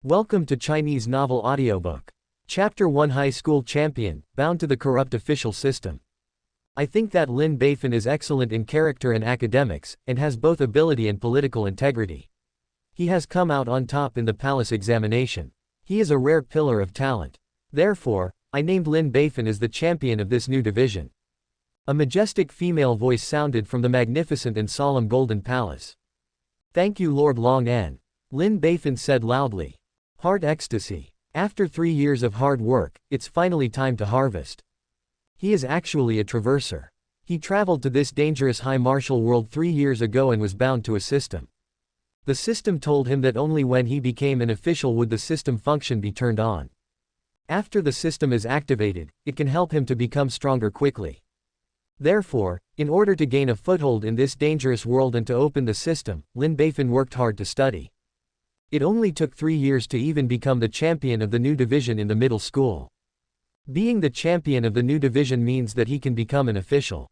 Welcome to Chinese Novel Audiobook. Chapter 1 High School Champion, Bound to the Corrupt Official System. I think that Lin Beifan is excellent in character and academics, and has both ability and political integrity. He has come out on top in the palace examination. He is a rare pillar of talent. Therefore, I named Lin Beifan as the champion of this new division. A majestic female voice sounded from the magnificent and solemn Golden Palace. Thank you, Lord Long An, Lin Beifan said loudly. Heart ecstasy. After 3 years of hard work, it's finally time to harvest. He is actually a traverser. He traveled to this dangerous high martial world 3 years ago and was bound to a system. The system told him that only when he became an official would the system function be turned on. After the system is activated, it can help him to become stronger quickly. Therefore, in order to gain a foothold in this dangerous world and to open the system, Lin Beifan worked hard to study. It only took 3 years to even become the champion of the new division in the middle school. Being the champion of the new division means that he can become an official.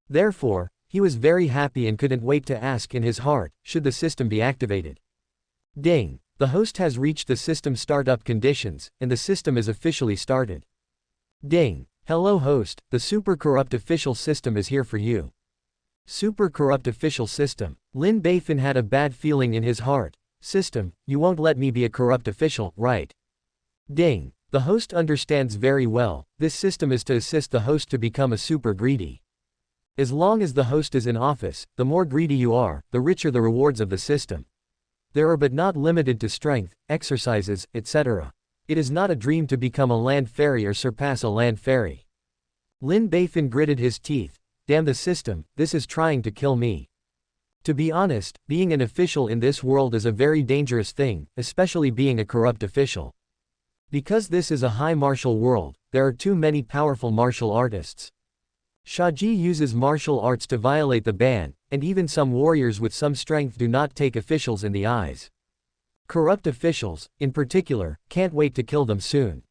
Therefore, he was very happy and couldn't wait to ask in his heart, should the system be activated. Ding! The host has reached the system startup conditions, and the system is officially started. Ding! Hello host, the super corrupt official system is here for you. Super corrupt official system. Lin Beifan had a bad feeling in his heart. System, you won't let me be a corrupt official, right? Ding! The host understands very well, this system is to assist the host to become a super greedy. As long as the host is in office, the more greedy you are, the richer the rewards of the system. There are but not limited to strength, exercises, etc. It is not a dream to become a land fairy or surpass a land fairy. Lin Beifan gritted his teeth. Damn the system, this is trying to kill me. To be honest, being an official in this world is a very dangerous thing, especially being a corrupt official. Because this is a high martial world, there are too many powerful martial artists. Shaji uses martial arts to violate the ban, and even some warriors with some strength do not take officials in the eyes. Corrupt officials, in particular, can't wait to kill them soon.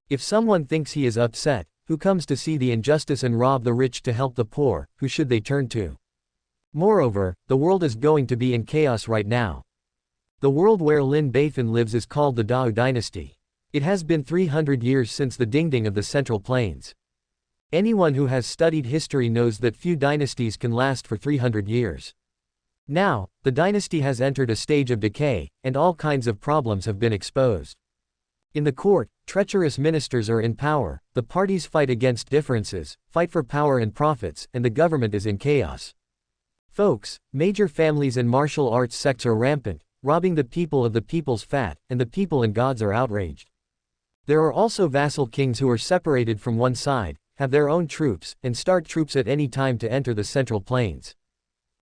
If someone thinks he is upset, who comes to see the injustice and rob the rich to help the poor, who should they turn to? Moreover, the world is going to be in chaos right now. The world where Lin Beifan lives is called the Dao dynasty. It has been 300 years since the Dingding of the Central Plains. Anyone who has studied history knows that few dynasties can last for 300 years. Now, the dynasty has entered a stage of decay, and all kinds of problems have been exposed. In the court, treacherous ministers are in power, the parties fight against differences, fight for power and profits, and the government is in chaos. Folks, major families and martial arts sects are rampant, robbing the people of the people's fat, and the people and gods are outraged. There are also vassal kings who are separated from one side, have their own troops, and start troops at any time to enter the Central Plains.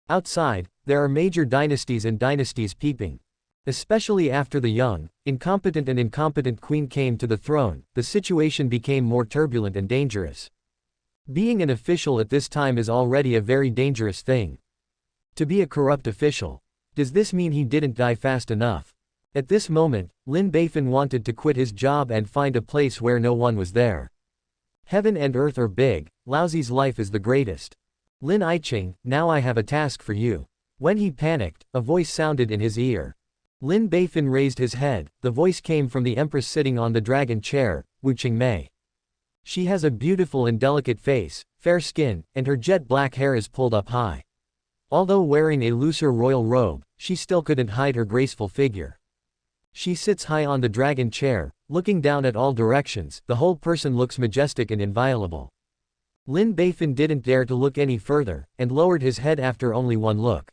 Outside, there are major dynasties and dynasties peeping. Especially after the young, incompetent queen came to the throne, the situation became more turbulent and dangerous. Being an official at this time is already a very dangerous thing. To be a corrupt official. Does this mean he didn't die fast enough? At this moment, Lin Beifan wanted to quit his job and find a place where no one was there. Heaven and earth are big, Laozi's life is the greatest. Lin Iching, now I have a task for you. When he panicked, a voice sounded in his ear. Lin Beifan raised his head, the voice came from the empress sitting on the dragon chair, Wu Qingmei. She has a beautiful and delicate face, fair skin, and her jet black hair is pulled up high. Although wearing a looser royal robe, she still couldn't hide her graceful figure. She sits high on the dragon chair, looking down at all directions, the whole person looks majestic and inviolable. Lin Beifan didn't dare to look any further, and lowered his head after only one look.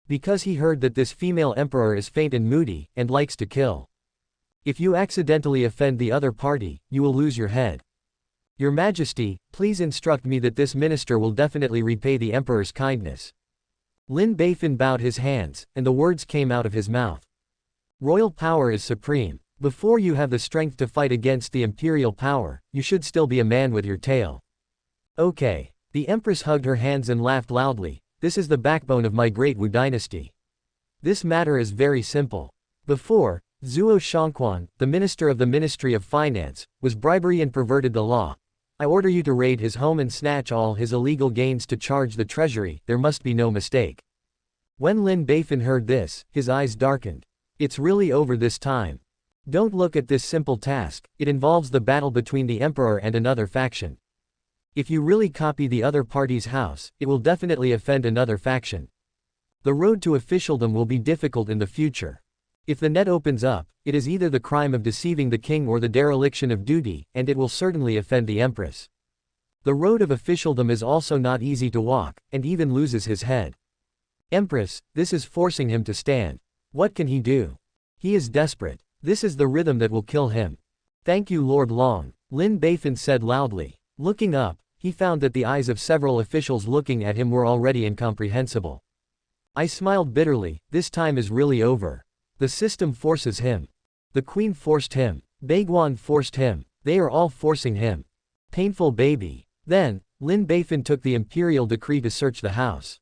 Because he heard that this female emperor is faint and moody, and likes to kill. If you accidentally offend the other party, you will lose your head. Your Majesty, please instruct me that this minister will definitely repay the emperor's kindness. Lin Beifan bowed his hands, and the words came out of his mouth. Royal power is supreme. Before you have the strength to fight against the imperial power, you should still be a man with your tail. Okay. The empress hugged her hands and laughed loudly. This is the backbone of my great Wu dynasty. This matter is very simple. Before, Zhuo Shangquan, the minister of the Ministry of Finance, was bribery and perverted the law. I order you to raid his home and snatch all his illegal gains to charge the treasury, there must be no mistake. When Lin Beifan heard this, his eyes darkened. It's really over this time. Don't look at this simple task, it involves the battle between the emperor and another faction. If you really copy the other party's house, it will definitely offend another faction. The road to officialdom will be difficult in the future. If the net opens up, it is either the crime of deceiving the king or the dereliction of duty, and it will certainly offend the empress. The road of officialdom is also not easy to walk, and even loses his head. Empress, this is forcing him to stand. What can he do? He is desperate. This is the rhythm that will kill him. Thank you, Lord Long, Lin Beifan said loudly. Looking up, he found that the eyes of several officials looking at him were already incomprehensible. I smiled bitterly, this time is really over. The system forces him. The queen forced him. Baiguan forced him. They are all forcing him. Painful baby. Then, Lin Beifan took the imperial decree to search the house.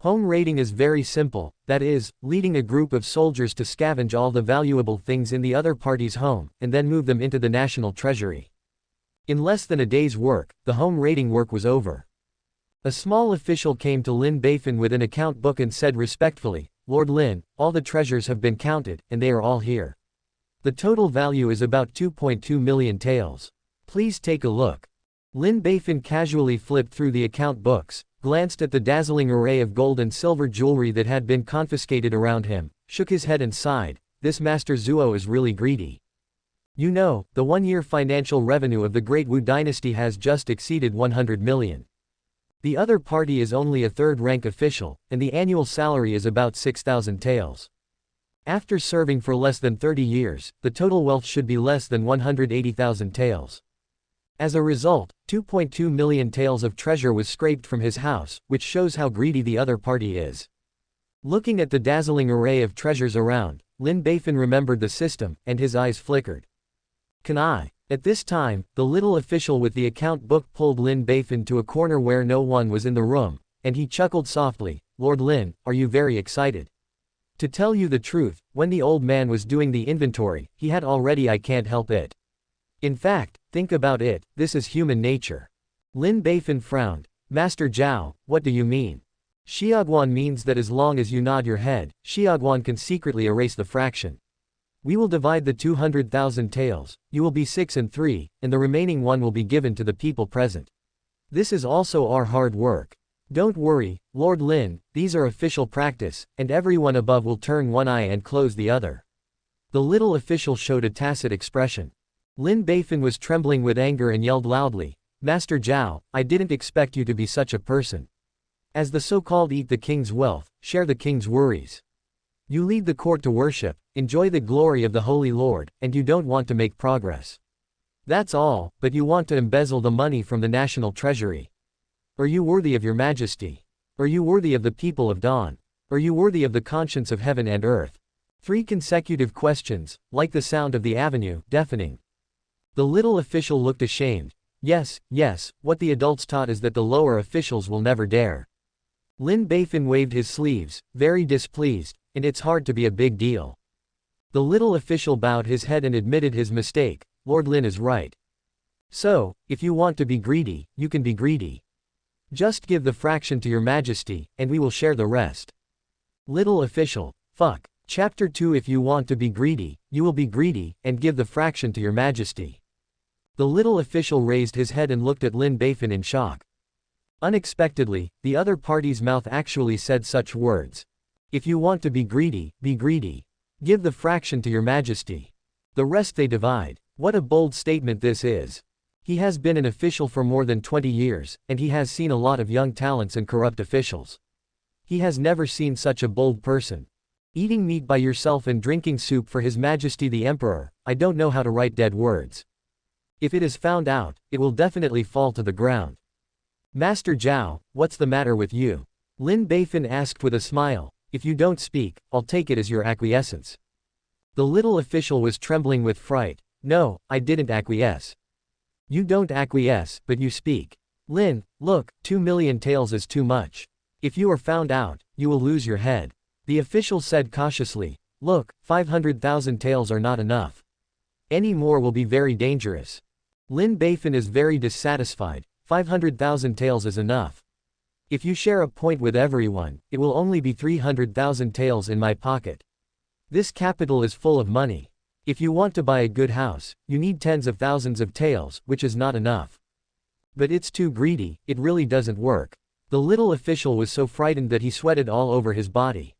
Home raiding is very simple, that is, leading a group of soldiers to scavenge all the valuable things in the other party's home, and then move them into the national treasury. In less than a day's work, the home raiding work was over. A small official came to Lin Beifan with an account book and said respectfully, Lord Lin, all the treasures have been counted, and they are all here. The total value is about 2.2 million taels. Please take a look. Lin Beifan casually flipped through the account books, glanced at the dazzling array of gold and silver jewelry that had been confiscated around him, shook his head and sighed, this Master Zuo is really greedy. You know, the one-year financial revenue of the Great Wu dynasty has just exceeded 100 million. The other party is only a third-rank official, and the annual salary is about 6,000 taels. After serving for less than 30 years, the total wealth should be less than 180,000 taels. As a result, 2.2 million taels of treasure was scraped from his house, which shows how greedy the other party is. Looking at the dazzling array of treasures around, Lin Beifan remembered the system, and his eyes flickered. Can I? At this time, the little official with the account book pulled Lin Beifan to a corner where no one was in the room, and he chuckled softly, Lord Lin, are you very excited? To tell you the truth, when the old man was doing the inventory, he had already I can't help it. In fact, think about it, this is human nature. Lin Beifan frowned. Master Zhao, what do you mean? Xiaoguan means that as long as you nod your head, Xiaoguan can secretly erase the fraction. We will divide the 200,000 taels, you will be 6 and 3, and the remaining one will be given to the people present. This is also our hard work. Don't worry, Lord Lin, these are official practice, and everyone above will turn one eye and close the other. The little official showed a tacit expression. Lin Beifan was trembling with anger and yelled loudly, Master Zhao, I didn't expect you to be such a person. As the so-called eat the king's wealth, share the king's worries. You lead the court to worship, enjoy the glory of the Holy Lord, and you don't want to make progress. That's all, but you want to embezzle the money from the national treasury. Are you worthy of your majesty? Are you worthy of the people of Dawn? Are you worthy of the conscience of heaven and earth? 3 consecutive questions, like the sound of the avenue, deafening. The little official looked ashamed. Yes, what the adults taught is that the lower officials will never dare. Lin Beifan waved his sleeves, very displeased, and it's hard to be a big deal. The little official bowed his head and admitted his mistake, Lord Lin is right. So, if you want to be greedy, you can be greedy. Just give the fraction to your majesty, and we will share the rest. Little official, fuck. Chapter 2 If you want to be greedy, you will be greedy, and give the fraction to your majesty. The little official raised his head and looked at Lin Beifan in shock. Unexpectedly, the other party's mouth actually said such words. If you want to be greedy, be greedy. Give the fraction to your majesty. The rest they divide. What a bold statement this is. He has been an official for more than 20 years, and he has seen a lot of young talents and corrupt officials. He has never seen such a bold person. Eating meat by yourself and drinking soup for His Majesty the Emperor, I don't know how to write dead words. If it is found out, it will definitely fall to the ground. Master Zhao, what's the matter with you? Lin Beifan asked with a smile, if you don't speak, I'll take it as your acquiescence. The little official was trembling with fright. No, I didn't acquiesce. You don't acquiesce, but you speak. Lin, look, 2 million taels is too much. If you are found out, you will lose your head. The official said cautiously, look, 500,000 taels are not enough. Any more will be very dangerous. Lin Beifan is very dissatisfied, 500,000 taels is enough. If you share a point with everyone, it will only be 300,000 taels in my pocket. This capital is full of money. If you want to buy a good house, you need tens of thousands of taels, which is not enough. But it's too greedy, it really doesn't work. The little official was so frightened that he sweated all over his body.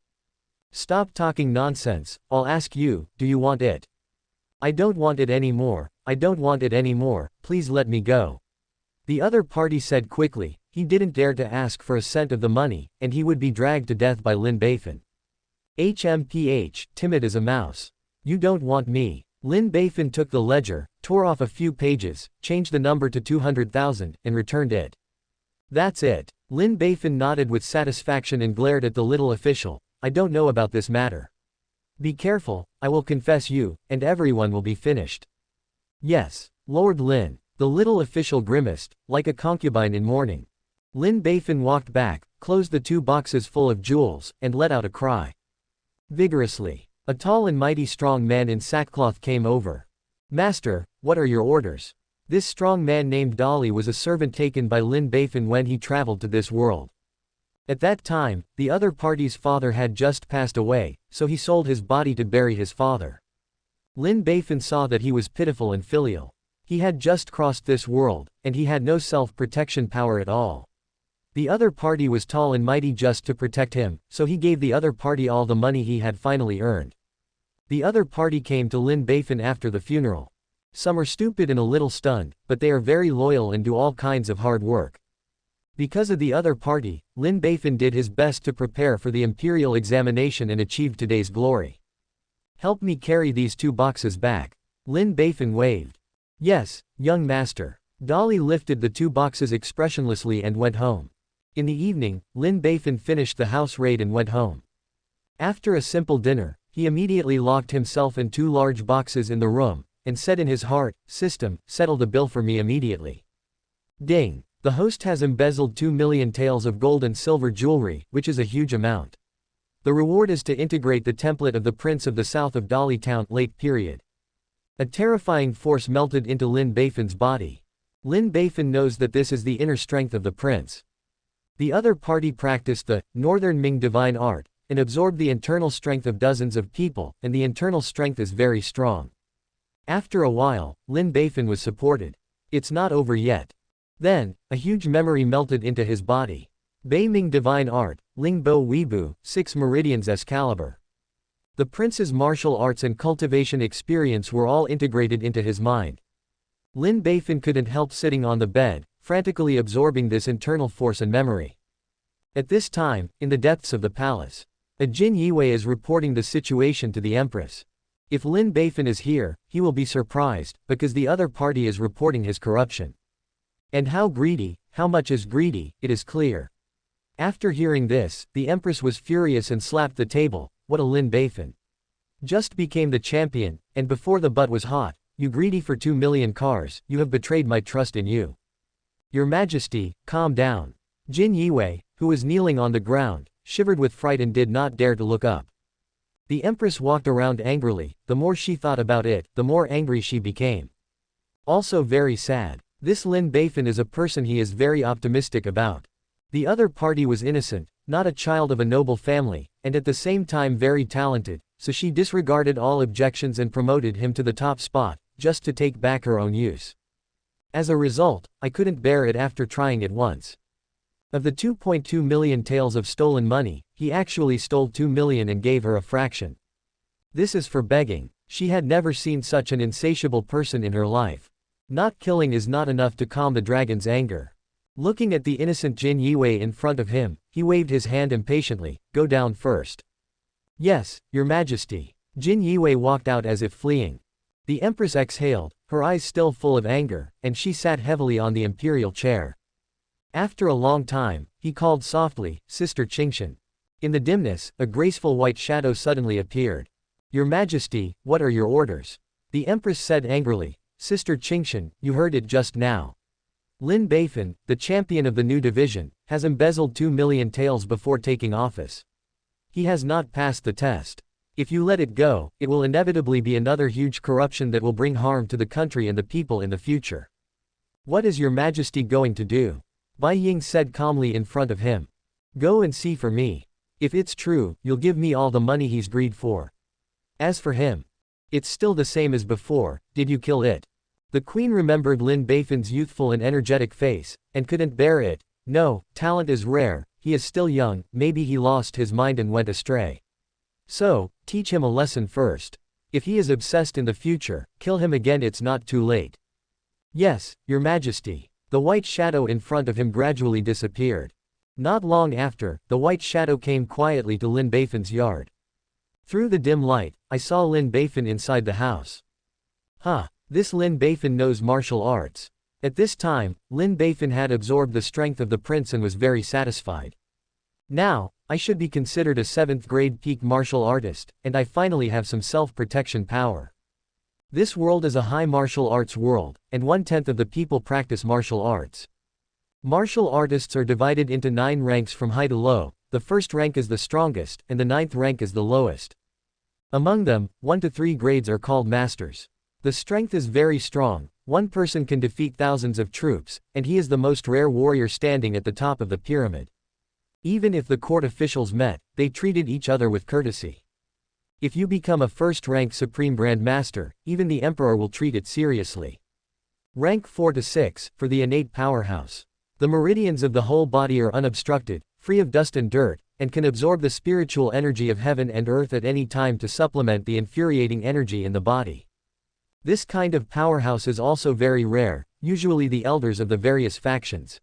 Stop talking nonsense, I'll ask you, do you want it? I don't want it anymore, I don't want it anymore, please let me go. The other party said quickly. He didn't dare to ask for a cent of the money, and he would be dragged to death by Lin Beifan. HMPH, timid as a mouse. You don't want me. Lin Beifan took the ledger, tore off a few pages, changed the number to 200,000, and returned it. That's it. Lin Beifan nodded with satisfaction and glared at the little official. I don't know about this matter. Be careful, I will confess you, and everyone will be finished. Yes, Lord Lin. The little official grimaced, like a concubine in mourning. Lin Beifan walked back, closed the 2 boxes full of jewels, and let out a cry. Vigorously, a tall and mighty strong man in sackcloth came over. Master, what are your orders? This strong man named Dali was a servant taken by Lin Beifan when he traveled to this world. At that time, the other party's father had just passed away, so he sold his body to bury his father. Lin Beifan saw that he was pitiful and filial. He had just crossed this world, and he had no self-protection power at all. The other party was tall and mighty just to protect him, so he gave the other party all the money he had finally earned. The other party came to Lin Beifan after the funeral. Some are stupid and a little stunned, but they are very loyal and do all kinds of hard work. Because of the other party, Lin Beifan did his best to prepare for the imperial examination and achieved today's glory. Help me carry these 2 boxes back. Lin Beifan waved. Yes, young master. Dali lifted the 2 boxes expressionlessly and went home. In the evening, Lin Beifan finished the house raid and went home. After a simple dinner, he immediately locked himself in 2 large boxes in the room, and said in his heart, "System, settle the bill for me immediately." Ding! The host has embezzled 2 million taels of gold and silver jewelry, which is a huge amount. The reward is to integrate the template of the Prince of the South of Dali Town, late period. A terrifying force melted into Lin Beifan's body. Lin Beifan knows that this is the inner strength of the prince. The other party practiced the Northern Ming divine art, and absorbed the internal strength of dozens of people, and the internal strength is very strong. After a while, Lin Beifan was supported. It's not over yet. Then, a huge memory melted into his body. Bei Ming divine art, Ling Bo Weibu, 6 meridians Excalibur. The prince's martial arts and cultivation experience were all integrated into his mind. Lin Beifan couldn't help sitting on the bed, frantically absorbing this internal force and memory. At this time, in the depths of the palace, a Jin Yue is reporting the situation to the empress. If Lin Beifan is here, he will be surprised, because the other party is reporting his corruption. And how greedy, how much is greedy, it is clear. After hearing this, the empress was furious and slapped the table. What a Lin Beifan! Just became the champion, and before the butt was hot, you greedy for 2 million cars, you have betrayed my trust in you. Your Majesty, calm down. Jin Yue, who was kneeling on the ground, shivered with fright and did not dare to look up. The empress walked around angrily. The more she thought about it, the more angry she became. Also very sad. This Lin Beifan is a person he is very optimistic about. The other party was innocent, not a child of a noble family, and at the same time very talented, so she disregarded all objections and promoted him to the top spot, just to take back her own use. As a result, I couldn't bear it after trying it once. Of the 2.2 million taels of stolen money, he actually stole 2 million and gave her a fraction. This is for begging. She had never seen such an insatiable person in her life. Not killing is not enough to calm the dragon's anger. Looking at the innocent Jin Yue in front of him, he waved his hand impatiently. Go down first. Yes, Your Majesty. Jin Yue walked out as if fleeing. The empress exhaled, her eyes still full of anger, and she sat heavily on the imperial chair. After a long time, he called softly, Sister Qingshan. In the dimness, a graceful white shadow suddenly appeared. Your Majesty, what are your orders? The empress said angrily. Sister Qingshan, you heard it just now. Lin Beifan, the champion of the new division, has embezzled 2 million taels before taking office. He has not passed the test. If you let it go, it will inevitably be another huge corruption that will bring harm to the country and the people in the future. What is Your Majesty going to do? Bai Ying said calmly in front of him. Go and see for me. If it's true, you'll give me all the money he's greed for. As for him, It's still the same as before, did you kill it? The queen remembered Lin Beifan's youthful and energetic face, and couldn't bear it. No, talent is rare, he is still young, maybe he lost his mind and went astray. So, teach him a lesson first. If he is obsessed in the future, kill him again, it's not too late. Yes, your majesty. The white shadow in front of him gradually disappeared. Not long after, the white shadow came quietly to Lin Beifan's yard. Through the dim light, I saw Lin Beifan inside the house. Huh, this Lin Beifan knows martial arts. At this time, Lin Beifan had absorbed the strength of the prince and was very satisfied. Now, I should be considered a 7th grade peak martial artist, and I finally have some self-protection power. This world is a high martial arts world, and 1/10 of the people practice martial arts. Martial artists are divided into 9 ranks from high to low. The first rank is the strongest, and the 9th rank is the lowest. Among them, 1 to 3 grades are called masters. The strength is very strong, one person can defeat thousands of troops, and he is the most rare warrior standing at the top of the pyramid. Even if the court officials met, they treated each other with courtesy. If you become a first-rank Supreme Grand Master, even the Emperor will treat it seriously. Rank 4 to 6, for the innate powerhouse. The meridians of the whole body are unobstructed, free of dust and dirt, and can absorb the spiritual energy of heaven and earth at any time to supplement the infuriating energy in the body. This kind of powerhouse is also very rare, usually the elders of the various factions.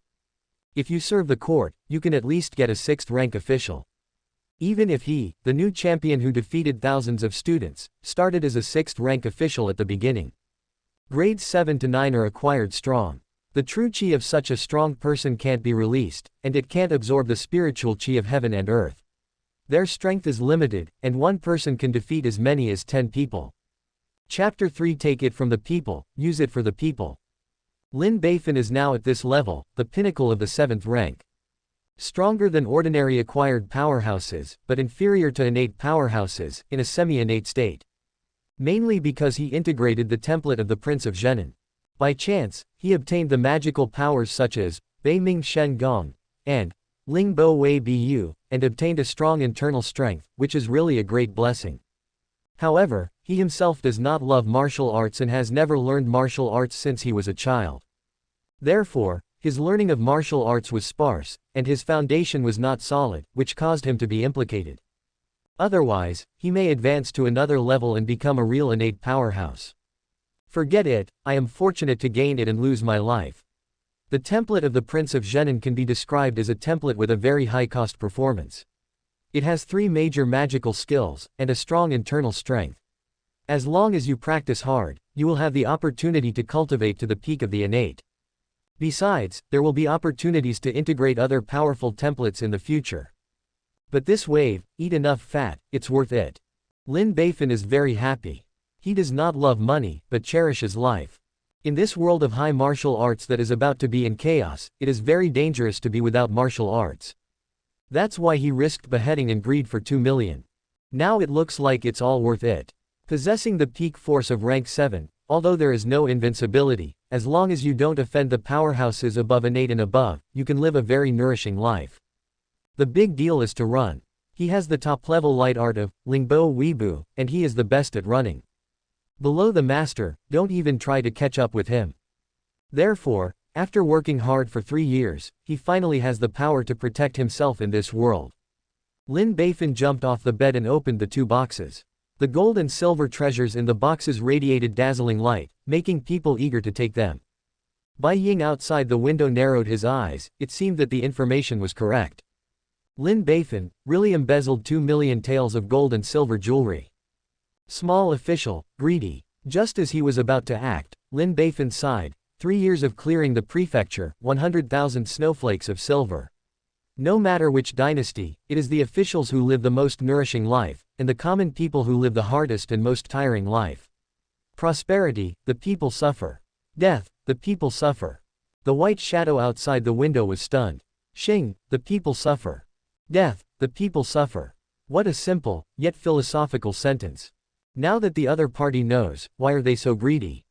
If you serve the court, you can at least get a 6th rank official. Even if he, the new champion who defeated thousands of students, started as a 6th rank official at the beginning. Grades 7 to 9 are acquired strong. The true chi of such a strong person can't be released, and it can't absorb the spiritual chi of heaven and earth. Their strength is limited, and one person can defeat as many as 10 people. Chapter 3 Take it from the people, use it for the people. Lin Beifan is now at this level, the pinnacle of the 7th rank. Stronger than ordinary acquired powerhouses, but inferior to innate powerhouses, in a semi-innate state. Mainly because he integrated the template of the Prince of Zhenan. By chance, he obtained the magical powers such as Bei Ming Shen Gong and Ling Bo Wei Bu, and obtained a strong internal strength, which is really a great blessing. However, he himself does not love martial arts and has never learned martial arts since he was a child. Therefore, his learning of martial arts was sparse, and his foundation was not solid, which caused him to be implicated. Otherwise, he may advance to another level and become a real innate powerhouse. Forget it, I am fortunate to gain it and lose my life. The template of the Prince of Zhenan can be described as a template with a very high-cost performance. It has 3 major magical skills, and a strong internal strength. As long as you practice hard, you will have the opportunity to cultivate to the peak of the innate. Besides, there will be opportunities to integrate other powerful templates in the future. But this wave, eat enough fat, it's worth it. Lin Beifan is very happy. He does not love money, but cherishes life. In this world of high martial arts that is about to be in chaos, it is very dangerous to be without martial arts. That's why he risked beheading and greed for 2 million. Now it looks like it's all worth it. Possessing the peak force of rank 7, although there is no invincibility, as long as you don't offend the powerhouses above innate and above, you can live a very nourishing life. The big deal is to run. He has the top-level light art of Lingbo Weibu, and he is the best at running. Below the master, don't even try to catch up with him. Therefore, after working hard for 3 years, he finally has the power to protect himself in this world. Lin Beifan jumped off the bed and opened the 2 boxes. The gold and silver treasures in the boxes radiated dazzling light, making people eager to take them. Bai Ying outside the window narrowed his eyes, it seemed that the information was correct. Lin Beifan really embezzled 2 million taels of gold and silver jewelry. Small official, greedy. Just as he was about to act, Lin Beifan sighed, 3 years of clearing the prefecture, 100,000 snowflakes of silver. No matter which dynasty, it is the officials who live the most nourishing life, and the common people who live the hardest and most tiring life. Prosperity, the people suffer. Death, the people suffer. The white shadow outside the window was stunned. Qing, the people suffer. Death, the people suffer. What a simple, yet philosophical sentence. Now that the other party knows, why are they so greedy?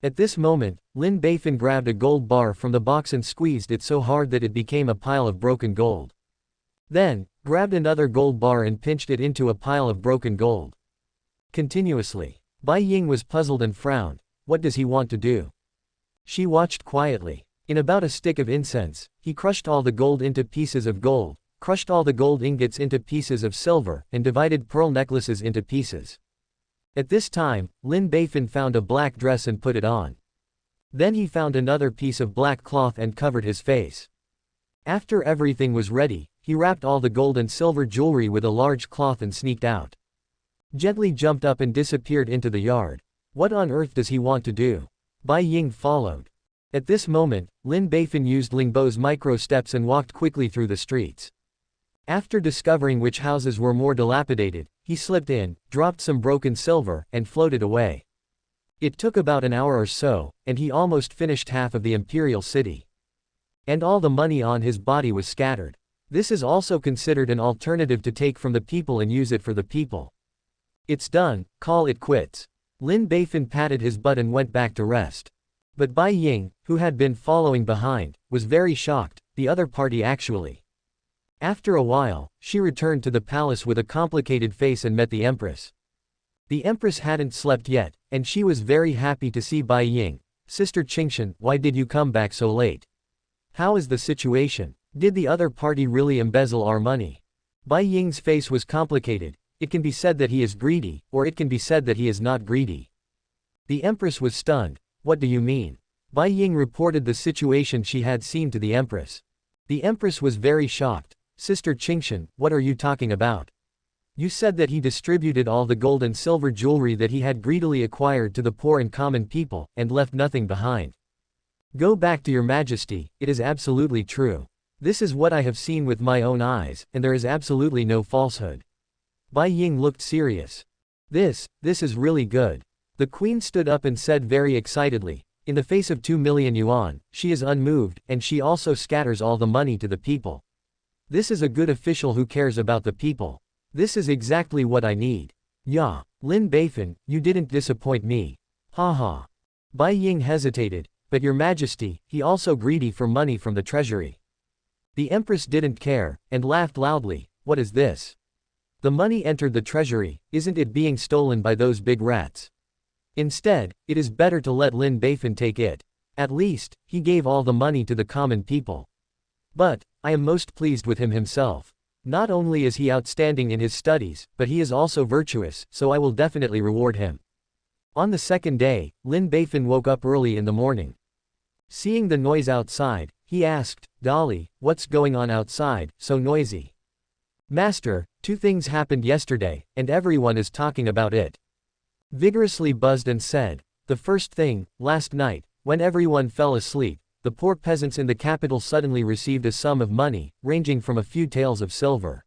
At this moment, Lin Beifan grabbed a gold bar from the box and squeezed it so hard that it became a pile of broken gold. Then, grabbed another gold bar and pinched it into a pile of broken gold. Continuously. Bai Ying was puzzled and frowned. What does he want to do? She watched quietly. In about a stick of incense, he crushed all the gold into pieces of gold, crushed all the gold ingots into pieces of silver, and divided pearl necklaces into pieces. At this time, Lin Beifan found a black dress and put it on. Then he found another piece of black cloth and covered his face. After everything was ready, he wrapped all the gold and silver jewelry with a large cloth and sneaked out. Gently jumped up and disappeared into the yard. What on earth does he want to do? Bai Ying followed. At this moment, Lin Beifan used Lingbo's micro steps and walked quickly through the streets. After discovering which houses were more dilapidated, he slipped in, dropped some broken silver, and floated away. It took about an hour or so, and he almost finished half of the imperial city. And all the money on his body was scattered. This is also considered an alternative to take from the people and use it for the people. It's done, call it quits. Lin Beifan patted his butt and went back to rest. But Bai Ying, who had been following behind, was very shocked, the other party actually. After a while, she returned to the palace with a complicated face and met the empress. The empress hadn't slept yet, and she was very happy to see Bai Ying. Sister Qingshan, why did you come back so late? How is the situation? Did the other party really embezzle our money? Bai Ying's face was complicated. It can be said that he is greedy, or it can be said that he is not greedy. The empress was stunned. What do you mean? Bai Ying reported the situation she had seen to the empress. The empress was very shocked. Sister Qingshan, what are you talking about? You said that he distributed all the gold and silver jewelry that he had greedily acquired to the poor and common people, and left nothing behind. Go back to your majesty, it is absolutely true. This is what I have seen with my own eyes, and there is absolutely no falsehood. Bai Ying looked serious. This is really good. The queen stood up and said very excitedly, in the face of 2 million yuan, she is unmoved, and she also scatters all the money to the people. This is a good official who cares about the people. This is exactly what I need. Yeah, Lin Beifan, you didn't disappoint me. Ha ha. Bai Ying hesitated, but your majesty, he also greedy for money from the treasury. The empress didn't care, and laughed loudly. What is this? The money entered the treasury, isn't it being stolen by those big rats? Instead, it is better to let Lin Beifan take it. At least, he gave all the money to the common people. But, I am most pleased with him himself. Not only is he outstanding in his studies, but he is also virtuous, so I will definitely reward him. On the second day, Lin Beifan woke up early in the morning. Seeing the noise outside, he asked, Dolly, what's going on outside, so noisy? Master, 2 things happened yesterday, and everyone is talking about it. Vigorously buzzed and said, the first thing, last night, when everyone fell asleep, the poor peasants in the capital suddenly received a sum of money, ranging from a few taels of silver.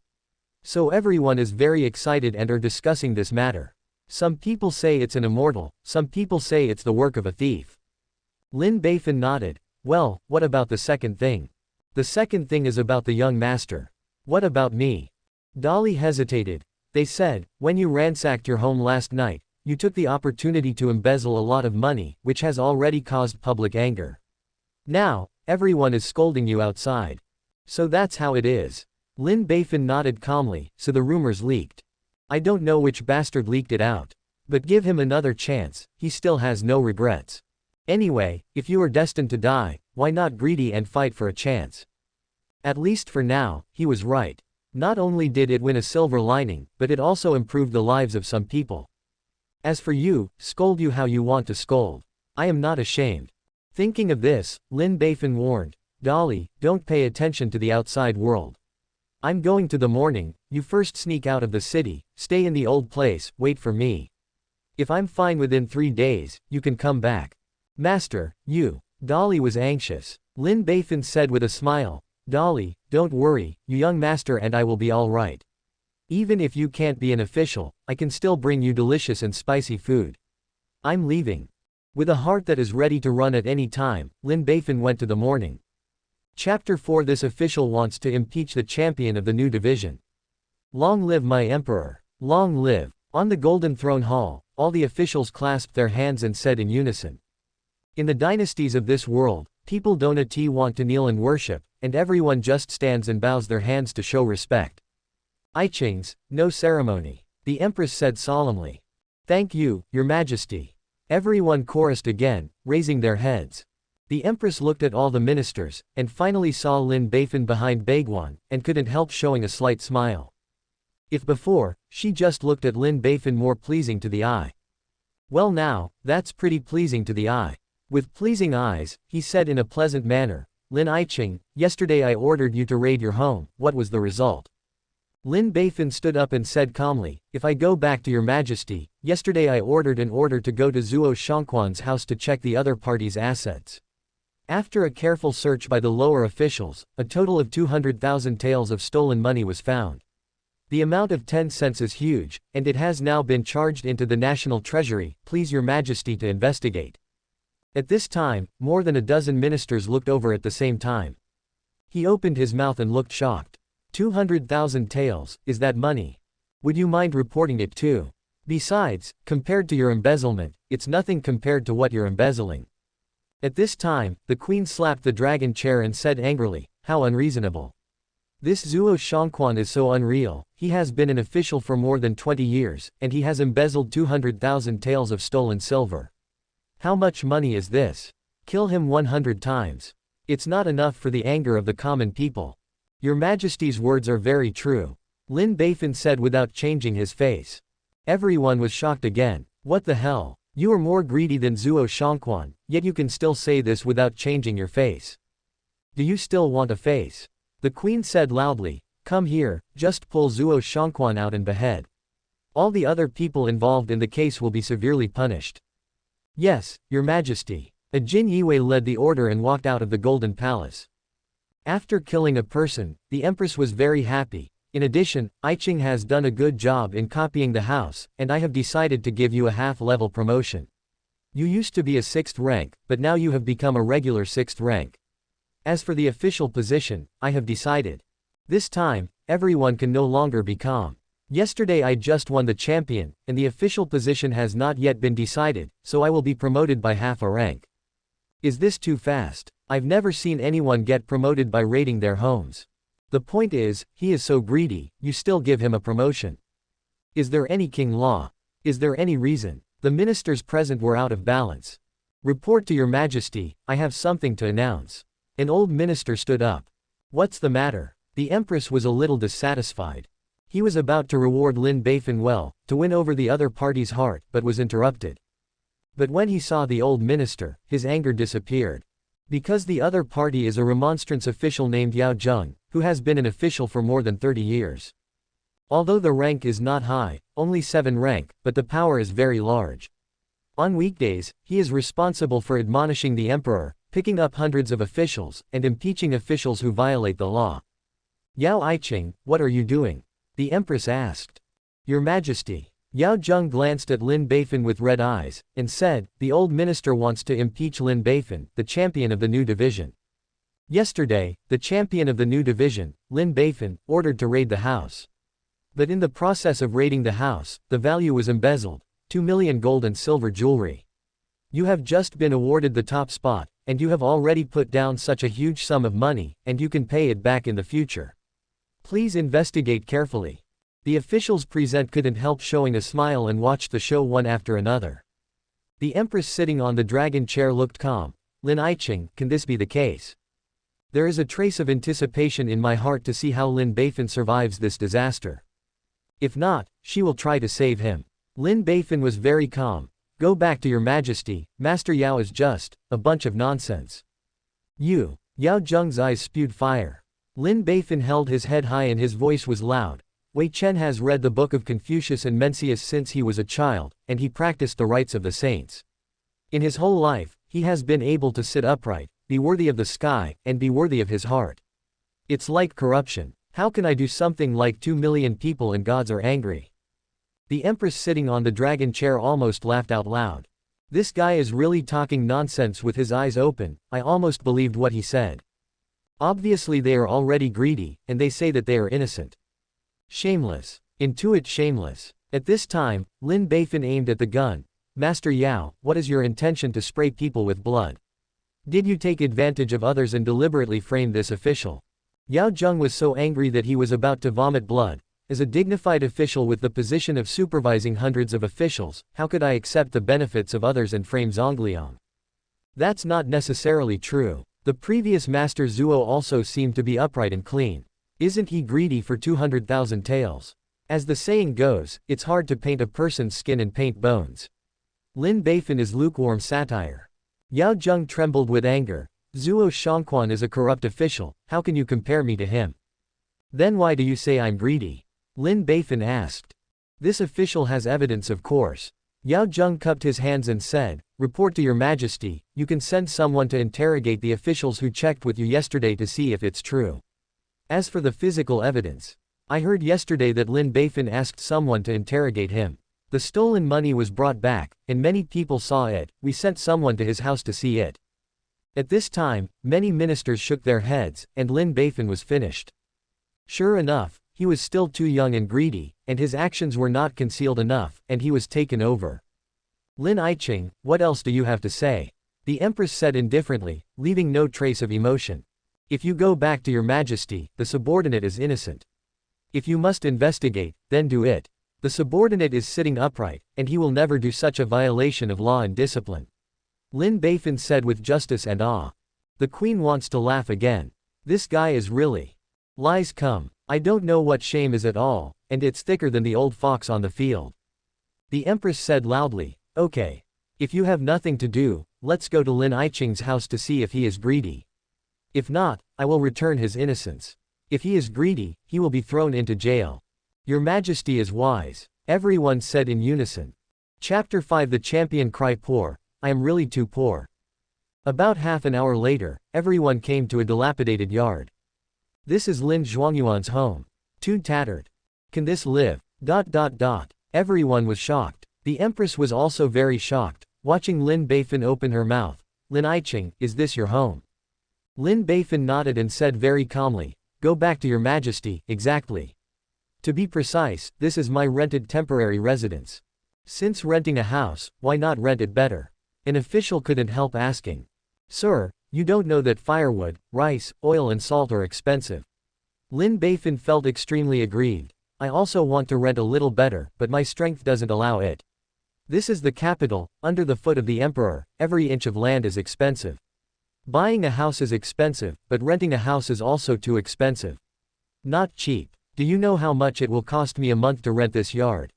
So everyone is very excited and are discussing this matter. Some people say it's an immortal, some people say it's the work of a thief. Lin Beifan nodded. Well, what about the second thing? The second thing is about the young master. What about me? Dolly hesitated. They said, when you ransacked your home last night, you took the opportunity to embezzle a lot of money, which has already caused public anger. Now, everyone is scolding you outside. So that's how it is. Lin Beifan nodded calmly, so the rumors leaked. I don't know which bastard leaked it out. But give him another chance, he still has no regrets. Anyway, if you are destined to die, why not greedy and fight for a chance? At least for now, he was right. Not only did it win a silver lining, but it also improved the lives of some people. As for you, scold you how you want to scold. I am not ashamed. Thinking of this, Lin Beifan warned, Dolly, don't pay attention to the outside world. I'm going to the morning, you first sneak out of the city, stay in the old place, wait for me. If I'm fine within 3 days, you can come back. Master, you. Dolly was anxious. Lin Beifan said with a smile, Dolly, don't worry, you young master and I will be all right. Even if you can't be an official, I can still bring you delicious and spicy food. I'm leaving. With a heart that is ready to run at any time, Lin Beifan went to the morning. Chapter 4. This official wants to impeach the champion of the new division. Long live my emperor. Long live. On the Golden Throne Hall, all the officials clasped their hands and said in unison. In the dynasties of this world, people don't want to kneel and worship, and everyone just stands and bows their hands to show respect. I Qing's, no ceremony. The empress said solemnly. Thank you, Your Majesty. Everyone chorused again, raising their heads. The empress looked at all the ministers, and finally saw Lin Beifan behind Baiguan, and couldn't help showing a slight smile. If before, she just looked at Lin Beifan more pleasing to the eye. Well now, that's pretty pleasing to the eye. With pleasing eyes, he said in a pleasant manner, Lin Qing, yesterday I ordered you to raid your home, what was the result? Lin Beifan stood up and said calmly, if I go back to Your Majesty, yesterday I ordered an order to go to Zhuo Shangquan's house to check the other party's assets. After a careful search by the lower officials, a total of 200,000 taels of stolen money was found. The amount of 10 cents is huge, and it has now been charged into the national treasury, please Your Majesty to investigate. At this time, more than a dozen ministers looked over at the same time. He opened his mouth and looked shocked. 200,000 taels, is that money? Would you mind reporting it too? Besides, compared to your embezzlement, it's nothing compared to what you're embezzling. At this time, the queen slapped the dragon chair and said angrily, how unreasonable. This Zhuo Shangquan is so unreal, he has been an official for more than 20 years, and he has embezzled 200,000 taels of stolen silver. How much money is this? Kill him 100 times. It's not enough for the anger of the common people. Your Majesty's words are very true. Lin Beifan said without changing his face. Everyone was shocked again. What the hell? You are more greedy than Zhuo Shangquan, yet you can still say this without changing your face. Do you still want a face? The queen said loudly, come here, just pull Zhuo Shangquan out and behead. All the other people involved in the case will be severely punished. Yes, Your Majesty. A Jin Yue led the order and walked out of the Golden Palace. After killing a person, the empress was very happy. In addition, Qing has done a good job in copying the house, and I have decided to give you a half-level promotion. You used to be a 6th rank, but now you have become a regular 6th rank. As for the official position, I have decided. This time, everyone can no longer be calm. Yesterday I just won the champion, and the official position has not yet been decided, so I will be promoted by half a rank. Is this too fast? I've never seen anyone get promoted by raiding their homes. The point is, he is so greedy, you still give him a promotion. Is there any king law? Is there any reason? The ministers present were out of balance. Report to Your Majesty, I have something to announce. An old minister stood up. What's the matter? The empress was a little dissatisfied. He was about to reward Lin Beifan well, to win over the other party's heart, but was interrupted. But when he saw the old minister, his anger disappeared. Because the other party is a remonstrance official named Yao Zheng, who has been an official for more than 30 years. Although the rank is not high, only 7 rank, but the power is very large. On weekdays, he is responsible for admonishing the emperor, picking up hundreds of officials, and impeaching officials who violate the law. Yao Qing, what are you doing? The empress asked. Your Majesty. Yao Zheng glanced at Lin Beifan with red eyes, and said, the old minister wants to impeach Lin Beifan, the champion of the new division. Yesterday, the champion of the new division, Lin Beifan, ordered to raid the house. But in the process of raiding the house, the value was embezzled, 2 million gold and silver jewelry. You have just been awarded the top spot, and you have already put down such a huge sum of money, and you can pay it back in the future. Please investigate carefully. The officials present couldn't help showing a smile and watched the show one after another. The empress sitting on the dragon chair looked calm. Lin Qing, can this be the case? There is a trace of anticipation in my heart to see how Lin Beifan survives this disaster. If not, she will try to save him. Lin Beifan was very calm. Go back to Your Majesty, Master Yao is just a bunch of nonsense. You. Yao Zheng's eyes spewed fire. Lin Beifan held his head high and his voice was loud. Wei Chen has read the book of Confucius and Mencius since he was a child, and he practiced the rites of the saints. In his whole life, he has been able to sit upright, be worthy of the sky, and be worthy of his heart. It's like corruption. How can I do something like 2 million people and gods are angry? The empress sitting on the dragon chair almost laughed out loud. This guy is really talking nonsense with his eyes open, I almost believed what he said. Obviously they are already greedy, and they say that they are innocent. Shameless. Intuit shameless. At this time, Lin Beifan aimed at the gun. Master Yao, what is your intention to spray people with blood? Did you take advantage of others and deliberately frame this official? Yao Zheng was so angry that he was about to vomit blood, As a dignified official with the position of supervising hundreds of officials, how could I accept the benefits of others and frame Zhongliang? That's not necessarily true. The previous master Zuo also seemed to be upright and clean. Isn't he greedy for 200,000 taels? As the saying goes, it's hard to paint a person's skin and paint bones. Lin Beifan is lukewarm satire. Yao Zheng trembled with anger. Zuo Shangquan is a corrupt official, how can you compare me to him? Then why do you say I'm greedy? Lin Beifan asked. This official has evidence, of course. Yao Zheng cupped his hands and said, report to your majesty, you can send someone to interrogate the officials who checked with you yesterday to see if it's true. As for the physical evidence, I heard yesterday that Lin Beifan asked someone to interrogate him. The stolen money was brought back, and many people saw it. We sent someone to his house to see it. At this time, many ministers shook their heads, and Lin Beifan was finished. Sure enough, he was still too young and greedy, and his actions were not concealed enough, and he was taken over. Lin Yiqing, what else do you have to say? The empress said indifferently, leaving no trace of emotion. If you go back to your majesty, the subordinate is innocent. If you must investigate, then do it. The subordinate is sitting upright, and he will never do such a violation of law and discipline. Lin Beifan said with justice and awe. The queen wants to laugh again. This guy is really. Lies come. I don't know what shame is at all, and it's thicker than the old fox on the field. The empress said loudly, okay. If you have nothing to do, let's go to Lin Yiqing's house to see if he is greedy. If not, I will return his innocence. If he is greedy, he will be thrown into jail. Your majesty is wise, everyone said in unison. Chapter 5 The champion cried poor, I am really too poor. About half an hour later, everyone came to a dilapidated yard. This is Lin Zhuangyuan's home. Too tattered. Can this live? Everyone was shocked. The empress was also very shocked, watching Lin Beifan open her mouth. Lin Yiqing, is this your home? Lin Beifan nodded and said very calmly, go back to your majesty, exactly. To be precise, this is my rented temporary residence. Since renting a house, why not rent it better? An official couldn't help asking. Sir, you don't know that firewood, rice, oil and salt are expensive. Lin Beifan felt extremely aggrieved. I also want to rent a little better, but my strength doesn't allow it. This is the capital, under the foot of the emperor, every inch of land is expensive. Buying a house is expensive, but renting a house is also too expensive. Not cheap. Do you know how much it will cost me a month to rent this yard?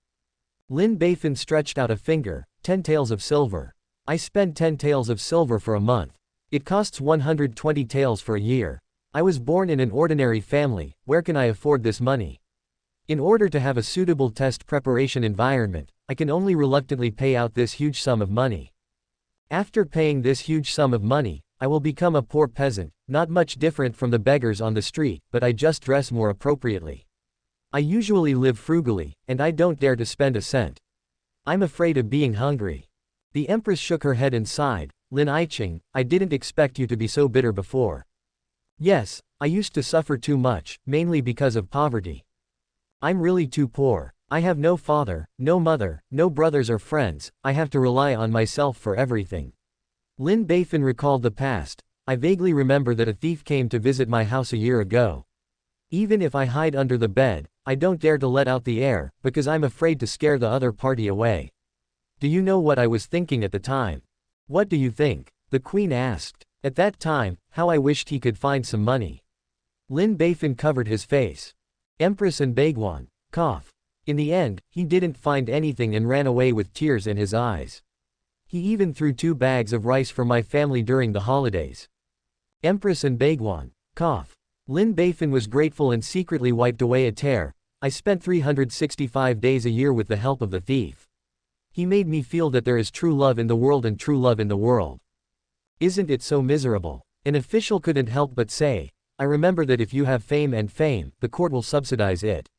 Lin Beifan stretched out a finger, 10 taels of silver. I spend 10 taels of silver for a month. It costs 120 taels for a year. I was born in an ordinary family, where can I afford this money? In order to have a suitable test preparation environment, I can only reluctantly pay out this huge sum of money. After paying this huge sum of money, I will become a poor peasant, not much different from the beggars on the street, but I just dress more appropriately. I usually live frugally, and I don't dare to spend a cent. I'm afraid of being hungry. The empress shook her head and sighed. Lin Yiqing, I didn't expect you to be so bitter before. Yes, I used to suffer too much, mainly because of poverty. I'm really too poor. I have no father, no mother, no brothers or friends, I have to rely on myself for everything. Lin Beifan recalled the past. I vaguely remember that a thief came to visit my house a year ago. Even if I hide under the bed, I don't dare to let out the air, because I'm afraid to scare the other party away. Do you know what I was thinking at the time? What do you think? The queen asked. At that time, how I wished he could find some money. Lin Beifan covered his face. Empress and Baiguan. Cough. In the end, he didn't find anything and ran away with tears in his eyes. He even threw 2 bags of rice for my family during the holidays. Empress and Baiguan. Cough. Lin Beifan was grateful and secretly wiped away a tear. I spent 365 days a year with the help of the thief. He made me feel that there is true love in the world and true love in the world. Isn't it so miserable? An official couldn't help but say, I remember that if you have fame, the court will subsidize it.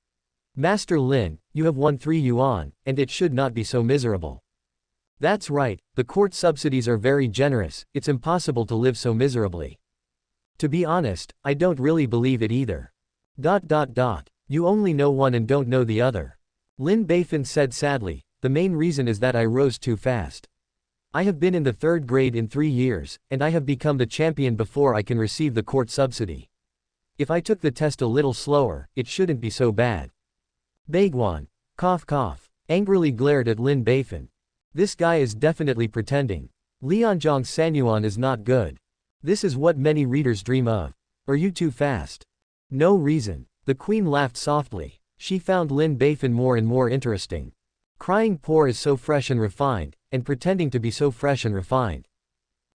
Master Lin, you have won 3 yuan, and it should not be so miserable. That's right, the court subsidies are very generous, it's impossible to live so miserably. To be honest, I don't really believe it either. You only know one and don't know the other. Lin Beifan said sadly, the main reason is that I rose too fast. I have been in the 3rd grade in 3 years, and I have become the champion before I can receive the court subsidy. If I took the test a little slower, it shouldn't be so bad. Baiguan. Cough cough. Angrily glared at Lin Beifan. This guy is definitely pretending. Lianzhong Sanyuan is not good. This is what many readers dream of. Are you too fast? No reason. The queen laughed softly. She found Lin Beifan more and more interesting. Crying poor is so fresh and refined, and pretending to be so fresh and refined.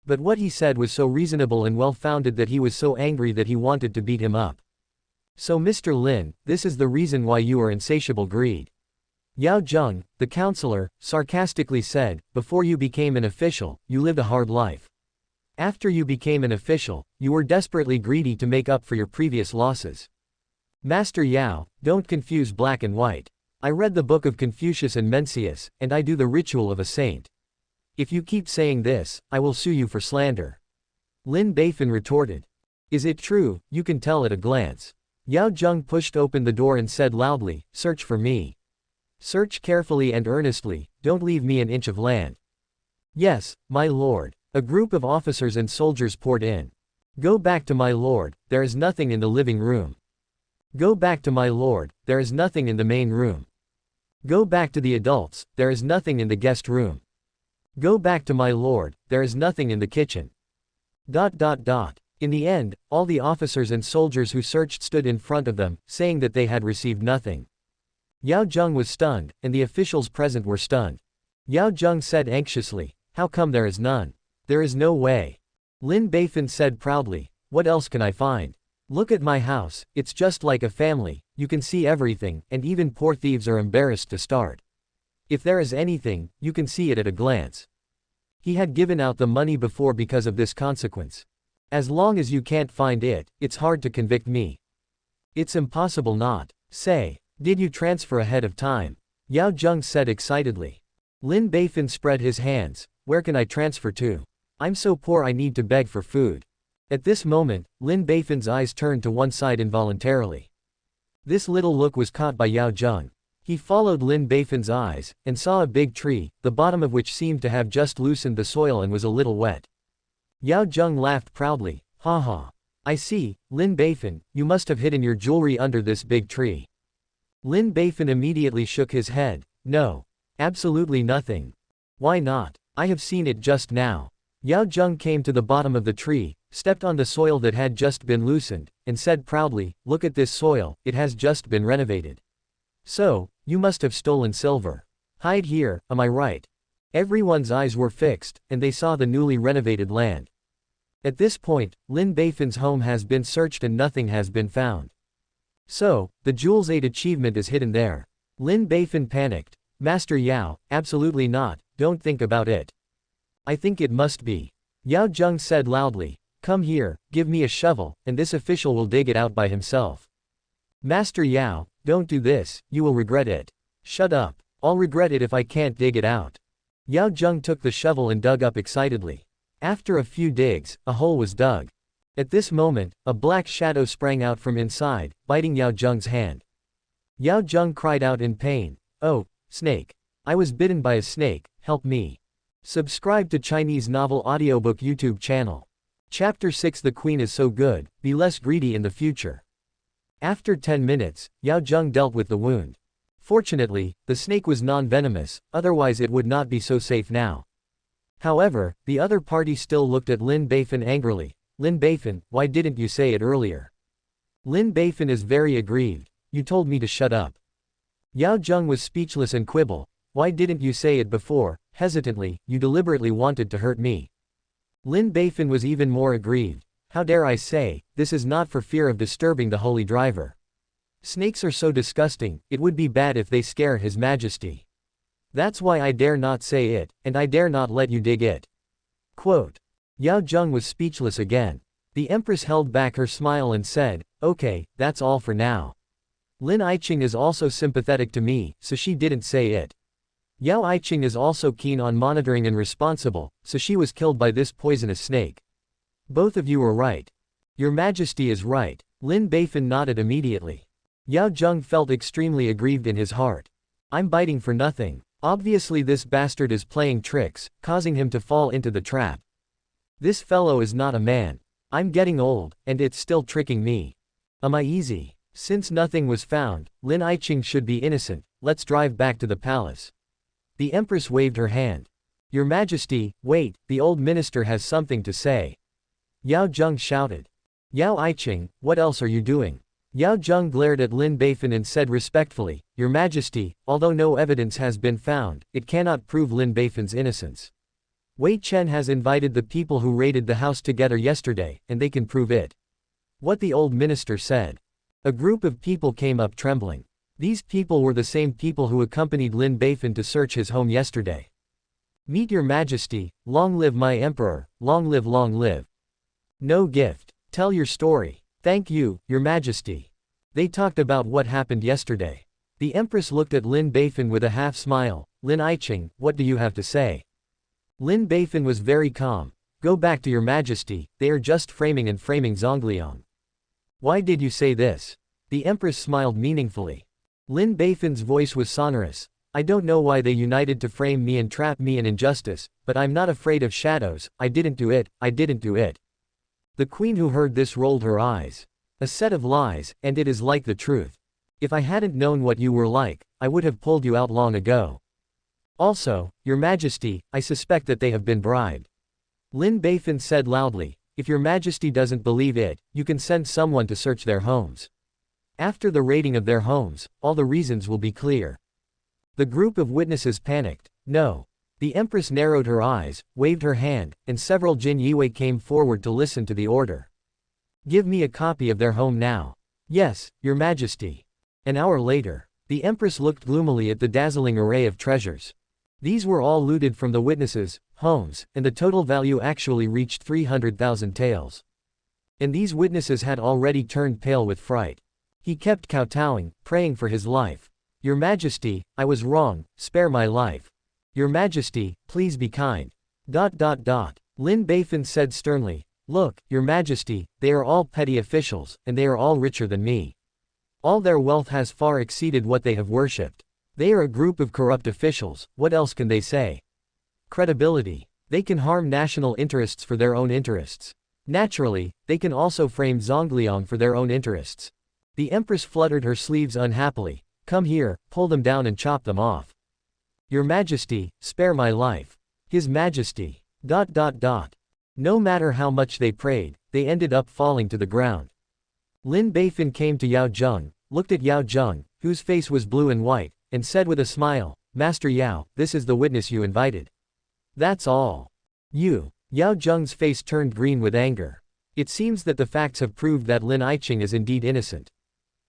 But what he said was so reasonable and well-founded that he was so angry that he wanted to beat him up. So Mr. Lin, this is the reason why you are insatiable greed. Yao Zheng, the counselor, sarcastically said, before you became an official, you lived a hard life. After you became an official, you were desperately greedy to make up for your previous losses. Master Yao, don't confuse black and white. I read the book of Confucius and Mencius, and I do the ritual of a saint. If you keep saying this, I will sue you for slander. Lin Beifan retorted. Is it true? You can tell at a glance. Yao Zheng pushed open the door and said loudly, search for me. Search carefully and earnestly, don't leave me an inch of land. Yes, my lord. A group of officers and soldiers poured in. Go back to my lord, there is nothing in the living room. Go back to my lord, there is nothing in the main room. Go back to the adults, there is nothing in the guest room. Go back to my lord, there is nothing in the kitchen. In the end, all the officers and soldiers who searched stood in front of them, saying that they had received nothing. Yao Zheng was stunned, and the officials present were stunned. Yao Zheng said anxiously, how come there is none? There is no way. Lin Beifan said proudly, what else can I find? Look at my house, it's just like a family, you can see everything, and even poor thieves are embarrassed to start. If there is anything, you can see it at a glance. He had given out the money before because of this consequence. As long as you can't find it, it's hard to convict me. It's impossible not. Say, did you transfer ahead of time? Yao Zheng said excitedly. Lin Beifan spread his hands, where can I transfer to? I'm so poor I need to beg for food. At this moment, Lin Beifan's eyes turned to one side involuntarily. This little look was caught by Yao Zheng. He followed Lin Beifan's eyes, and saw a big tree, the bottom of which seemed to have just loosened the soil and was a little wet. Yao Zheng laughed proudly, ha ha. I see, Lin Beifan, you must have hidden your jewelry under this big tree. Lin Beifan immediately shook his head, no. Absolutely nothing. Why not? I have seen it just now. Yao Zheng came to the bottom of the tree, stepped on the soil that had just been loosened, and said proudly, look at this soil, it has just been renovated. So, you must have stolen silver. Hide here, am I right? Everyone's eyes were fixed, and they saw the newly renovated land. At this point, Lin Beifan's home has been searched and nothing has been found. So, the Jewel's 8 achievement is hidden there. Lin Beifan panicked. Master Yao, absolutely not, don't think about it. I think it must be. Yao Zheng said loudly, come here, give me a shovel, and this official will dig it out by himself. Master Yao, don't do this, you will regret it. Shut up, I'll regret it if I can't dig it out. Yao Zheng took the shovel and dug up excitedly. After a few digs, a hole was dug. At this moment, a black shadow sprang out from inside, biting Yao Zheng's hand. Yao Zheng cried out in pain, oh, snake. I was bitten by a snake, help me. Subscribe to Chinese Novel Audiobook YouTube channel. Chapter 6 The Queen is so good, be less greedy in the future. After 10 minutes, Yao Zheng dealt with the wound. Fortunately, the snake was non-venomous, otherwise it would not be so safe now. However, the other party still looked at Lin Beifan angrily. Lin Beifan, why didn't you say it earlier? Lin Beifan is very aggrieved. You told me to shut up. Yao Zheng was speechless and quibble. Why didn't you say it before? Hesitantly, you deliberately wanted to hurt me. Lin Beifan was even more aggrieved. How dare I say, this is not for fear of disturbing the holy driver. Snakes are so disgusting, it would be bad if they scare His Majesty. That's why I dare not say it, and I dare not let you dig it. Quote. Yao Zheng was speechless again. The Empress held back her smile and said, okay, that's all for now. Lin Iching is also sympathetic to me, so she didn't say it. Yao Iching is also keen on monitoring and responsible, so she was killed by this poisonous snake. Both of you are right. Your Majesty is right. Lin Beifan nodded immediately. Yao Zheng felt extremely aggrieved in his heart. I'm biting for nothing. Obviously this bastard is playing tricks, causing him to fall into the trap. This fellow is not a man. I'm getting old, and it's still tricking me. Am I easy? Since nothing was found, Lin Aiqing should be innocent, let's drive back to the palace. The empress waved her hand. Your Majesty, wait, the old minister has something to say. Yao Zheng shouted. Yao Aiqing, what else are you doing? Yao Zheng glared at Lin Beifan and said respectfully, Your Majesty, although no evidence has been found, it cannot prove Lin Beifan's innocence. Wei Chen has invited the people who raided the house together yesterday, and they can prove it. What the old minister said. A group of people came up trembling. These people were the same people who accompanied Lin Beifan to search his home yesterday. Meet your Majesty, long live my emperor, long live, long live. No gift. Tell your story. Thank you, your Majesty. They talked about what happened yesterday. The empress looked at Lin Beifan with a half smile. Lin Aiqing, what do you have to say? Lin Beifan was very calm. Go back to your Majesty, they are just framing Zongliang. Why did you say this? The empress smiled meaningfully. Lin Beifan's voice was sonorous. I don't know why they united to frame me and trap me in injustice, but I'm not afraid of shadows. I didn't do it, I didn't do it. The queen who heard this rolled her eyes. A set of lies, and it is like the truth. If I hadn't known what you were like, I would have pulled you out long ago. Also, your Majesty, I suspect that they have been bribed. Lin Beifan said loudly, if your Majesty doesn't believe it, you can send someone to search their homes. After the raiding of their homes, all the reasons will be clear. The group of witnesses panicked. No. The empress narrowed her eyes, waved her hand, and several Jin Yue came forward to listen to the order. Give me a copy of their home now. Yes, your Majesty. An hour later, the empress looked gloomily at the dazzling array of treasures. These were all looted from the witnesses' homes, and the total value actually reached 300,000 taels. And these witnesses had already turned pale with fright. He kept kowtowing, praying for his life. Your Majesty, I was wrong, spare my life. Your Majesty, please be kind. Lin Beifan said sternly, look, your Majesty, they are all petty officials, and they are all richer than me. All their wealth has far exceeded what they have worshipped. They are a group of corrupt officials, what else can they say? Credibility. They can harm national interests for their own interests. Naturally, they can also frame Zongliang for their own interests. The empress fluttered her sleeves unhappily. Come here, pull them down and chop them off. Your Majesty, spare my life. His Majesty. No matter how much they prayed, they ended up falling to the ground. Lin Beifan came to Yao Zheng, looked at Yao Zheng, whose face was blue and white, and said with a smile, Master Yao, this is the witness you invited. That's all. You. Yao Zheng's face turned green with anger. It seems that the facts have proved that Lin Aiqing is indeed innocent.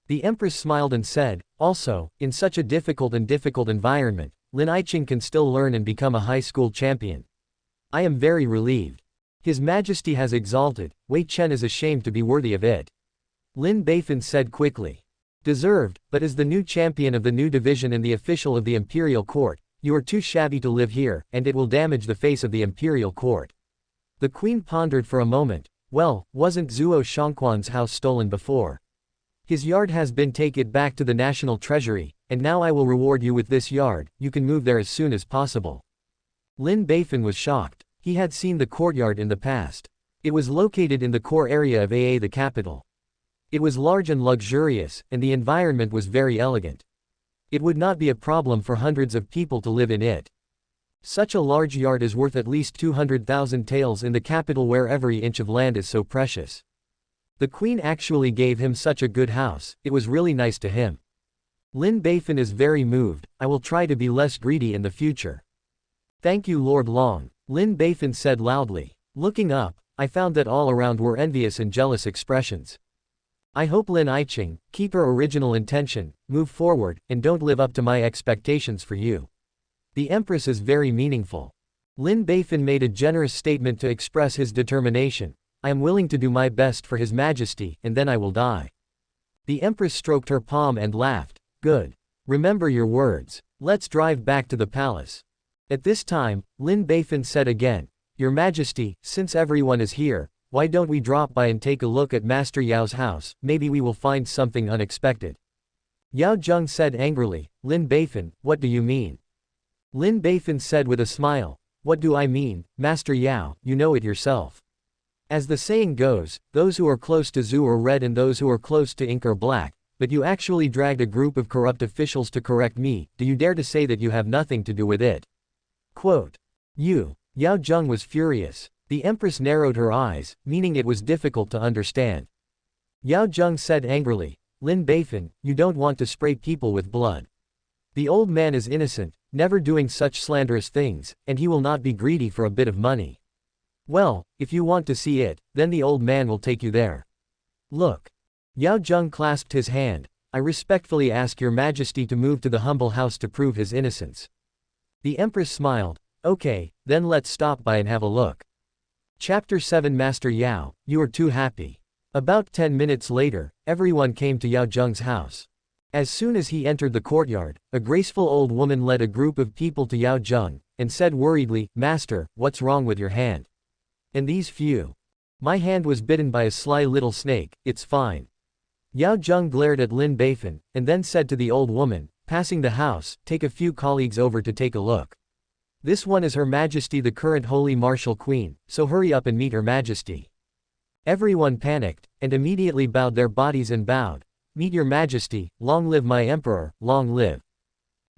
The empress smiled and said, also, in such a difficult environment, Lin Aiqing can still learn and become a high school champion. I am very relieved. His Majesty has exalted, Wei Chen is ashamed to be worthy of it. Lin Beifan said quickly. Deserved, but as the new champion of the new division and the official of the imperial court, you are too shabby to live here, and it will damage the face of the imperial court. The queen pondered for a moment. Well, wasn't Zhuo Shangquan's house stolen before? His yard has been taken back to the national treasury, and now I will reward you with this yard, you can move there as soon as possible. Lin Beifan was shocked. He had seen the courtyard in the past. It was located in the core area of the capital. It was large and luxurious, and the environment was very elegant. It would not be a problem for hundreds of people to live in it. Such a large yard is worth at least 200,000 taels in the capital where every inch of land is so precious. The queen actually gave him such a good house, it was really nice to him. Lin Beifan is very moved, I will try to be less greedy in the future. Thank you Lord Long, Lin Beifan said loudly. Looking up, I found that all around were envious and jealous expressions. I hope Lin Aiqing, keep her original intention, move forward, and don't live up to my expectations for you. The empress is very meaningful. Lin Beifan made a generous statement to express his determination. I am willing to do my best for His Majesty, and then I will die. The empress stroked her palm and laughed. Good. Remember your words. Let's drive back to the palace. At this time, Lin Beifan said again, Your Majesty, since everyone is here, why don't we drop by and take a look at Master Yao's house, maybe we will find something unexpected. Yao Zheng said angrily, Lin Beifan, what do you mean? Lin Beifan said with a smile, what do I mean, Master Yao, you know it yourself. As the saying goes, those who are close to Zhu are red and those who are close to ink are black, but you actually dragged a group of corrupt officials to correct me, do you dare to say that you have nothing to do with it? Quote. You. Yao Zheng was furious. The empress narrowed her eyes, meaning it was difficult to understand. Yao Zheng said angrily, Lin Beifan, you don't want to spray people with blood. The old man is innocent, never doing such slanderous things, and he will not be greedy for a bit of money. Well, if you want to see it, then the old man will take you there. Look. Yao Zheng clasped his hand. I respectfully ask your majesty to move to the humble house to prove his innocence. The empress smiled. Okay, then let's stop by and have a look. Chapter 7 Master Yao, you are too happy. About 10 minutes later, everyone came to Yao Zheng's house. As soon as he entered the courtyard, a graceful old woman led a group of people to Yao Zheng, and said worriedly, Master, what's wrong with your hand? And these few. My hand was bitten by a sly little snake, it's fine. Yao Zheng glared at Lin Beifan, and then said to the old woman, passing the house, take a few colleagues over to take a look. This one is Her Majesty the current Holy Martial Queen, so hurry up and meet Her Majesty. Everyone panicked, and immediately bowed their bodies and bowed. Meet Your Majesty, long live my emperor, long live.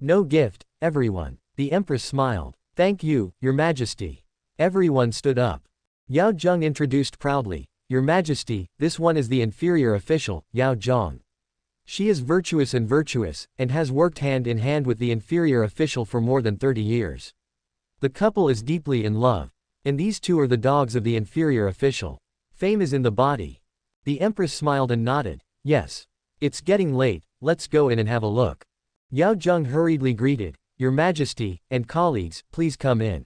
No gift, everyone. The empress smiled. Thank you, Your Majesty. Everyone stood up. Yao Zheng introduced proudly, Your Majesty, this one is the inferior official, Yao Zheng. She is virtuous and has worked hand in hand with the inferior official for more than 30 years. The couple is deeply in love. And these two are the dogs of the inferior official. Fame is in the body. The empress smiled and nodded. Yes. It's getting late, let's go in and have a look. Yao Zheng hurriedly greeted, Your Majesty, and colleagues, please come in.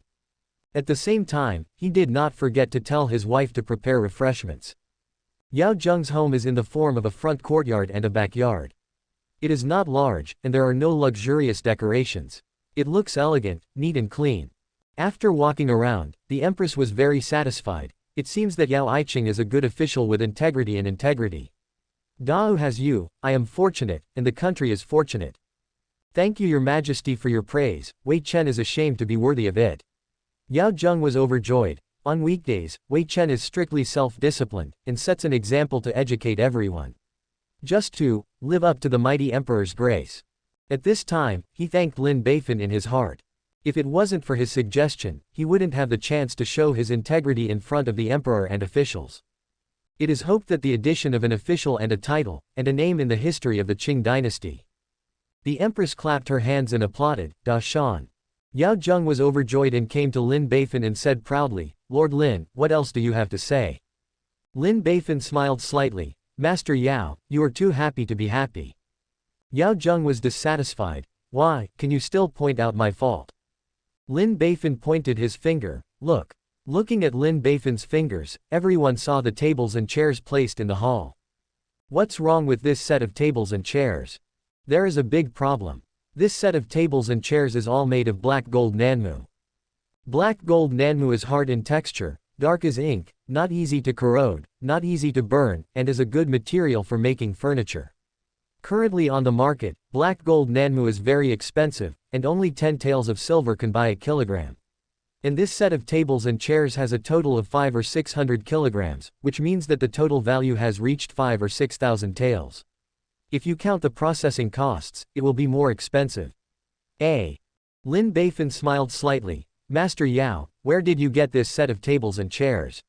At the same time, he did not forget to tell his wife to prepare refreshments. Yao Zheng's home is in the form of a front courtyard and a backyard. It is not large, and there are no luxurious decorations. It looks elegant, neat and clean. After walking around, the empress was very satisfied. It seems that Yao Qing is a good official with integrity and integrity. Dao has you, I am fortunate, and the country is fortunate. Thank you Your Majesty for your praise, Wei Chen is ashamed to be worthy of it. Yao Zheng was overjoyed. On weekdays, Wei Chen is strictly self-disciplined, and sets an example to educate everyone. Just to live up to the mighty emperor's grace. At this time, he thanked Lin Beifan in his heart. If it wasn't for his suggestion, he wouldn't have the chance to show his integrity in front of the emperor and officials. It is hoped that the addition of an official and a title, and a name in the history of the Qing dynasty. The empress clapped her hands and applauded, Da Shan. Yao Zheng was overjoyed and came to Lin Beifan and said proudly, Lord Lin, what else do you have to say? Lin Beifan smiled slightly, Master Yao, you are too happy to be happy. Yao Zheng was dissatisfied. Why, can you still point out my fault? Lin Beifan pointed his finger, look. Looking at Lin Beifan's fingers, everyone saw the tables and chairs placed in the hall. What's wrong with this set of tables and chairs? There is a big problem. This set of tables and chairs is all made of black gold nanmu. Black gold nanmu is hard in texture, dark as ink, not easy to corrode, not easy to burn, and is a good material for making furniture. Currently on the market, black gold nanmu is very expensive, and only 10 taels of silver can buy a kilogram. And this set of tables and chairs has a total of 500 or 600 kilograms, which means that the total value has reached 5,000 or 6,000 taels. If you count the processing costs, it will be more expensive. Lin Beifan smiled slightly. Master Yao, where did you get this set of tables and chairs?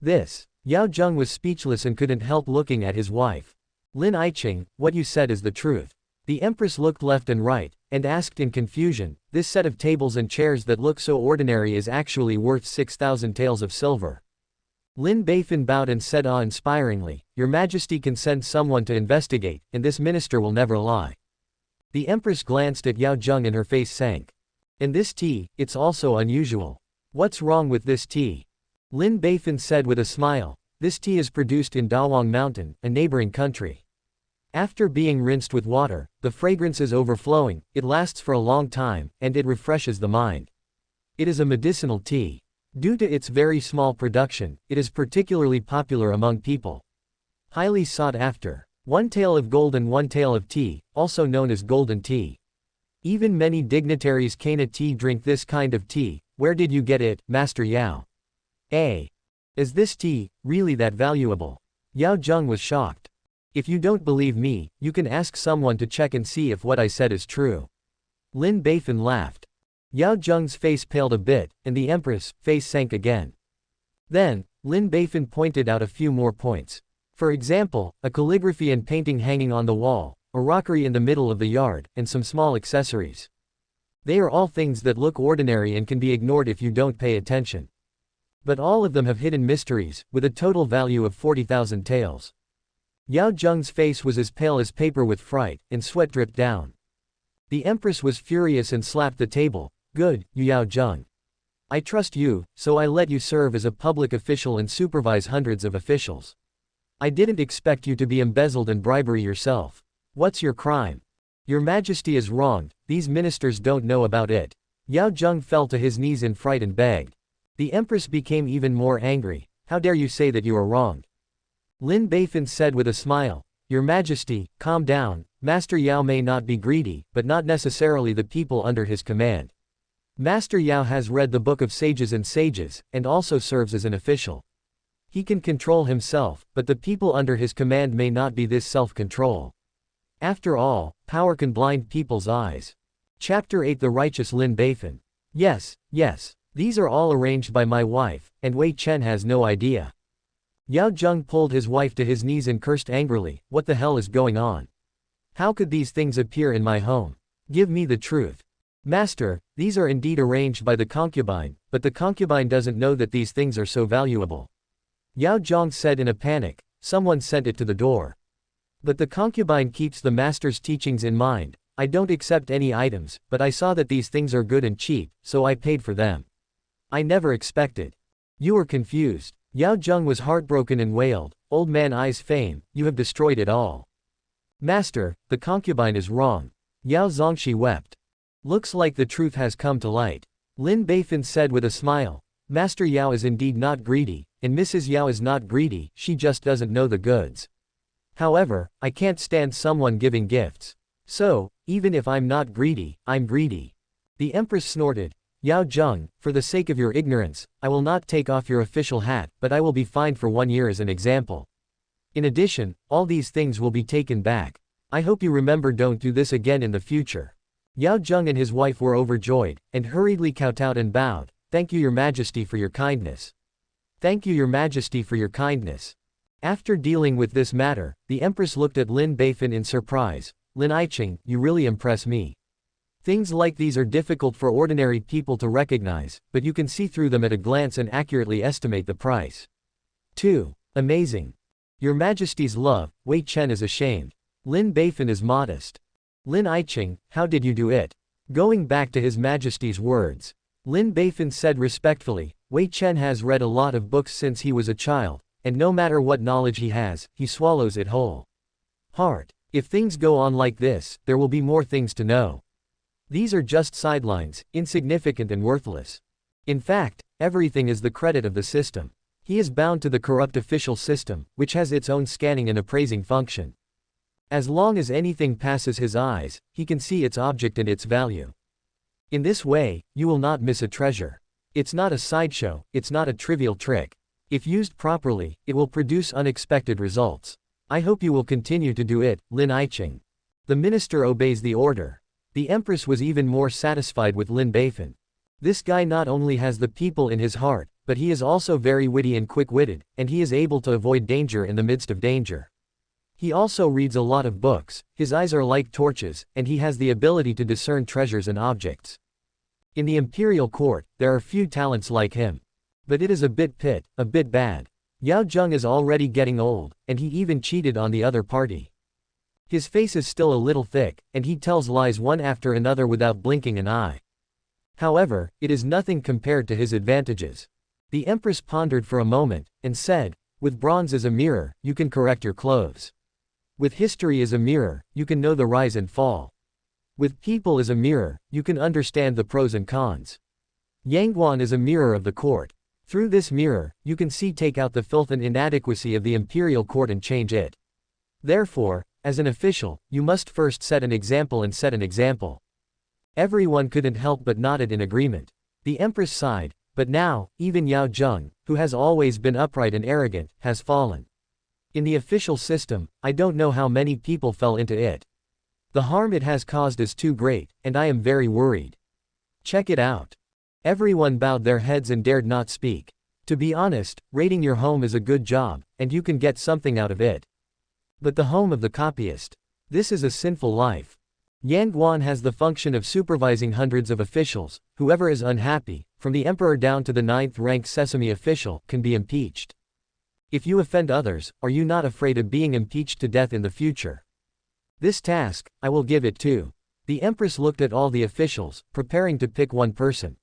This. Yao Zheng was speechless and couldn't help looking at his wife. Lin Qing, what you said is the truth. The empress looked left and right, and asked in confusion, this set of tables and chairs that look so ordinary is actually worth 6,000 taels of silver. Lin Beifan bowed and said awe-inspiringly, Your Majesty can send someone to investigate, and this minister will never lie. The empress glanced at Yao Zheng and her face sank. And this tea, it's also unusual. What's wrong with this tea? Lin Beifan said with a smile, this tea is produced in Dawang Mountain, a neighboring country. After being rinsed with water, the fragrance is overflowing, it lasts for a long time, and it refreshes the mind. It is a medicinal tea. Due to its very small production, it is particularly popular among people. Highly sought after. 1 tael of gold and 1 tael of tea, also known as golden tea. Even many dignitaries Kana tea drink this kind of tea. Where did you get it, Master Yao? Is this tea really that valuable? Yao Zheng was shocked. If you don't believe me, you can ask someone to check and see if what I said is true. Lin Beifan laughed. Yao Zheng's face paled a bit, and the empress' face sank again. Then, Lin Beifan pointed out a few more points. For example, a calligraphy and painting hanging on the wall, a rockery in the middle of the yard, and some small accessories. They are all things that look ordinary and can be ignored if you don't pay attention. But all of them have hidden mysteries, with a total value of 40,000 taels. Yao Zheng's face was as pale as paper with fright, and sweat dripped down. The empress was furious and slapped the table. Good, Yao Zheng. I trust you, so I let you serve as a public official and supervise hundreds of officials. I didn't expect you to be embezzled and bribery yourself. What's your crime? Your Majesty is wronged, these ministers don't know about it. Yao Zheng fell to his knees in fright and begged. The empress became even more angry. How dare you say that you are wronged? Lin Beifan said with a smile, Your Majesty, calm down, Master Yao may not be greedy, but not necessarily the people under his command. Master Yao has read the Book of Sages and also serves as an official. He can control himself, but the people under his command may not be this self-control. After all, power can blind people's eyes. Chapter 8 The Righteous Lin Beifan. Yes, these are all arranged by my wife, and Wei Chen has no idea. Yao Zheng pulled his wife to his knees and cursed angrily, what the hell is going on? How could these things appear in my home? Give me the truth. Master, these are indeed arranged by the concubine, but the concubine doesn't know that these things are so valuable. Yao Zheng said in a panic, someone sent it to the door. But the concubine keeps the master's teachings in mind. I don't accept any items, but I saw that these things are good and cheap, so I paid for them. I never expected. You were confused. Yao Zheng was heartbroken and wailed, Old Man Ai's fame, you have destroyed it all. Master, the concubine is wrong. Yao Zongxi wept. Looks like the truth has come to light. Lin Beifan said with a smile, Master Yao is indeed not greedy, and Mrs. Yao is not greedy, she just doesn't know the goods. However, I can't stand someone giving gifts. So, even if I'm not greedy, I'm greedy. The empress snorted, Yao Zheng, for the sake of your ignorance, I will not take off your official hat, but I will be fined for 1 year as an example. In addition, all these things will be taken back. I hope you remember don't do this again in the future. Yao Zheng and his wife were overjoyed, and hurriedly kowtowed and bowed. Thank you your majesty for your kindness. Thank you your majesty for your kindness. After dealing with this matter, the empress looked at Lin Beifan in surprise. Lin Aiqing, you really impress me. Things like these are difficult for ordinary people to recognize, but you can see through them at a glance and accurately estimate the price. 2. Amazing. Your majesty's love, Wei Chen is ashamed. Lin Beifan is modest. Lin Aiqing, how did you do it? Going back to his majesty's words. Lin Beifan said respectfully, Wei Chen has read a lot of books since he was a child, and no matter what knowledge he has, he swallows it whole. Heart. If things go on like this, there will be more things to know. These are just sidelines, insignificant and worthless. In fact, everything is the credit of the system. He is bound to the corrupt official system, which has its own scanning and appraising function. As long as anything passes his eyes, he can see its object and its value. In this way, you will not miss a treasure. It's not a sideshow, it's not a trivial trick. If used properly, it will produce unexpected results. I hope you will continue to do it, Lin Aiqing. The minister obeys the order. The empress was even more satisfied with Lin Beifan. This guy not only has the people in his heart, but he is also very witty and quick-witted, and he is able to avoid danger in the midst of danger. He also reads a lot of books, his eyes are like torches, and he has the ability to discern treasures and objects. In the imperial court, there are few talents like him. But it is a bit bad. Yao Zheng is already getting old, and he even cheated on the other party. His face is still a little thick, and he tells lies one after another without blinking an eye. However, it is nothing compared to his advantages. The empress pondered for a moment, and said, with bronze as a mirror, you can correct your clothes. With history as a mirror, you can know the rise and fall. With people as a mirror, you can understand the pros and cons. Yangguan is a mirror of the court. Through this mirror, you can take out the filth and inadequacy of the imperial court and change it. Therefore, as an official, you must first set an example and set an example. Everyone couldn't help but nodded in agreement. The empress sighed, but now, even Yao Zheng, who has always been upright and arrogant, has fallen. In the official system, I don't know how many people fell into it. The harm it has caused is too great, and I am very worried. Check it out. Everyone bowed their heads and dared not speak. To be honest, raiding your home is a good job, and you can get something out of it. But the home of the copyist. This is a sinful life. Yang Guan has the function of supervising hundreds of officials. Whoever is unhappy, from the emperor down to the 9th-rank sesame official, can be impeached. If you offend others, are you not afraid of being impeached to death in the future? This task, I will give it to. The empress looked at all the officials, preparing to pick one person.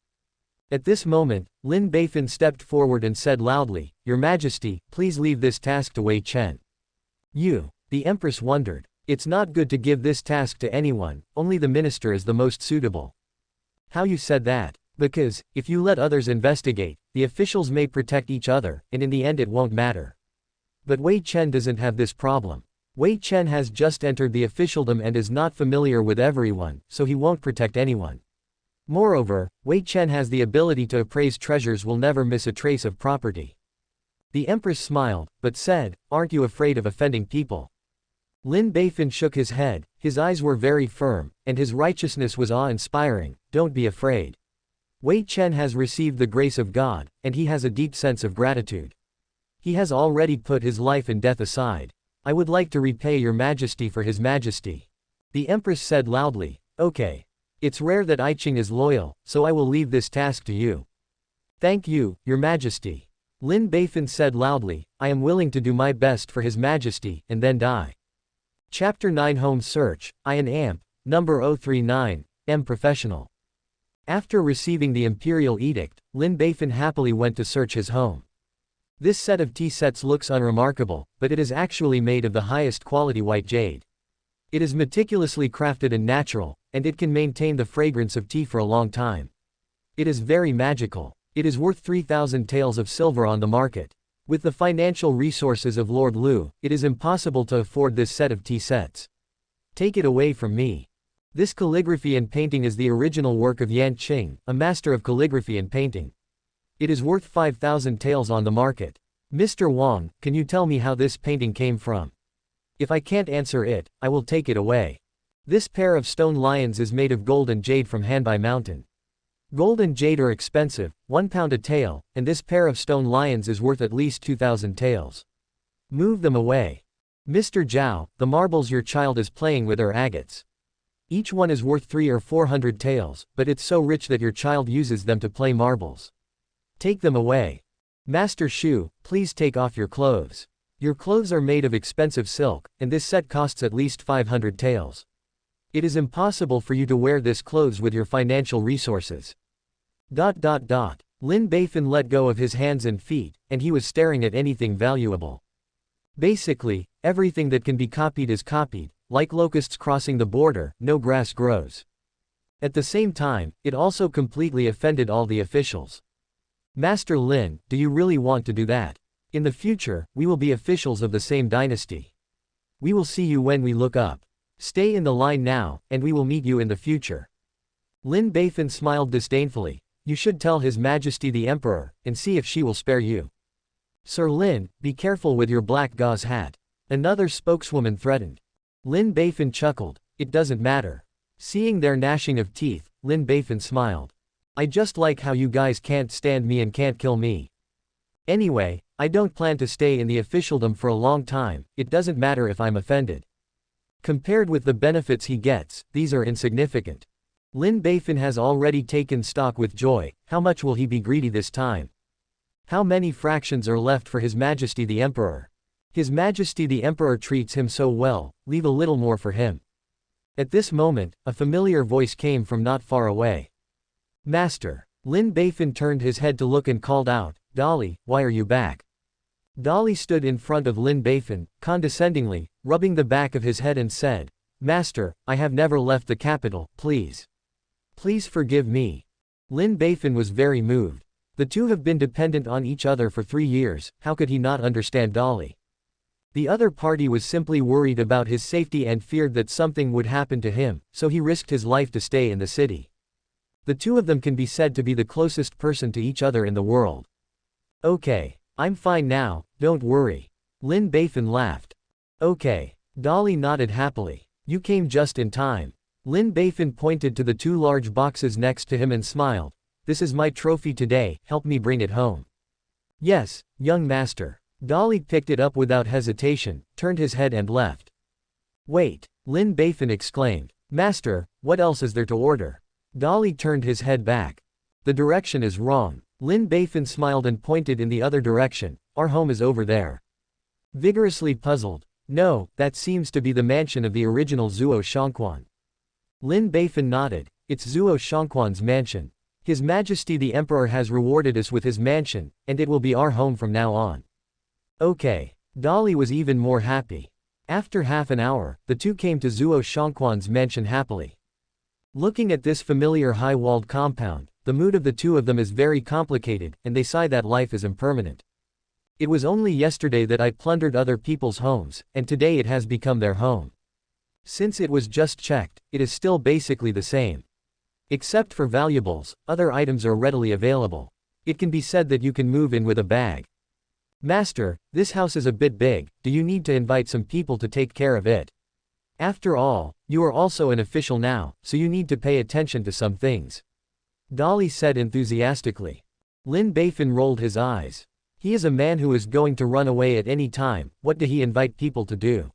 At this moment, Lin Beifan stepped forward and said loudly, "Your Majesty, please leave this task to Wei Chen." The empress wondered. It's not good to give this task to anyone, only the minister is the most suitable. How you said that? Because, if you let others investigate, the officials may protect each other, and in the end it won't matter. But Wei Chen doesn't have this problem. Wei Chen has just entered the officialdom and is not familiar with everyone, so he won't protect anyone. Moreover, Wei Chen has the ability to appraise treasures, will never miss a trace of property. The empress smiled, but said, "Aren't you afraid of offending people?" Lin Beifan shook his head, his eyes were very firm, and his righteousness was awe-inspiring. "Don't be afraid. Wei Chen has received the grace of God, and he has a deep sense of gratitude. He has already put his life and death aside. I would like to repay your Majesty for his Majesty." The empress said loudly, "Okay. It's rare that Qing is loyal, so I will leave this task to you." "Thank you, your Majesty." Lin Beifan said loudly, "I am willing to do my best for his Majesty, and then die." Chapter 9 Home Search, Ian Amp, Number 039, M Professional. After receiving the imperial edict, Lin Beifan happily went to search his home. This set of tea sets looks unremarkable, but it is actually made of the highest quality white jade. It is meticulously crafted and natural, and it can maintain the fragrance of tea for a long time. It is very magical. It is worth 3,000 taels of silver on the market. With the financial resources of Lord Liu, it is impossible to afford this set of tea sets. Take it away from me. This calligraphy and painting is the original work of Yan Qing, a master of calligraphy and painting. It is worth 5,000 taels on the market. Mr. Wang, can you tell me how this painting came from? If I can't answer it, I will take it away. This pair of stone lions is made of gold and jade from Hanbai Mountain. Gold and jade are expensive, £1 a tael, and this pair of stone lions is worth at least 2,000 taels. Move them away. Mr. Zhao, the marbles your child is playing with are agates. Each one is worth 300 or 400 taels, but it's so rich that your child uses them to play marbles. Take them away. Master Shu, please take off your clothes. Your clothes are made of expensive silk, and this set costs at least 500 taels. It is impossible for you to wear this clothes with your financial resources. Lin Beifan let go of his hands and feet, and he was staring at anything valuable. Basically, everything that can be copied is copied, like locusts crossing the border, no grass grows. At the same time, it also completely offended all the officials. Master Lin, do you really want to do that? In the future, we will be officials of the same dynasty. We will see you when we look up. Stay in the line now, and we will meet you in the future. Lin Beifan smiled disdainfully. You should tell His Majesty the Emperor, and see if she will spare you. Sir Lin, be careful with your black gauze hat. Another spokeswoman threatened. Lin Beifan chuckled. It doesn't matter. Seeing their gnashing of teeth, Lin Beifan smiled. I just like how you guys can't stand me and can't kill me. Anyway, I don't plan to stay in the officialdom for a long time, it doesn't matter if I'm offended. Compared with the benefits he gets, these are insignificant. Lin Beifan has already taken stock with joy. How much will he be greedy this time? How many fractions are left for His Majesty the Emperor? His Majesty the Emperor treats him so well, leave a little more for him. At this moment, a familiar voice came from not far away. Master. Lin Beifan turned his head to look and called out, Dolly, why are you back? Dolly stood in front of Lin Beifan, condescendingly, rubbing the back of his head and said, Master, I have never left the capital, please. Please forgive me. Lin Beifan was very moved. The two have been dependent on each other for 3 years, how could he not understand Dolly? The other party was simply worried about his safety and feared that something would happen to him, so he risked his life to stay in the city. The two of them can be said to be the closest person to each other in the world. Okay. I'm fine now, don't worry. Lin Beifan laughed. Okay. Dolly nodded happily. You came just in time. Lin Beifan pointed to the two large boxes next to him and smiled. This is my trophy today, help me bring it home. Yes, young master. Dolly picked it up without hesitation, turned his head and left. Wait, Lin Beifan exclaimed. Master, what else is there to order? Dolly turned his head back. The direction is wrong. Lin Beifan smiled and pointed in the other direction. Our home is over there. Vigorously puzzled. No, that seems to be the mansion of the original Zuo Shangquan. Lin Beifan nodded. It's Zuo Shangquan's mansion. His Majesty the Emperor has rewarded us with his mansion, and it will be our home from now on. Okay. Dolly was even more happy. After half an hour, the two came to Zuo Shangquan's mansion happily. Looking at this familiar high-walled compound, the mood of the two of them is very complicated, and they sigh that life is impermanent. It was only yesterday that I plundered other people's homes, and today it has become their home. Since it was just checked, it is still basically the same. Except for valuables, other items are readily available. It can be said that you can move in with a bag. Master, this house is a bit big, do you need to invite some people to take care of it? After all, you are also an official now, so you need to pay attention to some things. Dolly said enthusiastically. Lin Beifan rolled his eyes. He is a man who is going to run away at any time, what did he invite people to do?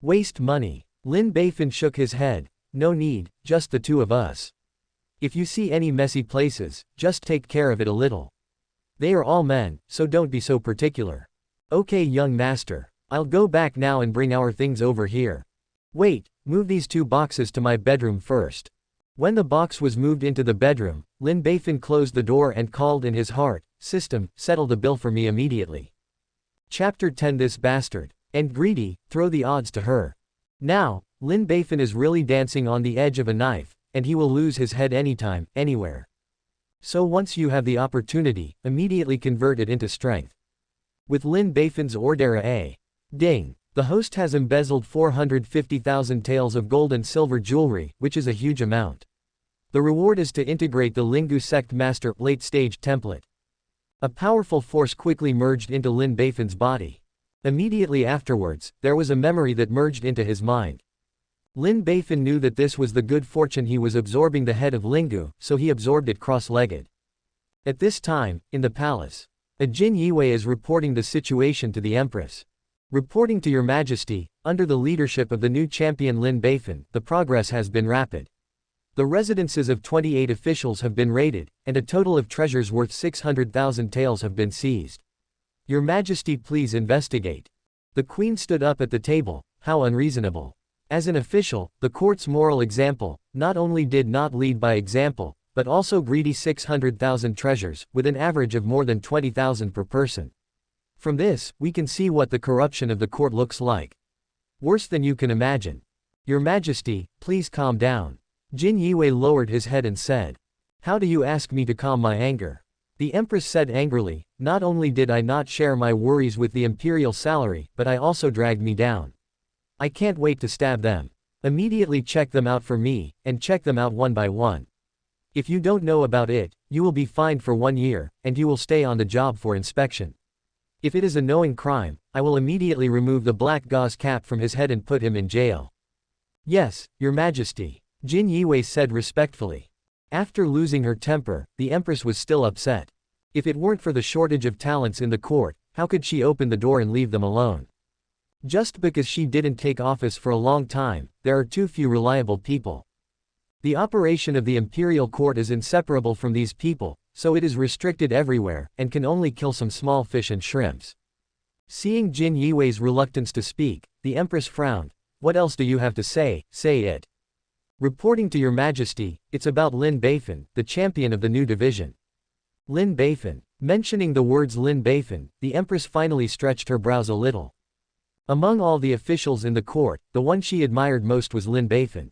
Waste money. Lin Beifan shook his head. No need, just the two of us. If you see any messy places, just take care of it a little. They are all men, so don't be so particular. Okay, young master. I'll go back now and bring our things over here. Wait, move these two boxes to my bedroom first. When the box was moved into the bedroom, Lin Beifan closed the door and called in his heart, System, settle the bill for me immediately. Chapter 10 This bastard. And greedy, throw the odds to her. Now, Lin Beifan is really dancing on the edge of a knife, and he will lose his head anytime, anywhere. So once you have the opportunity, immediately convert it into strength. With Lin Beifan's order a. Ding. The host has embezzled 450,000 taels of gold and silver jewelry, which is a huge amount. The reward is to integrate the Lingu Sect Master late-stage template. A powerful force quickly merged into Lin Beifan's body. Immediately afterwards, there was a memory that merged into his mind. Lin Beifan knew that this was the good fortune he was absorbing the head of Lingu, so he absorbed it cross-legged. At this time, in the palace, a Jin Yiwei is reporting the situation to the Empress. Reporting to Your Majesty, under the leadership of the new champion Lin Beifan, the progress has been rapid. The residences of 28 officials have been raided, and a total of treasures worth 600,000 taels have been seized. Your Majesty, please investigate. The Queen stood up at the table. How unreasonable. As an official, the court's moral example, not only did not lead by example, but also greedy 600,000 treasures, with an average of more than 20,000 per person. From this, we can see what the corruption of the court looks like. Worse than you can imagine. Your Majesty, please calm down. Jin Yiwei lowered his head and said. How do you ask me to calm my anger? The Empress said angrily, not only did I not share my worries with the imperial salary, but I also dragged me down. I can't wait to stab them. Immediately check them out for me, and check them out one by one. If you don't know about it, you will be fined for 1 year, and you will stay on the job for inspection. If it is a knowing crime, I will immediately remove the black gauze cap from his head and put him in jail. Yes, Your Majesty. Jin Yiwei said respectfully. After losing her temper, the Empress was still upset. If it weren't for the shortage of talents in the court, how could she open the door and leave them alone? Just because she didn't take office for a long time, there are too few reliable people. The operation of the imperial court is inseparable from these people, so it is restricted everywhere, and can only kill some small fish and shrimps. Seeing Jin Yiwei's reluctance to speak, the Empress frowned. What else do you have to say? Say it. Reporting to Your Majesty, it's about Lin Beifan, the champion of the new division. Lin Beifan. Mentioning the words Lin Beifan, the Empress finally stretched her brows a little. Among all the officials in the court, the one she admired most was Lin Beifan.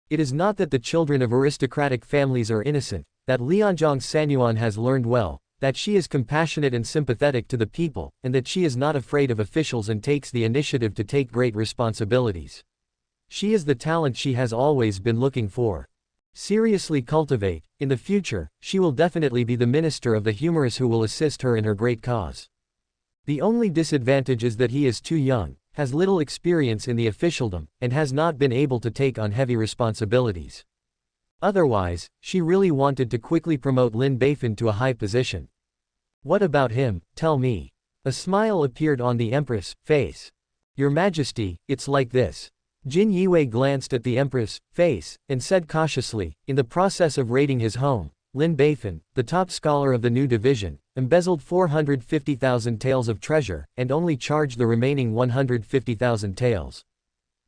It is not that the children of aristocratic families are innocent, that Lianzhong Sanyuan has learned well, that she is compassionate and sympathetic to the people, and that she is not afraid of officials and takes the initiative to take great responsibilities. She is the talent she has always been looking for. Seriously cultivate. In the future, she will definitely be the minister of the humorous who will assist her in her great cause. The only disadvantage is that he is too young, has little experience in the officialdom, and has not been able to take on heavy responsibilities. Otherwise, she really wanted to quickly promote Lin Beifan to a high position. What about him, tell me? A smile appeared on the Empress' face. Your Majesty, it's like this. Jin Yue glanced at the Empress' face, and said cautiously, in the process of raiding his home, Lin Beifan, the top scholar of the new division, embezzled 450,000 taels of treasure, and only charged the remaining 150,000 taels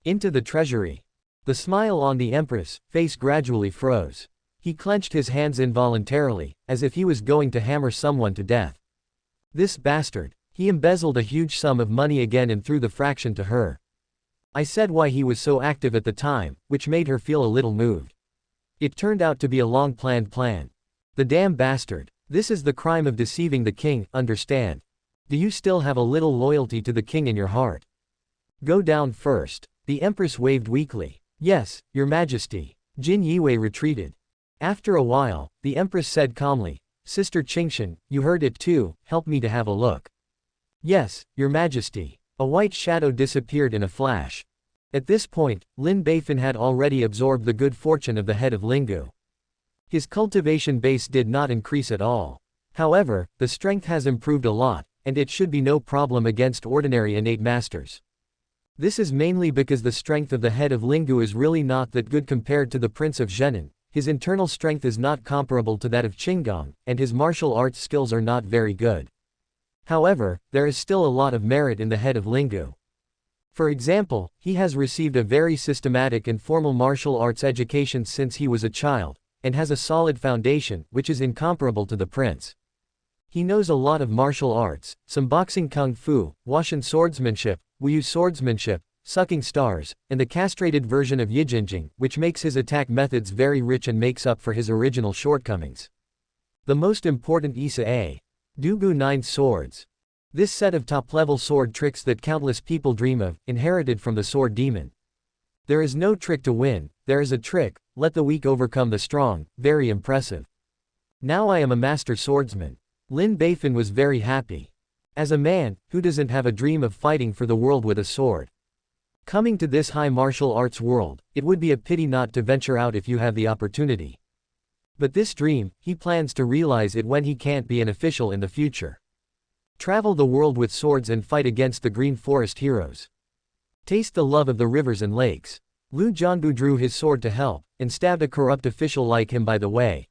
into the treasury. The smile on the Empress' face gradually froze. He clenched his hands involuntarily, as if he was going to hammer someone to death. This bastard. He embezzled a huge sum of money again and threw the fraction to her. I said why he was so active at the time, which made her feel a little moved. It turned out to be a long-planned plan. The damn bastard. This is the crime of deceiving the king, understand? Do you still have a little loyalty to the king in your heart? Go down first. The Empress waved weakly. Yes, Your Majesty. Jin Yue retreated. After a while, the Empress said calmly, Sister Qingshan, you heard it too, help me to have a look. Yes, Your Majesty. A white shadow disappeared in a flash. At this point, Lin Beifan had already absorbed the good fortune of the head of Lingu. His cultivation base did not increase at all. However, the strength has improved a lot, and it should be no problem against ordinary innate masters. This is mainly because the strength of the head of Lingu is really not that good compared to the Prince of Zhenan. His internal strength is not comparable to that of Qinggong, and his martial arts skills are not very good. However, there is still a lot of merit in the head of Lingu. For example, he has received a very systematic and formal martial arts education since he was a child, and has a solid foundation, which is incomparable to the prince. He knows a lot of martial arts, some boxing kung fu, Washan swordsmanship, Wuyu swordsmanship, sucking stars, and the castrated version of Yijinjing, which makes his attack methods very rich and makes up for his original shortcomings. The most important Isa A. Dugu 9 swords. This set of top-level sword tricks that countless people dream of, inherited from the sword demon. There is no trick to win, there is a trick, let the weak overcome the strong, very impressive. Now I am a master swordsman. Lin Beifan was very happy. As a man, who doesn't have a dream of fighting for the world with a sword? Coming to this high martial arts world, it would be a pity not to venture out if you have the opportunity. But this dream, he plans to realize it when he can't be an official in the future. Travel the world with swords and fight against the Green Forest heroes. Taste the love of the rivers and lakes. Lu Jianbu drew his sword to help, and stabbed a corrupt official like him by the way.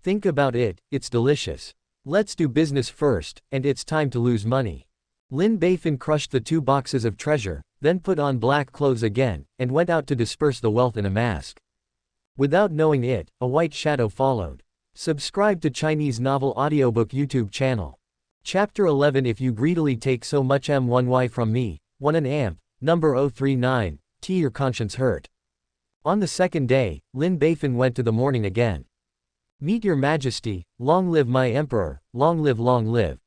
Think about it, it's delicious. Let's do business first, and it's time to lose money. Lin Beifan crushed the 2 boxes of treasure, then put on black clothes again, and went out to disperse the wealth in a mask. Without knowing it, a white shadow followed. Subscribe to Chinese Novel Audiobook YouTube channel. Chapter 11 If you greedily take so much M1Y from me, 1 an amp, number 039, T your conscience hurt. On the second day, Lin Beifan went to the morning again. Meet your Majesty, long live my emperor, long live long live.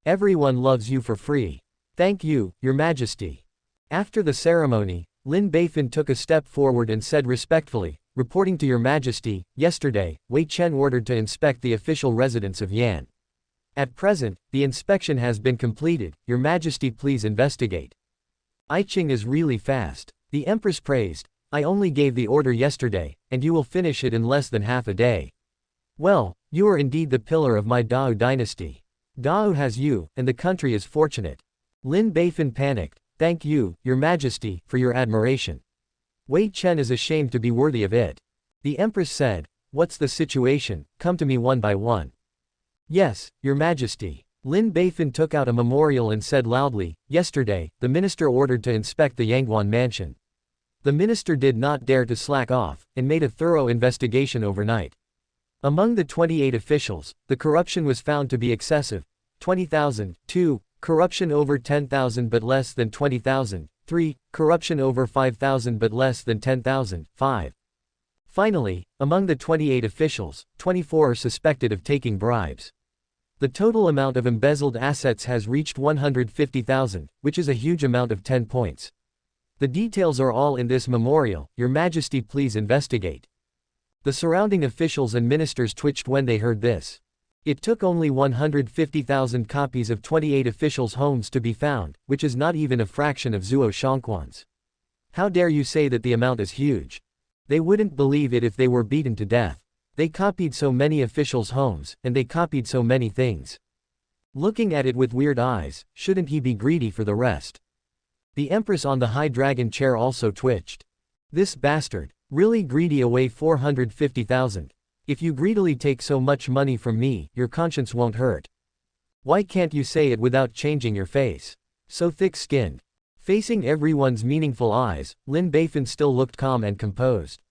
Everyone loves you for free. Thank you, Your Majesty. After the ceremony, Lin Beifan took a step forward and said respectfully, reporting to Your Majesty, yesterday, Wei Chen ordered to inspect the official residence of Yan. At present, the inspection has been completed, Your Majesty please investigate. Qing is really fast. The Empress praised. I only gave the order yesterday, and you will finish it in less than half a day. Well, you are indeed the pillar of my Dao dynasty. Dao has you, and the country is fortunate. Lin Beifan panicked. Thank you, Your Majesty, for your admiration. Wei Chen is ashamed to be worthy of it. The Empress said, what's the situation, come to me one by one. Yes, Your Majesty. Lin Beifan took out a memorial and said loudly, yesterday, the minister ordered to inspect the Yangguan mansion. The minister did not dare to slack off, and made a thorough investigation overnight. Among the 28 officials, the corruption was found to be excessive, 20,000, 2, corruption over 10,000 but less than 20,000, 3, corruption over 5,000 but less than 10,000, 5. Finally, among the 28 officials, 24 are suspected of taking bribes. The total amount of embezzled assets has reached 150,000, which is a huge amount of 10 points. The details are all in this memorial, Your Majesty please investigate. The surrounding officials and ministers twitched when they heard this. It took only 150,000 copies of 28 officials' homes to be found, which is not even a fraction of Zuo Shangquan's. How dare you say that the amount is huge? They wouldn't believe it if they were beaten to death. They copied so many officials' homes, and they copied so many things. Looking at it with weird eyes, shouldn't he be greedy for the rest? The empress on the high dragon chair also twitched. This bastard, really greedy away 450,000. If you greedily take so much money from me, your conscience won't hurt. Why can't you say it without changing your face? So thick-skinned. Facing everyone's meaningful eyes, Lin Beifan still looked calm and composed.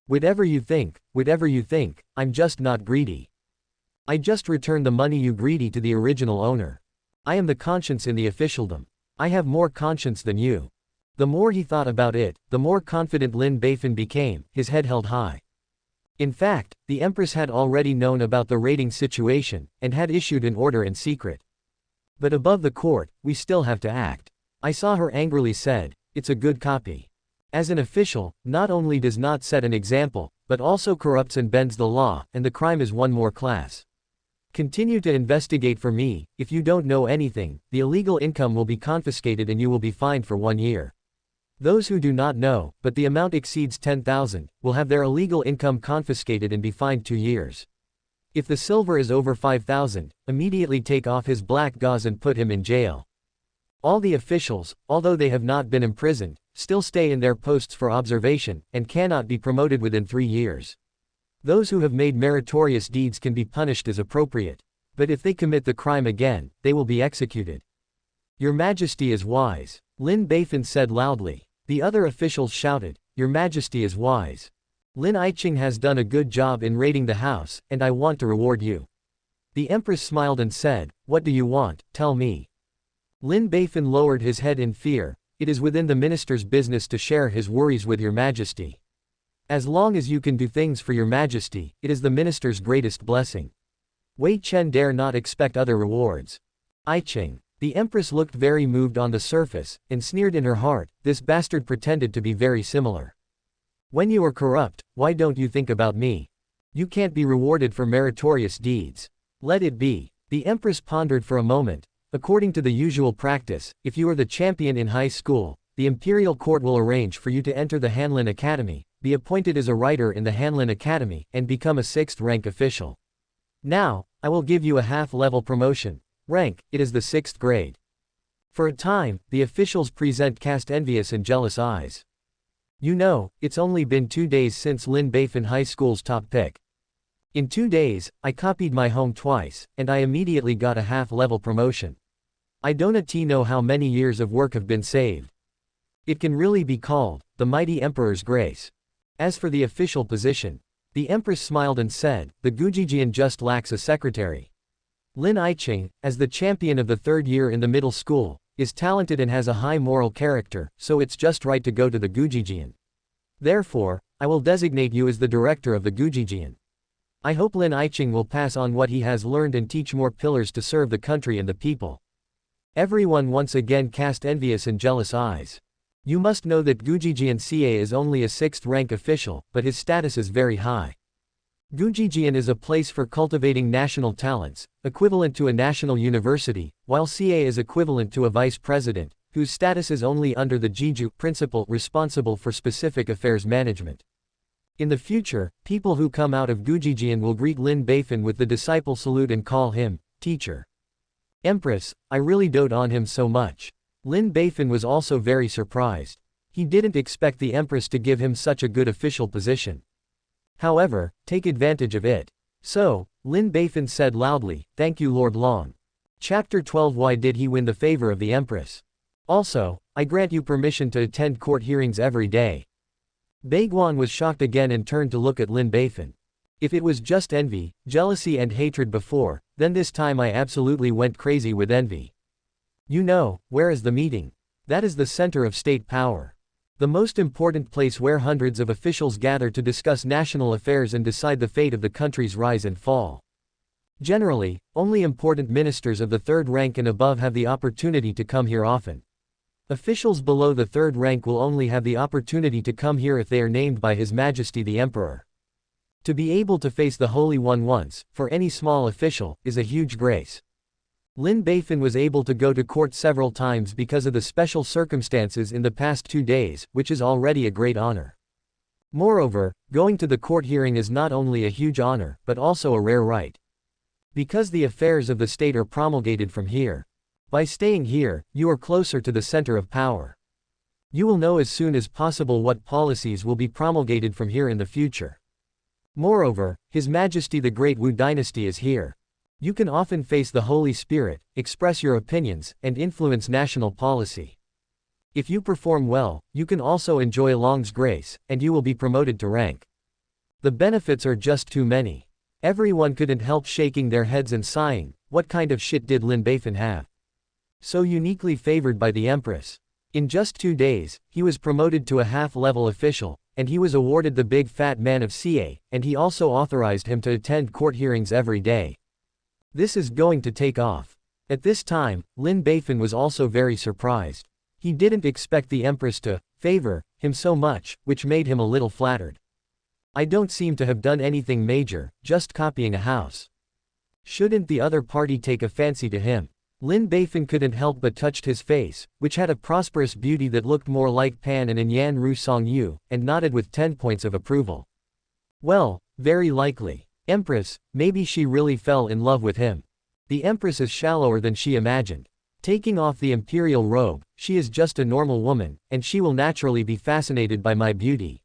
Whatever you think, I'm just not greedy. I just return the money you greedy to the original owner. I am the conscience in the officialdom. I have more conscience than you. The more he thought about it, the more confident Lin Beifan became, his head held high. In fact, the empress had already known about the raiding situation, and had issued an order in secret. But above the court, we still have to act. I saw her angrily said, it's a good copy. As an official, not only does not set an example, but also corrupts and bends the law, and the crime is one more class. Continue to investigate for me. If you don't know anything, the illegal income will be confiscated and you will be fined for 1 year. Those who do not know, but the amount exceeds 10,000, will have their illegal income confiscated and be fined 2 years. If the silver is over 5,000, immediately take off his black gauze and put him in jail. All the officials, although they have not been imprisoned, still stay in their posts for observation, and cannot be promoted within 3 years. Those who have made meritorious deeds can be punished as appropriate. But if they commit the crime again, they will be executed. Your Majesty is wise, Lin Beifan said loudly. The other officials shouted, Your Majesty is wise. Lin Yiqing has done a good job in raiding the house, and I want to reward you. The empress smiled and said, What do you want, tell me. Lin Beifan lowered his head in fear. It is within the minister's business to share his worries with Your Majesty. As long as you can do things for Your Majesty, it is the minister's greatest blessing. Wei Chen dare not expect other rewards. Yiqing. The empress looked very moved on the surface, and sneered in her heart, this bastard pretended to be very similar. When you are corrupt, why don't you think about me? You can't be rewarded for meritorious deeds. Let it be. The empress pondered for a moment. According to the usual practice, if you are the champion in high school, the imperial court will arrange for you to enter the Hanlin Academy, be appointed as a writer in the Hanlin Academy, and become a 6th rank official. Now, I will give you a half-level promotion. Rank, it is the 6th grade. For a time, the officials present cast envious and jealous eyes. You know, it's only been 2 days since Lin Beifan High School's top pick. In 2 days, I copied my home twice, and I immediately got a half-level promotion. I don't know how many years of work have been saved. It can really be called, the mighty emperor's grace. As for the official position, the empress smiled and said, the Gujijian just lacks a secretary. Lin Yiqing, as the champion of the 3rd year in the middle school, is talented and has a high moral character, so it's just right to go to the Gujijian. Therefore, I will designate you as the director of the Gujijian. I hope Lin Yiqing will pass on what he has learned and teach more pillars to serve the country and the people. Everyone once again cast envious and jealous eyes. You must know that Gujijian CA is only a 6th rank official, but his status is very high. Gujijian is a place for cultivating national talents, equivalent to a national university, while CA is equivalent to a vice president, whose status is only under the Jiju principal responsible for specific affairs management. In the future, people who come out of Gujijian will greet Lin Beifan with the disciple salute and call him, teacher. Empress, I really dote on him so much. Lin Beifan was also very surprised. He didn't expect the empress to give him such a good official position. However, take advantage of it. So, Lin Beifan said loudly, Thank you Lord Long. Chapter 12 Why did he win the favor of the empress? Also, I grant you permission to attend court hearings every day. Baiguan was shocked again and turned to look at Lin Beifan. If it was just envy, jealousy and hatred before, then this time I absolutely went crazy with envy. You know, where is the meeting? That is the center of state power. The most important place where hundreds of officials gather to discuss national affairs and decide the fate of the country's rise and fall. Generally, only important ministers of the 3rd rank and above have the opportunity to come here often. Officials below the 3rd rank will only have the opportunity to come here if they are named by His Majesty the Emperor. To be able to face the Holy One once, for any small official, is a huge grace. Lin Beifan was able to go to court several times because of the special circumstances in the past 2 days, which is already a great honor. Moreover, going to the court hearing is not only a huge honor, but also a rare right. Because the affairs of the state are promulgated from here. By staying here, you are closer to the center of power. You will know as soon as possible what policies will be promulgated from here in the future. Moreover, His Majesty the Great Wu Dynasty is here. You can often face the Holy Spirit, express your opinions, and influence national policy. If you perform well, you can also enjoy Long's grace, and you will be promoted to rank. The benefits are just too many. Everyone couldn't help shaking their heads and sighing, what kind of shit did Lin Beifan have? So uniquely favored by the Empress. In just 2 days, he was promoted to a half-level official, and he was awarded the Big Fat Man of CA, and he also authorized him to attend court hearings every day. This is going to take off. At this time, Lin Beifan was also very surprised. He didn't expect the Empress to favor him so much, which made him a little flattered. I don't seem to have done anything major, just copying a house. Shouldn't the other party take a fancy to him? Lin Beifan couldn't help but touched his face, which had a prosperous beauty that looked more like Pan and Yan Ru Song Yu, and nodded with 10 points of approval. Well, very likely. Empress, maybe she really fell in love with him. The Empress is shallower than she imagined. Taking off the imperial robe, she is just a normal woman, and she will naturally be fascinated by my beauty.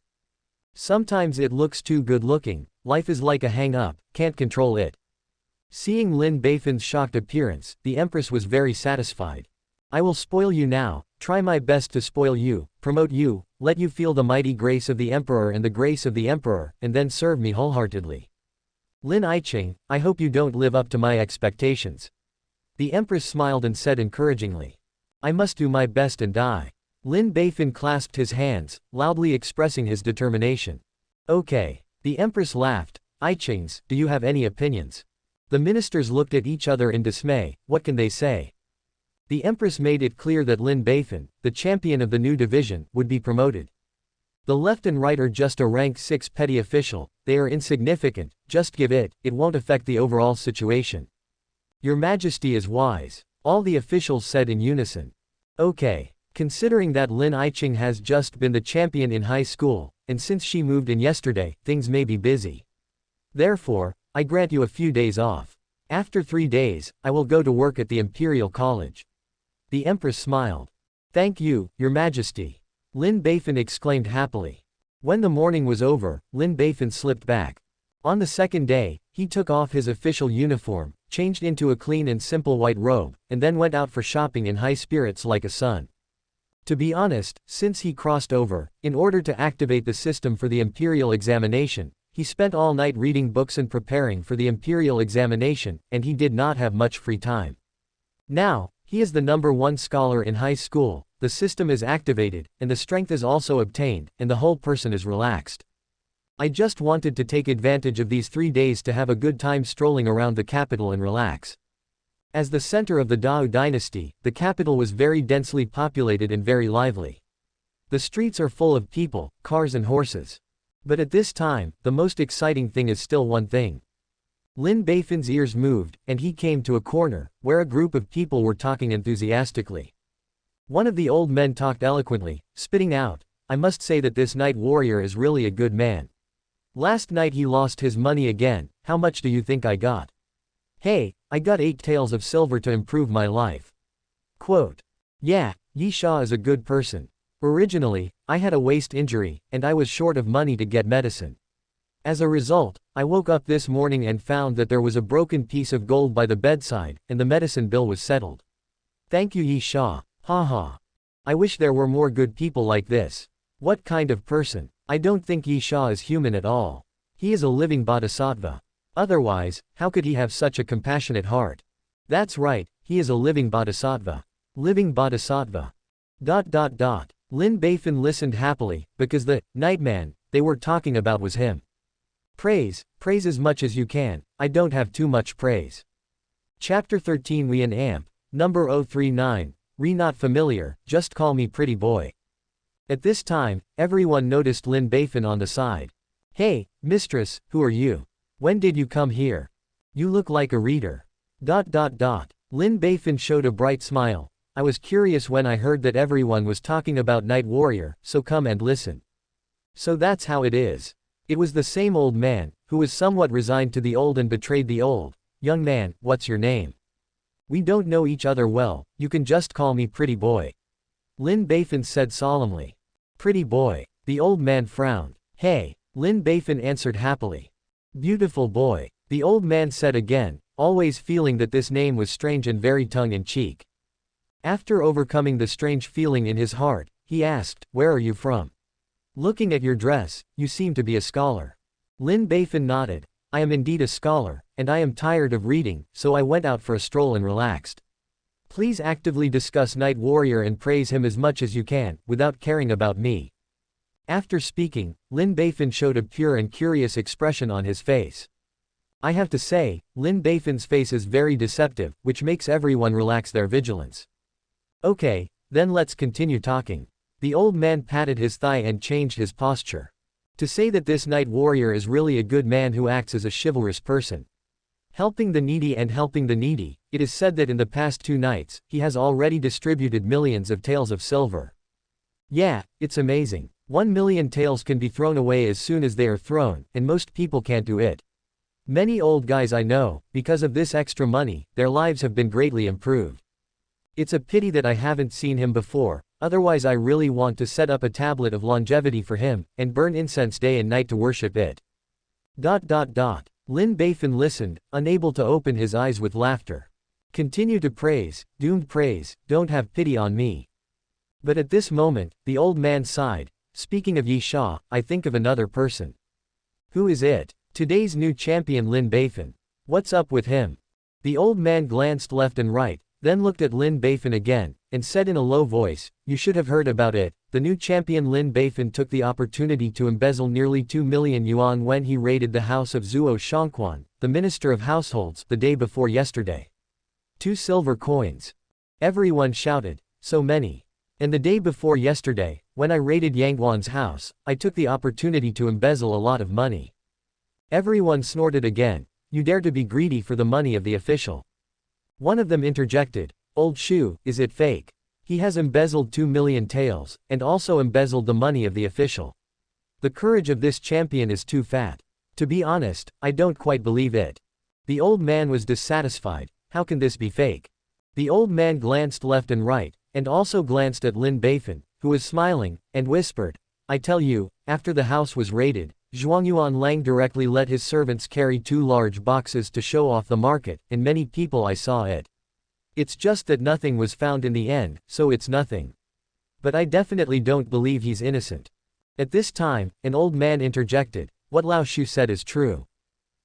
Sometimes it looks too good looking, life is like a hang-up, can't control it. Seeing Lin Beifan's shocked appearance, the Empress was very satisfied. I will spoil you now, try my best to spoil you, promote you, let you feel the mighty grace of the Emperor and the grace of the Emperor, and then serve me wholeheartedly. Lin Qing, I hope you don't live up to my expectations. The Empress smiled and said encouragingly. I must do my best and die. Lin Beifan clasped his hands, loudly expressing his determination. Okay. The Empress laughed. Qing's, do you have any opinions? The ministers looked at each other in dismay, what can they say? The Empress made it clear that Lin Beifan, the champion of the new division, would be promoted. The left and right are just a rank 6 petty official, they are insignificant, just give it won't affect the overall situation. Your Majesty is wise. All the officials said in unison. Okay. Considering that Lin Qing has just been the champion in high school, and since she moved in yesterday, things may be busy. Therefore, I grant you a few days off. After 3 days, I will go to work at the Imperial College. The Empress smiled. Thank you, Your Majesty. Lin Beifan exclaimed happily. When the morning was over, Lin Beifan slipped back. On the second day, he took off his official uniform, changed into a clean and simple white robe, and then went out for shopping in high spirits like a son. To be honest, since he crossed over, in order to activate the system for the imperial examination, he spent all night reading books and preparing for the imperial examination, and he did not have much free time. Now, he is the #1 scholar in high school, the system is activated, and the strength is also obtained, and the whole person is relaxed. I just wanted to take advantage of these 3 days to have a good time strolling around the capital and relax. As the center of the Dao dynasty, the capital was very densely populated and very lively. The streets are full of people, cars and horses. But at this time, the most exciting thing is still one thing. Lin Beifan's ears moved, and he came to a corner, where a group of people were talking enthusiastically. One of the old men talked eloquently, spitting out, I must say that this night warrior is really a good man. Last night he lost his money again, how much do you think I got? Hey, I got 8 taels of silver to improve my life. Quote. Yeah, Yi Sha is a good person. Originally, I had a waist injury, and I was short of money to get medicine. As a result, I woke up this morning and found that there was a broken piece of gold by the bedside, and the medicine bill was settled. Thank you Yi Sha, haha. I wish there were more good people like this. What kind of person? I don't think Yi Sha is human at all. He is a living bodhisattva. Otherwise, how could he have such a compassionate heart? That's right, he is a living bodhisattva. Living bodhisattva. ... Lin Beifan listened happily, because the nightman they were talking about was him. Praise as much as you can, I don't have too much praise. Chapter 13 Wian Amp, number 039, not familiar, just call me pretty boy. At this time, everyone noticed Lin Beifan on the side. Hey, mistress, who are you? When did you come here? You look like a reader. Lin Beifan showed a bright smile. I was curious when I heard that everyone was talking about Night Warrior, so come and listen. So that's how it is. It was the same old man, who was somewhat resigned to the old and betrayed the old. Young man, what's your name? We don't know each other well, you can just call me pretty boy. Lin Beifan said solemnly. Pretty boy. The old man frowned. Hey, Lin Beifan answered happily. Beautiful boy. The old man said again, always feeling that this name was strange and very tongue-in-cheek. After overcoming the strange feeling in his heart, he asked, where are you from? Looking at your dress, you seem to be a scholar. Lin Beifan nodded. I am indeed a scholar, and I am tired of reading, so I went out for a stroll and relaxed. Please actively discuss Night Warrior and praise him as much as you can, without caring about me. After speaking, Lin Beifan showed a pure and curious expression on his face. I have to say, Lin Beifan's face is very deceptive, which makes everyone relax their vigilance. Okay, then let's continue talking. The old man patted his thigh and changed his posture. To say that this Night Warrior is really a good man who acts as a chivalrous person. Helping the needy and helping the needy, it is said that in the past 2 nights, he has already distributed millions of taels of silver. Yeah, it's amazing. 1 million taels can be thrown away as soon as they are thrown, and most people can't do it. Many old guys I know, because of this extra money, their lives have been greatly improved. It's a pity that I haven't seen him before, otherwise I really want to set up a tablet of longevity for him, and burn incense day and night to worship it. Lin Beifan listened, unable to open his eyes with laughter. Continue to praise, doomed praise, don't have pity on me. But at this moment, the old man sighed. Speaking of Yi Sha, I think of another person. Who is it? Today's new champion Lin Beifan. What's up with him? The old man glanced left and right, then looked at Lin Beifan again, and said in a low voice, you should have heard about it. The new champion Lin Beifan took the opportunity to embezzle nearly 2 million yuan when he raided the house of Zuo Shangquan, the minister of households, the day before yesterday. 2 silver coins. Everyone shouted, so many. And the day before yesterday, when I raided Yangguan's house, I took the opportunity to embezzle a lot of money. Everyone snorted again. You dare to be greedy for the money of the official. One of them interjected, old Shu, is it fake? He has embezzled 2 million taels, and also embezzled the money of the official. The courage of this champion is too fat. To be honest, I don't quite believe it. The old man was dissatisfied. How can this be fake? The old man glanced left and right, and also glanced at Lin Beifan, who was smiling, and whispered, I tell you, after the house was raided, Zhuangyuan Lang directly let his servants carry 2 large boxes to show off the market, and many people I saw it. It's just that nothing was found in the end, so it's nothing. But I definitely don't believe he's innocent. At this time, an old man interjected, what Lao Shu said is true.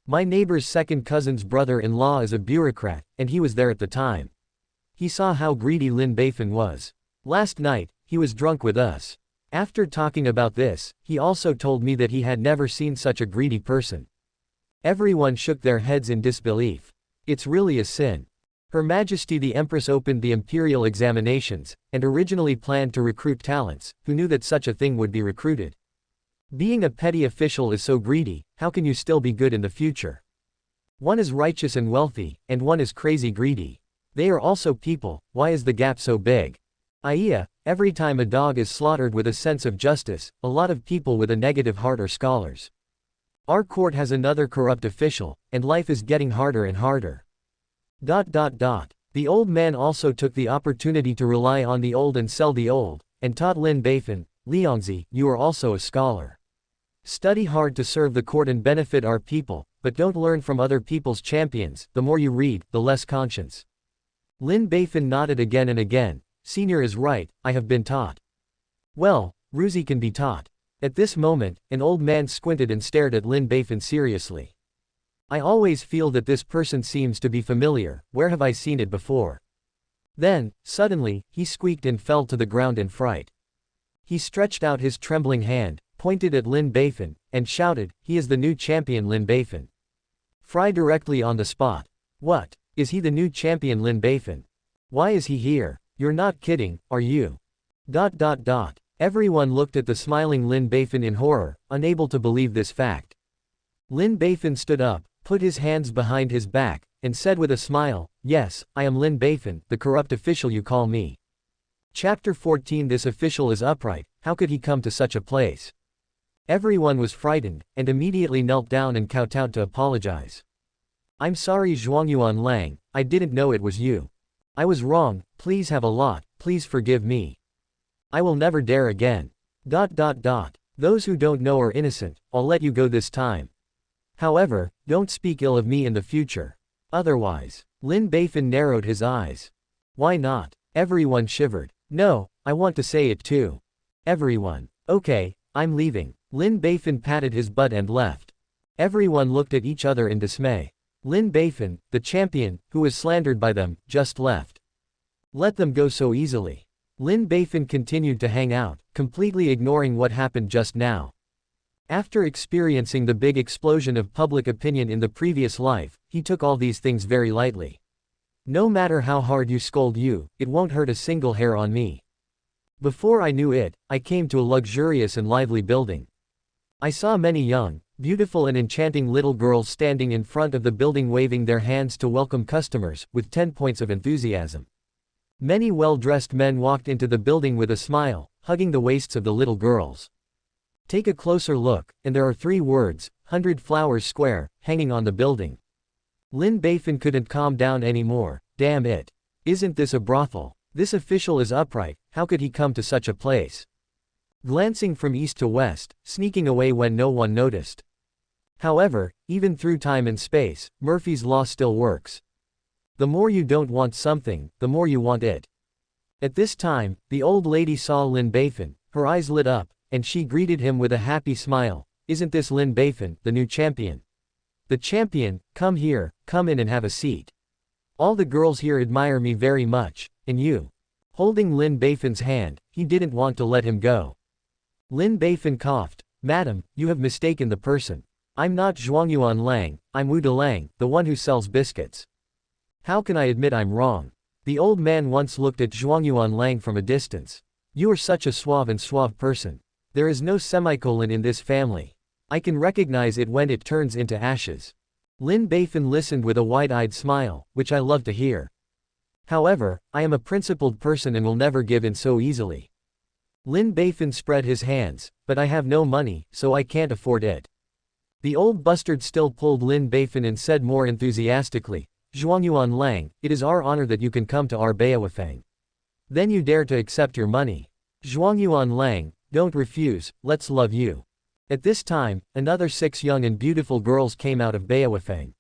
My neighbor's second cousin's brother-in-law is a bureaucrat, and he was there at the time. He saw how greedy Lin Beifan was. Last night, he was drunk with us. After talking about this, he also told me that he had never seen such a greedy person. Everyone shook their heads in disbelief. It's really a sin. Her Majesty the Empress opened the imperial examinations, and originally planned to recruit talents. Who knew that such a thing would be recruited? Being a petty official is so greedy, how can you still be good in the future? One is righteous and wealthy, and one is crazy greedy. They are also people, why is the gap so big? Every time a dog is slaughtered with a sense of justice, a lot of people with a negative heart are scholars. Our court has another corrupt official, and life is getting harder and harder. The old man also took the opportunity to rely on the old and sell the old, and taught Lin Beifan, Liangzi, you are also a scholar. Study hard to serve the court and benefit our people, but don't learn from other people's champions. The more you read, the less conscience. Lin Beifan nodded again and again. Senior is right, I have been taught. Well, Ruzi can be taught. At this moment, an old man squinted and stared at Lin Beifan seriously. I always feel that this person seems to be familiar, where have I seen it before? Then, suddenly, he squeaked and fell to the ground in fright. He stretched out his trembling hand, pointed at Lin Beifan, and shouted, he is the new champion Lin Beifan. Fry directly on the spot. What? Is he the new champion Lin Beifan? Why is he here? You're not kidding, are you? Everyone looked at the smiling Lin Beifan in horror, unable to believe this fact. Lin Beifan stood up, put his hands behind his back, and said with a smile, "Yes, I am Lin Beifan, the corrupt official you call me." Chapter 14. This official is upright, how could he come to such a place? Everyone was frightened, and immediately knelt down and kowtowed to apologize. "I'm sorry Zhuangyuan Lang, I didn't know it was you. I was wrong, please have a lot, please forgive me. I will never dare again. Those who don't know are innocent, I'll let you go this time. However, don't speak ill of me in the future. Otherwise." Lin Beifan narrowed his eyes. "Why not?" Everyone shivered. "No, I want to say it too." Everyone. "Okay, I'm leaving." Lin Beifan patted his butt and left. Everyone looked at each other in dismay. Lin Beifan, the champion, who was slandered by them, just left. Let them go so easily. Lin Beifan continued to hang out, completely ignoring what happened just now. After experiencing the big explosion of public opinion in the previous life, he took all these things very lightly. No matter how hard you scold you, it won't hurt a single hair on me. Before I knew it, I came to a luxurious and lively building. I saw many young, beautiful and enchanting little girls standing in front of the building waving their hands to welcome customers, with 10 points of enthusiasm. Many well-dressed men walked into the building with a smile, hugging the waists of the little girls. Take a closer look, and there are 3 words, 100 Flowers Square, hanging on the building. Lin Beifan couldn't calm down anymore. Damn it. Isn't this a brothel? This official is upright, how could he come to such a place? Glancing from east to west, sneaking away when no one noticed. However, even through time and space, Murphy's law still works. The more you don't want something, the more you want it. At this time, the old lady saw Lin Beifan, her eyes lit up, and she greeted him with a happy smile. "Isn't this Lin Beifan, the new champion?" "The champion, come here, come in and have a seat. All the girls here admire me very much, and you." Holding Lin Beifan's hand, he didn't want to let him go. Lin Beifan coughed. "Madam, you have mistaken the person. I'm not Zhuangyuan Lang, I'm Wu Delang, the one who sells biscuits." "How can I admit I'm wrong?" The old man once looked at Zhuangyuan Lang from a distance. "You are such a suave person. There is no semicolon in this family. I can recognize it when it turns into ashes." Lin Beifan listened with a wide-eyed smile, which I love to hear. "However, I am a principled person and will never give in so easily." Lin Beifan spread his hands, "But I have no money, so I can't afford it." The old bastard still pulled Lin Beifan and said more enthusiastically, "Zhuangyuan Lang, it is our honor that you can come to our Beowafeng. Then you dare to accept your money. Zhuangyuan Lang, don't refuse, let's love you." At this time, another 6 young and beautiful girls came out of Beowafeng.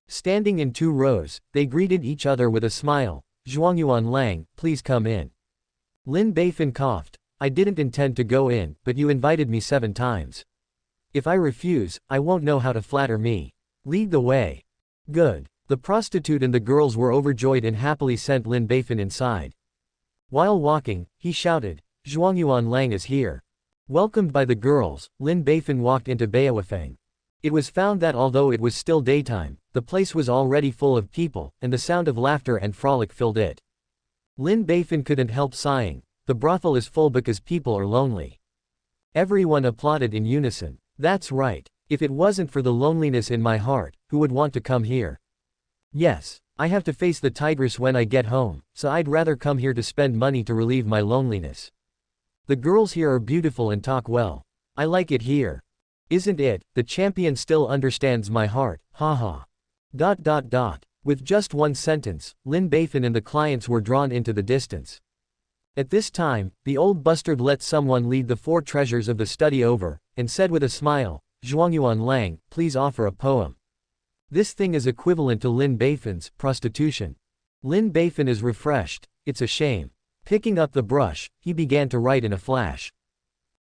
Standing in 2 rows, they greeted each other with a smile. "Zhuangyuan Lang, please come in." Lin Beifan coughed. "I didn't intend to go in, but you invited me 7 times. If I refuse, I won't know how to flatter me. Lead the way." "Good." The prostitute and the girls were overjoyed and happily sent Lin Beifan inside. While walking, he shouted, "Zhuangyuan Lang is here." Welcomed by the girls, Lin Beifan walked into Beowafeng. It was found that although it was still daytime, the place was already full of people, and the sound of laughter and frolic filled it. Lin Beifan couldn't help sighing. The brothel is full because people are lonely. Everyone applauded in unison. "That's right. If it wasn't for the loneliness in my heart, who would want to come here? Yes, I have to face the tigress when I get home, so I'd rather come here to spend money to relieve my loneliness. The girls here are beautiful and talk well. I like it here. Isn't it? The champion still understands my heart, haha. With just one sentence, Lin Beifan and the clients were drawn into the distance. At this time, the old bastard let someone lead the 4 treasures of the study over, and said with a smile, "Zhuangyuan Lang, please offer a poem." This thing is equivalent to Lin Beifan's prostitution. Lin Beifan is refreshed. It's a shame. Picking up the brush, he began to write in a flash.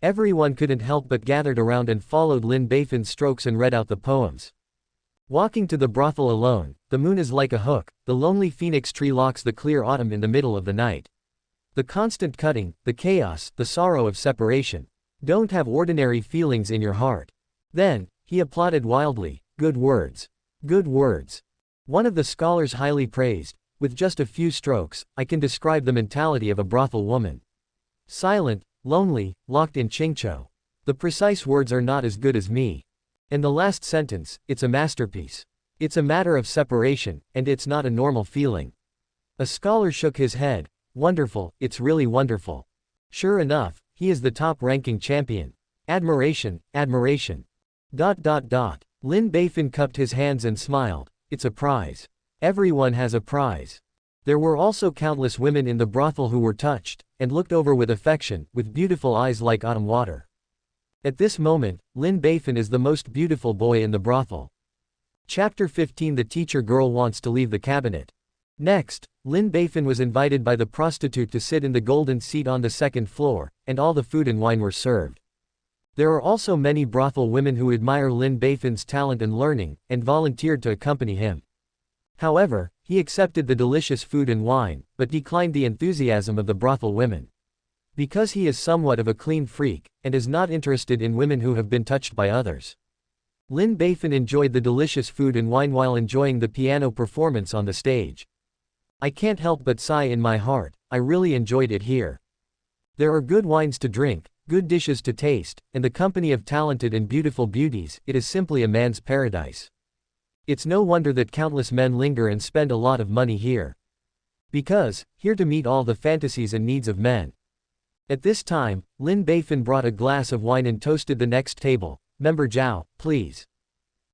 Everyone couldn't help but gathered around and followed Lin Beifan's strokes and read out the poems. Walking to the brothel alone, the moon is like a hook, the lonely phoenix tree locks the clear autumn in the middle of the night. The constant cutting, the chaos, the sorrow of separation. Don't have ordinary feelings in your heart. Then, he applauded wildly, "Good words. Good words." One of the scholars highly praised, "With just a few strokes, I can describe the mentality of a brothel woman. Silent, lonely, locked in Qingzhou. The precise words are not as good as me. And the last sentence, it's a masterpiece. It's a matter of separation, and it's not a normal feeling. A scholar shook his head. Wonderful, it's really wonderful. Sure enough, he is the top-ranking champion. Admiration, admiration. Lin Beifan cupped his hands and smiled. It's a prize. Everyone has a prize. There were also countless women in the brothel who were touched, and looked over with affection, with beautiful eyes like autumn water. At this moment, Lin Beifan is the most beautiful boy in the brothel. Chapter 15. The teacher girl wants to leave the cabinet. Next, Lin Beifan was invited by the prostitute to sit in the golden seat on the second floor, and all the food and wine were served. There are also many brothel women who admire Lin Beifan's talent and learning, and volunteered to accompany him. However, he accepted the delicious food and wine, but declined the enthusiasm of the brothel women. Because he is somewhat of a clean freak, and is not interested in women who have been touched by others. Lin Beifan enjoyed the delicious food and wine while enjoying the piano performance on the stage. I can't help but sigh in my heart, I really enjoyed it here. There are good wines to drink, good dishes to taste, and the company of talented and beautiful beauties. It is simply a man's paradise. It's no wonder that countless men linger and spend a lot of money here. Because, here to meet all the fantasies and needs of men. At this time, Lin Beifan brought a glass of wine and toasted the next table. Member Zhao, please.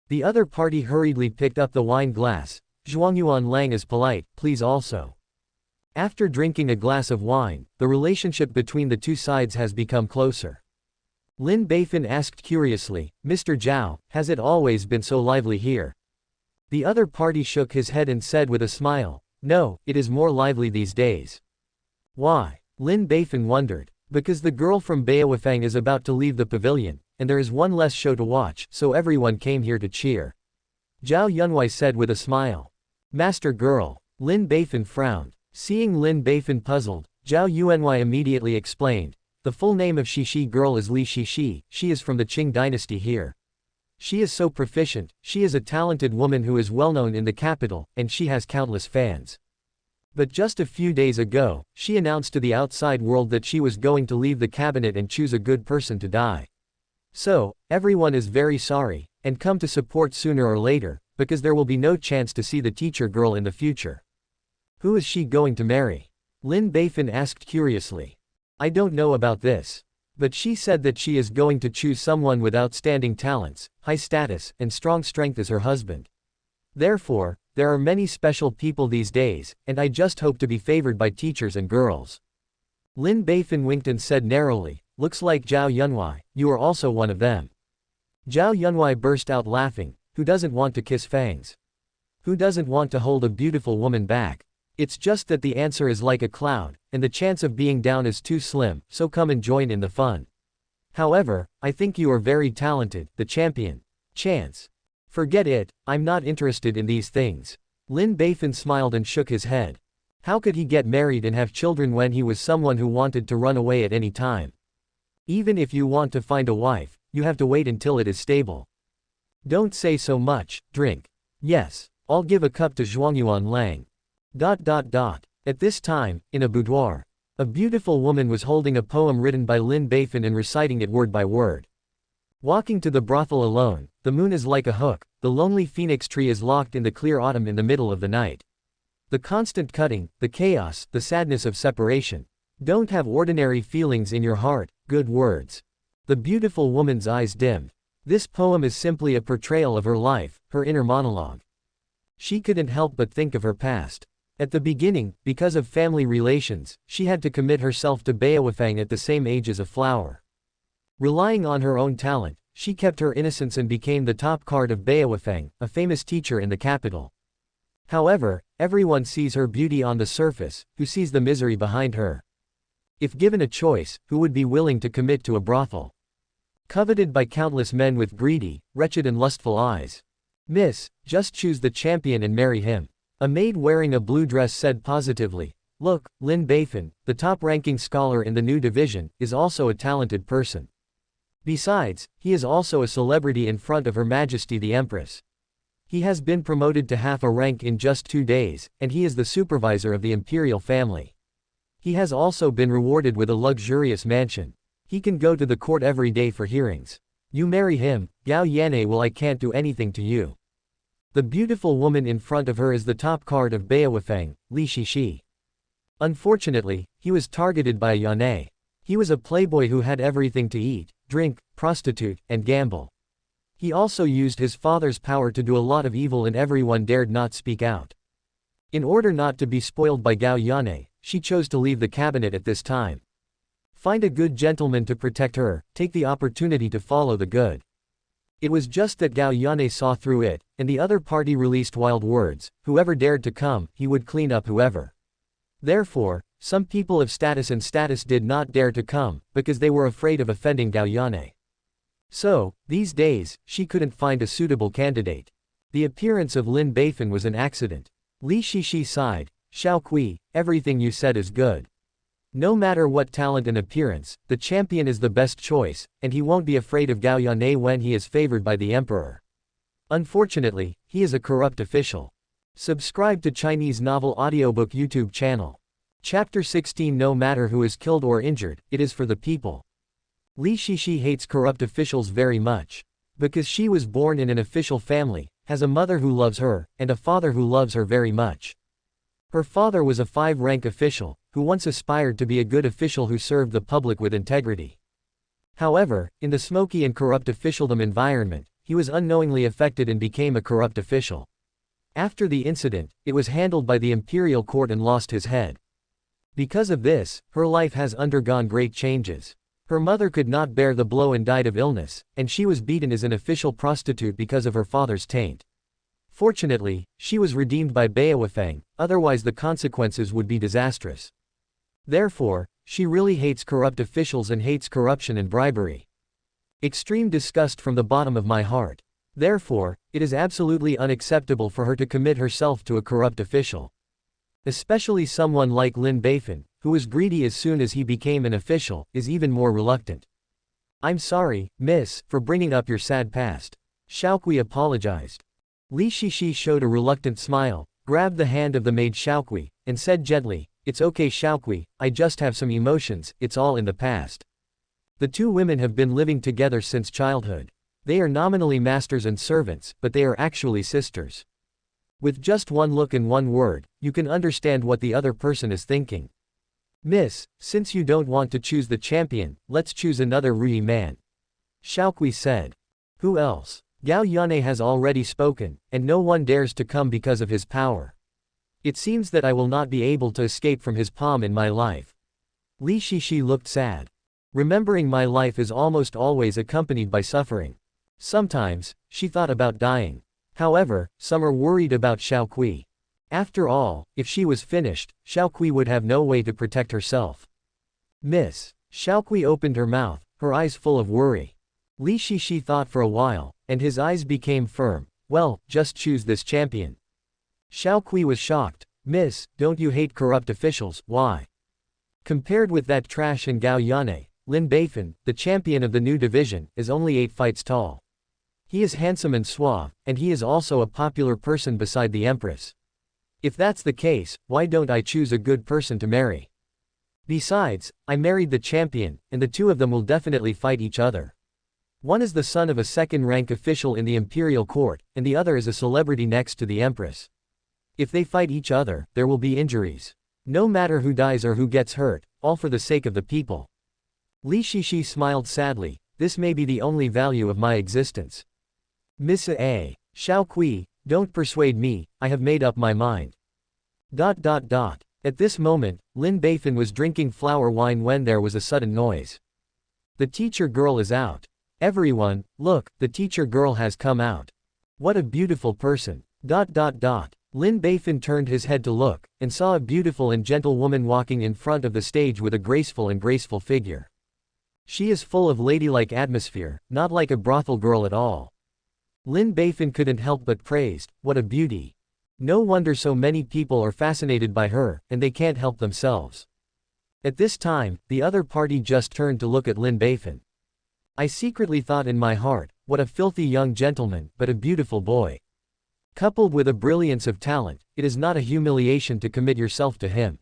The other party hurriedly picked up the wine glass. Zhuangyuan Lang is polite, please also. After drinking a glass of wine, the relationship between the two sides has become closer. Lin Beifan asked curiously, Mr. Zhao, has it always been so lively here? The other party shook his head and said with a smile, no, it is more lively these days. Why? Lin Beifan wondered. Because the girl from Beowafang is about to leave the pavilion, and there is one less show to watch, so everyone came here to cheer. Zhao Yunwei said with a smile. Master girl. Lin Beifan frowned. Seeing Lin Beifan puzzled, Zhao Yunwei immediately explained. The full name of Shishi girl is Li Shishi, she is from the Qing dynasty here. She is so proficient, she is a talented woman who is well known in the capital, and she has countless fans. But just a few days ago, she announced to the outside world that she was going to leave the cabinet and choose a good person to die. So, everyone is very sorry, and come to support sooner or later, because there will be no chance to see the teacher girl in the future. Who is she going to marry? Lin Beifan asked curiously. I don't know about this. But she said that she is going to choose someone with outstanding talents, high status, and strong strength as her husband. Therefore, there are many special people these days, and I just hope to be favored by teachers and girls. Lin Beifan winked and said narrowly, looks like Zhao Yunwei, you are also one of them. Zhao Yunwei burst out laughing, who doesn't want to kiss fangs? Who doesn't want to hold a beautiful woman back? It's just that the answer is like a cloud, and the chance of being down is too slim, so come and join in the fun. However, I think you are very talented, the champion. Chance. Forget it, I'm not interested in these things. Lin Beifan smiled and shook his head. How could he get married and have children when he was someone who wanted to run away at any time? Even if you want to find a wife, you have to wait until it is stable. Don't say so much, drink. Yes, I'll give a cup to Zhuangyuan Lang. At this time, in a boudoir, a beautiful woman was holding a poem written by Lin Beifan and reciting it word by word. Walking to the brothel alone, the moon is like a hook, the lonely phoenix tree is locked in the clear autumn in the middle of the night. The constant cutting, the chaos, the sadness of separation. Don't have ordinary feelings in your heart, good words. The beautiful woman's eyes dimmed. This poem is simply a portrayal of her life, her inner monologue. She couldn't help but think of her past. At the beginning, because of family relations, she had to commit herself to Beowafang at the same age as a flower. Relying on her own talent, she kept her innocence and became the top card of Beowafang, a famous teacher in the capital. However, everyone sees her beauty on the surface, who sees the misery behind her. If given a choice, who would be willing to commit to a brothel? Coveted by countless men with greedy, wretched and lustful eyes. Miss, just choose the champion and marry him. A maid wearing a blue dress said positively. Look, Lin Beifan, the top-ranking scholar in the new division, is also a talented person. Besides, he is also a celebrity in front of Her Majesty the Empress. He has been promoted to half a rank in just 2 days, and he is the supervisor of the imperial family. He has also been rewarded with a luxurious mansion. He can go to the court every day for hearings. You marry him, Gao Yan'e will I can't do anything to you. The beautiful woman in front of her is the top card of Beowufeng, Li Shishi. Unfortunately, he was targeted by Yan'e. He was a playboy who had everything to eat, drink, prostitute, and gamble. He also used his father's power to do a lot of evil and everyone dared not speak out. In order not to be spoiled by Gao Yan'e, she chose to leave the cabinet at this time. Find a good gentleman to protect her, take the opportunity to follow the good. It was just that Gao Yan'e saw through it, and the other party released wild words, whoever dared to come, he would clean up whoever. Therefore, some people of status did not dare to come, because they were afraid of offending Gao Yan'e. So, these days, she couldn't find a suitable candidate. The appearance of Lin Beifan was an accident. Li Shishi sighed, Xiao Kui, everything you said is good. No matter what talent and appearance, the champion is the best choice, and he won't be afraid of Gao Yan'e when he is favored by the emperor. Unfortunately, he is a corrupt official. Subscribe to Chinese Novel Audiobook YouTube channel. Chapter 16 No matter who is killed or injured, it is for the people. Li Shishi hates corrupt officials very much. Because she was born in an official family, has a mother who loves her, and a father who loves her very much. Her father was a 5-rank official, who once aspired to be a good official who served the public with integrity. However, in the smoky and corrupt officialdom environment, he was unknowingly affected and became a corrupt official. After the incident, it was handled by the imperial court and lost his head. Because of this, her life has undergone great changes. Her mother could not bear the blow and died of illness, and she was beaten as an official prostitute because of her father's taint. Fortunately, she was redeemed by Beowufeng, otherwise the consequences would be disastrous. Therefore, she really hates corrupt officials and hates corruption and bribery. Extreme disgust from the bottom of my heart. Therefore, it is absolutely unacceptable for her to commit herself to a corrupt official. Especially someone like Lin Beifan, who was greedy as soon as he became an official, is even more reluctant. I'm sorry, miss, for bringing up your sad past. Xiaokui apologized. Li Shishi showed a reluctant smile, grabbed the hand of the maid Xiaokui, and said gently, It's okay Xiaokui, I just have some emotions, it's all in the past. The two women have been living together since childhood. They are nominally masters and servants, but they are actually sisters. With just one look and one word, you can understand what the other person is thinking. Miss, since you don't want to choose the champion, let's choose another Rui man. Xiaokui said. Who else? Gao Yan'e has already spoken, and no one dares to come because of his power. It seems that I will not be able to escape from his palm in my life. Li Shishi looked sad. Remembering my life is almost always accompanied by suffering. Sometimes, she thought about dying. However, some are worried about Xiaokui. After all, if she was finished, Xiaokui would have no way to protect herself. Miss. Xiaokui opened her mouth, her eyes full of worry. Li Shishi thought for a while, and his eyes became firm. Well, just choose this champion. Xiaokui was shocked. Miss, don't you hate corrupt officials, why? Compared with that trash and Gao Yan'e, Lin Beifan, the champion of the new division, is only 8 fights tall. He is handsome and suave, and he is also a popular person beside the empress. If that's the case, why don't I choose a good person to marry? Besides, I married the champion, and the two of them will definitely fight each other. One is the son of a 2nd-rank official in the imperial court, and the other is a celebrity next to the empress. If they fight each other, there will be injuries. No matter who dies or who gets hurt, all for the sake of the people. Li Shishi smiled sadly, this may be the only value of my existence. Miss A. Xiaokui, don't persuade me, I have made up my mind. At this moment, Lin Beifan was drinking flower wine when there was a sudden noise. The teacher girl is out. Everyone, look, the teacher girl has come out. What a beautiful person. Lin Beifan turned his head to look, and saw a beautiful and gentle woman walking in front of the stage with a graceful figure. She is full of ladylike atmosphere, not like a brothel girl at all. Lin Beifan couldn't help but praised, what a beauty. No wonder so many people are fascinated by her, and they can't help themselves. At this time, the other party just turned to look at Lin Beifan. I secretly thought in my heart, what a filthy young gentleman, but a beautiful boy. Coupled with a brilliance of talent, it is not a humiliation to commit yourself to him.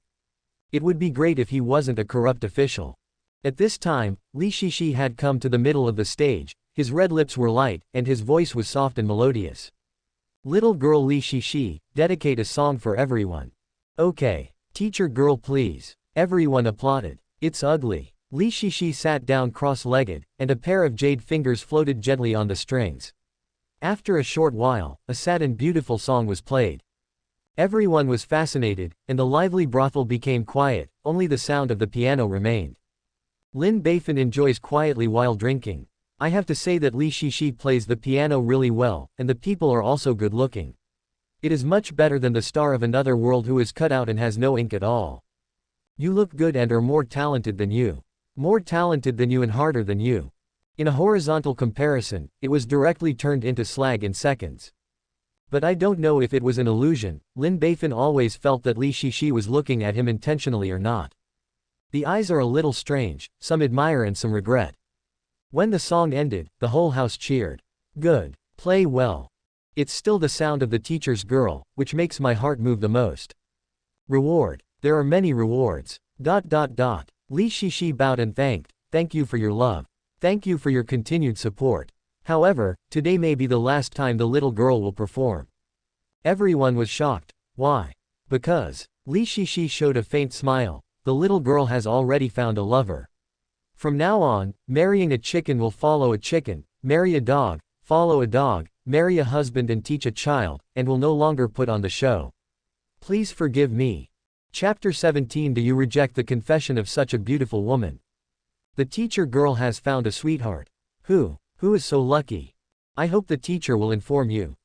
It would be great if he wasn't a corrupt official. At this time, Li Shishi had come to the middle of the stage, his red lips were light, and his voice was soft and melodious. Little girl Li Shishi, dedicate a song for everyone. Okay. Teacher girl please. Everyone applauded. It's ugly. Li Shishi sat down cross-legged, and a pair of jade fingers floated gently on the strings. After a short while, a sad and beautiful song was played. Everyone was fascinated, and the lively brothel became quiet, only the sound of the piano remained. Lin Beifan enjoys quietly while drinking. I have to say that Li Shishi plays the piano really well, and the people are also good looking. It is much better than the star of another world who is cut out and has no ink at all. You look good and are more talented than you. More talented than you and harder than you. In a horizontal comparison, it was directly turned into slag in seconds. But I don't know if it was an illusion. Lin Beifan always felt that Li Shishi was looking at him intentionally or not. The eyes are a little strange, some admire and some regret. When the song ended, the whole house cheered. Good. Play well. It's still the sound of the teacher's girl, which makes my heart move the most. Reward. There are many rewards. Li Shishi bowed and thank you for your love. Thank you for your continued support. However, today may be the last time the little girl will perform. Everyone was shocked. Why? Because Li Shishi showed a faint smile. The little girl has already found a lover. From now on, marrying a chicken will follow a chicken, marry a dog, follow a dog, marry a husband and teach a child, and will no longer put on the show. Please forgive me. Chapter 17. Do you reject the confession of such a beautiful woman? The teacher girl has found a sweetheart. Who is so lucky? I hope the teacher will inform you.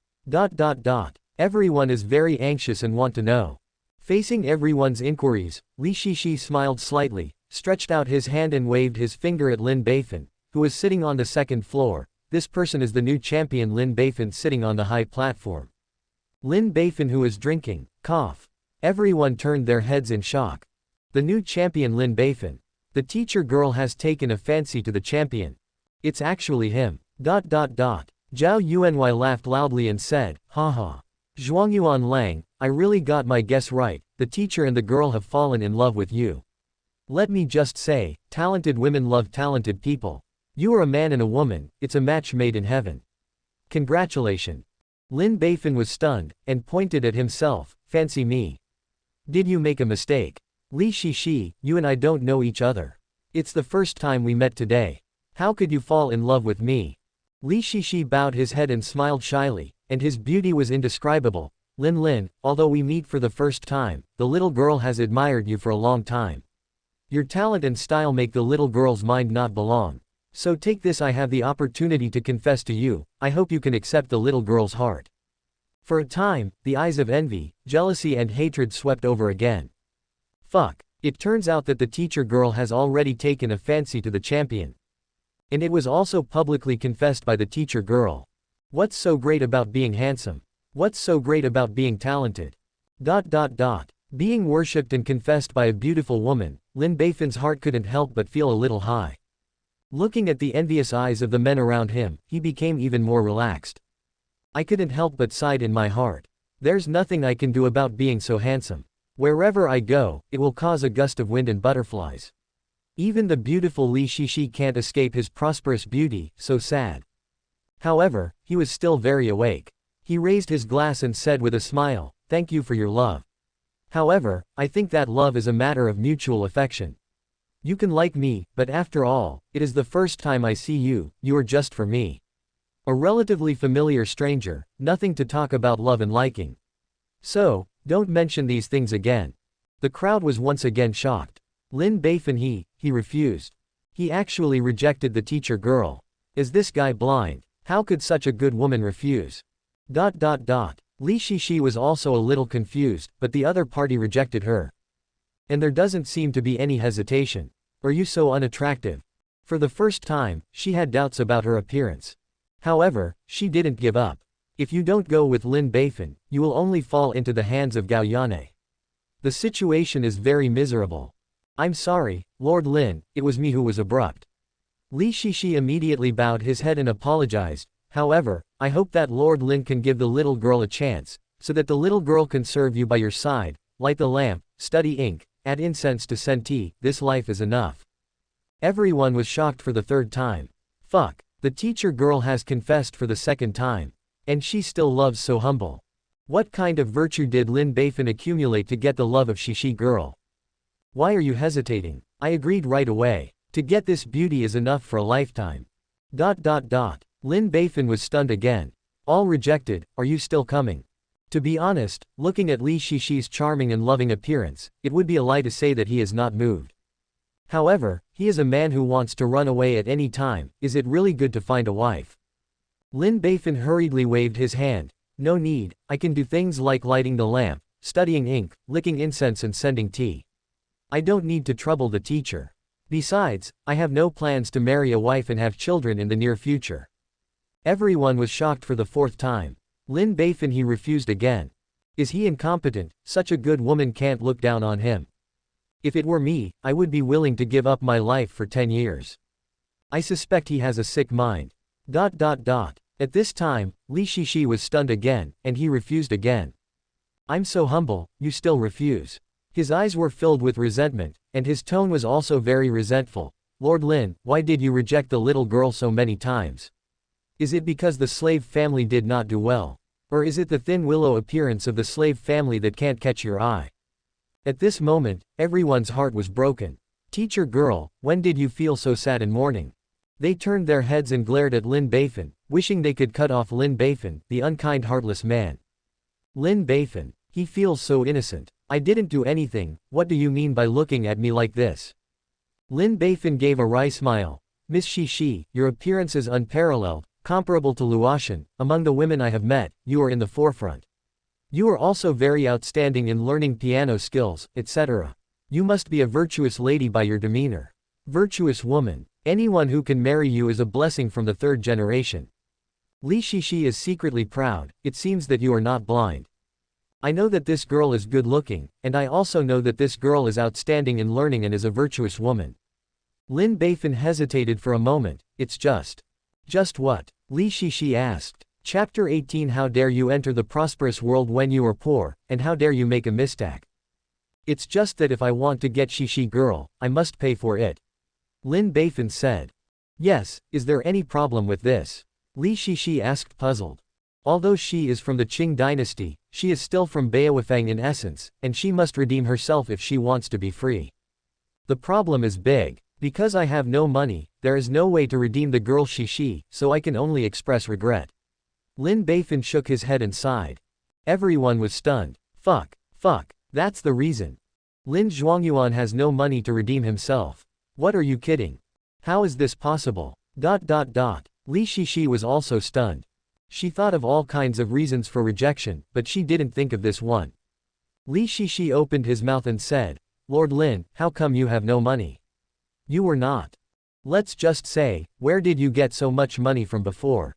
Everyone is very anxious and want to know. Facing everyone's inquiries, Li Shishi smiled slightly, stretched out his hand and waved his finger at Lin Beifan, who was sitting on the second floor. This person is the new champion Lin Beifan sitting on the high platform. Lin Beifan who is drinking, cough. Everyone turned their heads in shock. The new champion Lin Beifan. The teacher girl has taken a fancy to the champion. It's actually him. Zhao Yuanhui laughed loudly and said, haha. Zhuangyuan Lang, I really got my guess right, the teacher and the girl have fallen in love with you. Let me just say, talented women love talented people. You are a man and a woman, it's a match made in heaven. Congratulations. Lin Beifan was stunned, and pointed at himself, fancy me. Did you make a mistake? Li Shishi, you and I don't know each other. It's the first time we met today. How could you fall in love with me? Li Shishi bowed his head and smiled shyly, and his beauty was indescribable. Lin, although we meet for the first time, the little girl has admired you for a long time. Your talent and style make the little girl's mind not belong. So take this, I have the opportunity to confess to you, I hope you can accept the little girl's heart. For a time, the eyes of envy, jealousy and hatred swept over again. Fuck. It turns out that the teacher girl has already taken a fancy to the champion. And it was also publicly confessed by the teacher girl. What's so great about being handsome? What's so great about being talented? Being worshipped and confessed by a beautiful woman, Lin Beifan's heart couldn't help but feel a little high. Looking at the envious eyes of the men around him, he became even more relaxed. I couldn't help but sighed in my heart. There's nothing I can do about being so handsome. Wherever I go, it will cause a gust of wind and butterflies. Even the beautiful Li Shishi can't escape his prosperous beauty, so sad. However, he was still very awake. He raised his glass and said with a smile, thank you for your love. However, I think that love is a matter of mutual affection. You can like me, but after all, it is the first time I see you, you are just for me. A relatively familiar stranger, nothing to talk about love and liking. So, don't mention these things again. The crowd was once again shocked. Lin Beifan he refused. He actually rejected the teacher girl. Is this guy blind? How could such a good woman refuse? Li Shishi was also a little confused, but the other party rejected her. And there doesn't seem to be any hesitation. Are you so unattractive? For the first time, she had doubts about her appearance. However, she didn't give up. If you don't go with Lin Beifan, you will only fall into the hands of Gao Yane. The situation is very miserable. I'm sorry, Lord Lin, it was me who was abrupt. Li Shishi immediately bowed his head and apologized. However, I hope that Lord Lin can give the little girl a chance, so that the little girl can serve you by your side, light the lamp, study ink, add incense to senti, this life is enough. Everyone was shocked for the third time. Fuck, the teacher girl has confessed for the second time. And she still loves so humble. What kind of virtue did Lin Beifan accumulate to get the love of Shishi girl? Why are you hesitating? I agreed right away. To get this beauty is enough for a lifetime. Lin Beifan was stunned again. All rejected, are you still coming? To be honest, looking at Li Shishi's charming and loving appearance, it would be a lie to say that he is not moved. However, he is a man who wants to run away at any time. Is it really good to find a wife? Lin Beifan hurriedly waved his hand. No need, I can do things like lighting the lamp, studying ink, licking incense and sending tea. I don't need to trouble the teacher. Besides, I have no plans to marry a wife and have children in the near future. Everyone was shocked for the fourth time. Lin Beifan he refused again. Is he incompetent? Such a good woman can't look down on him. If it were me, I would be willing to give up my life for 10 years. I suspect he has a sick mind. At this time, Li Shishi was stunned again, and he refused again. I'm so humble, you still refuse. His eyes were filled with resentment, and his tone was also very resentful. Lord Lin, why did you reject the little girl so many times? Is it because the slave family did not do well? Or is it the thin willow appearance of the slave family that can't catch your eye? At this moment, everyone's heart was broken. Teacher girl, when did you feel so sad and mourning? They turned their heads and glared at Lin Beifan, wishing they could cut off Lin Beifan, the unkind heartless man. Lin Beifan, he feels so innocent. I didn't do anything, what do you mean by looking at me like this? Lin Beifan gave a wry smile. Miss Shishi, your appearance is unparalleled, comparable to Luotian. Among the women I have met, you are in the forefront. You are also very outstanding in learning piano skills, etc. You must be a virtuous lady by your demeanor. Virtuous woman. Anyone who can marry you is a blessing from the third generation. Li Shishi is secretly proud. It seems that you are not blind. I know that this girl is good looking, and I also know that this girl is outstanding in learning and is a virtuous woman. Lin Beifan hesitated for a moment. It's just what? Li Shishi asked. Chapter 18 How dare you enter the prosperous world when you are poor, and how dare you make a mistake? It's just that if I want to get Shishi girl, I must pay for it. Lin Beifan said. Yes, is there any problem with this? Li Shishi asked puzzled. Although she is from the Qing dynasty, she is still from Beowufang in essence, and she must redeem herself if she wants to be free. The problem is big. Because I have no money, there is no way to redeem the girl Shishi, so I can only express regret. Lin Beifan shook his head and sighed. Everyone was stunned. Fuck, that's the reason. Lin Zhuangyuan has no money to redeem himself. What are you kidding? How is this possible? Li Shishi was also stunned. She thought of all kinds of reasons for rejection, but she didn't think of this one. Li Shishi opened his mouth and said, Lord Lin, how come you have no money? You were not. Let's just say, where did you get so much money from before?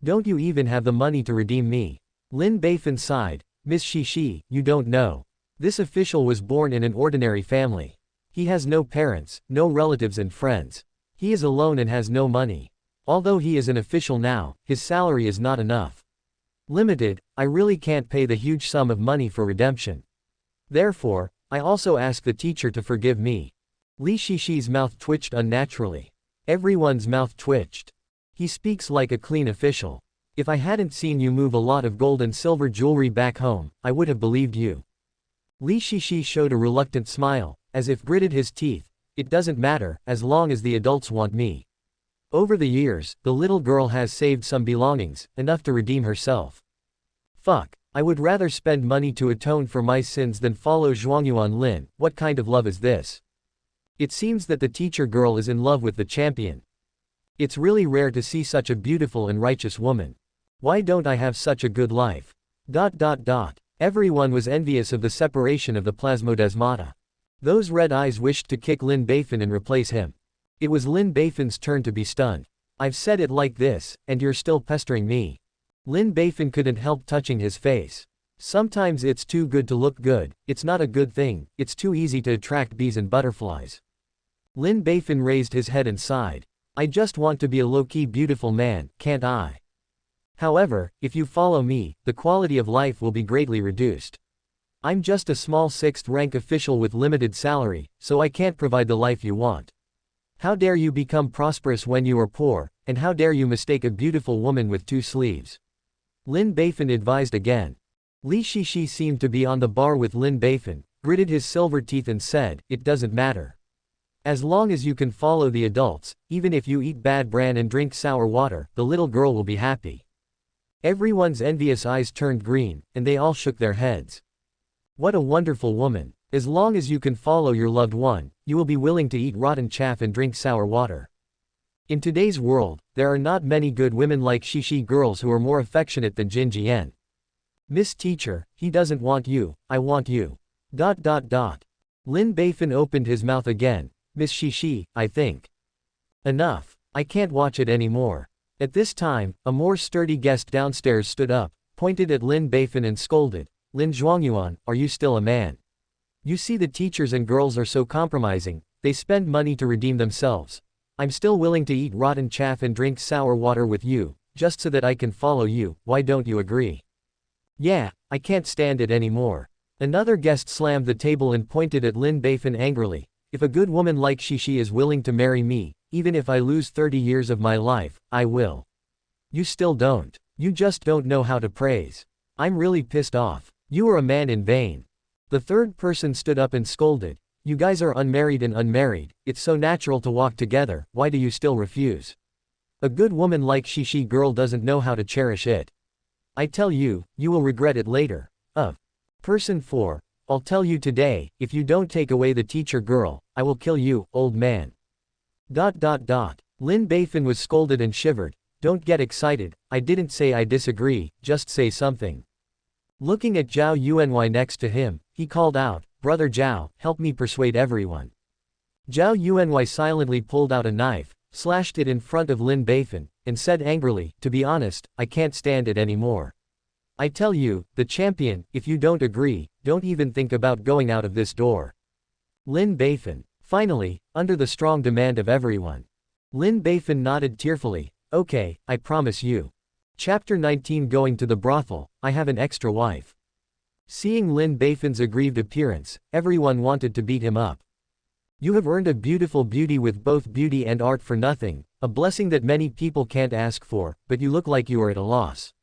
Don't you even have the money to redeem me? Lin Beifan sighed. Miss Shishi, you don't know. This official was born in an ordinary family. He has no parents, no relatives and friends. He is alone and has no money. Although he is an official now, his salary is not enough. Limited, I really can't pay the huge sum of money for redemption. Therefore, I also ask the teacher to forgive me. Li Shishi's mouth twitched unnaturally. Everyone's mouth twitched. He speaks like a clean official. If I hadn't seen you move a lot of gold and silver jewelry back home, I would have believed you. Li Shishi showed a reluctant smile, as if gritted his teeth. It doesn't matter, as long as the adults want me. Over the years, the little girl has saved some belongings, enough to redeem herself. Fuck, I would rather spend money to atone for my sins than follow Zhuangyuan Lin. What kind of love is this? It seems that the teacher girl is in love with the champion. It's really rare to see such a beautiful and righteous woman. Why don't I have such a good life? Everyone was envious of the separation of the plasmodesmata. Those red eyes wished to kick Lin Beifan and replace him. It was Lin Beifan's turn to be stunned. I've said it like this, and you're still pestering me. Lin Beifan couldn't help touching his face. Sometimes it's too good to look good. It's not a good thing, it's too easy to attract bees and butterflies. Lin Beifan raised his head and sighed. I just want to be a low-key beautiful man, can't I? However, if you follow me, the quality of life will be greatly reduced. I'm just a small 6th-rank official with limited salary, so I can't provide the life you want. How dare you become prosperous when you are poor, and how dare you mistake a beautiful woman with 2 sleeves? Lin Beifan advised again. Li Shishi seemed to be on the bar with Lin Beifan, gritted his silver teeth and said, "It doesn't matter. As long as you can follow the adults, even if you eat bad bran and drink sour water, the little girl will be happy." Everyone's envious eyes turned green, and they all shook their heads. What a wonderful woman. As long as you can follow your loved one, you will be willing to eat rotten chaff and drink sour water. In today's world, there are not many good women like Shishi girls who are more affectionate than Jin Jian. Miss Teacher, he doesn't want you, I want you. Lin Beifan opened his mouth again. Miss Shishi, I think. Enough. I can't watch it anymore. At this time, a more sturdy guest downstairs stood up, pointed at Lin Beifan and scolded, "Lin Zhuangyuan, are you still a man? You see the teachers and girls are so compromising, they spend money to redeem themselves. I'm still willing to eat rotten chaff and drink sour water with you, just so that I can follow you, why don't you agree?" "Yeah, I can't stand it anymore." Another guest slammed the table and pointed at Lin Beifan angrily, "If a good woman like Shishi is willing to marry me, even if I lose 30 years of my life, I will." "You still don't. You just don't know how to praise. I'm really pissed off. You are a man in vain." The third person stood up and scolded, "You guys are unmarried and unmarried, it's so natural to walk together, why do you still refuse? A good woman like Shishi girl doesn't know how to cherish it. I tell you, you will regret it later." Person 4, "I'll tell you today, if you don't take away the teacher girl, I will kill you, old man." Lin Beifan was scolded and shivered, "Don't get excited, I didn't say I disagree, just say something." Looking at Zhao Yuanwei next to him, he called out, "Brother Zhao, help me persuade everyone." Zhao Yuanwei silently pulled out a knife, slashed it in front of Lin Beifan, and said angrily, "To be honest, I can't stand it anymore. I tell you, the champion, if you don't agree, don't even think about going out of this door." Lin Beifan. Finally, under the strong demand of everyone. Lin Beifan nodded tearfully, "Okay, I promise you." Chapter 19 Going to the brothel, I have an extra wife. Seeing Lin Beifan's aggrieved appearance, everyone wanted to beat him up. "You have earned a beautiful beauty with both beauty and art for nothing, a blessing that many people can't ask for, but you look like you are at a loss.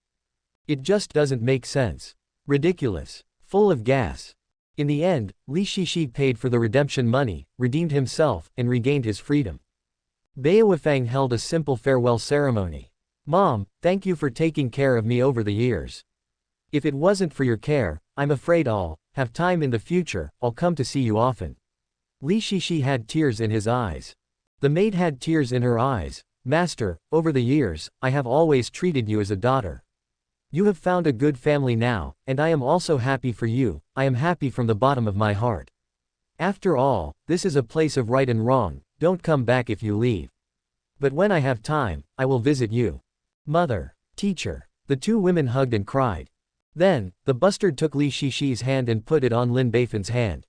It just doesn't make sense. Ridiculous. Full of gas." In the end, Li Shishi paid for the redemption money, redeemed himself, and regained his freedom. Beowufang held a simple farewell ceremony. "Mom, thank you for taking care of me over the years. If it wasn't for your care, I'm afraid I'll have time in the future, I'll come to see you often." Li Shishi had tears in his eyes. The maid had tears in her eyes. "Master, over the years, I have always treated you as a daughter. You have found a good family now, and I am also happy for you, I am happy from the bottom of my heart. After all, this is a place of right and wrong, don't come back if you leave. But when I have time, I will visit you. Mother, teacher." The 2 women hugged and cried. Then, the bustard took Li Shishi's hand and put it on Lin Beifan's hand.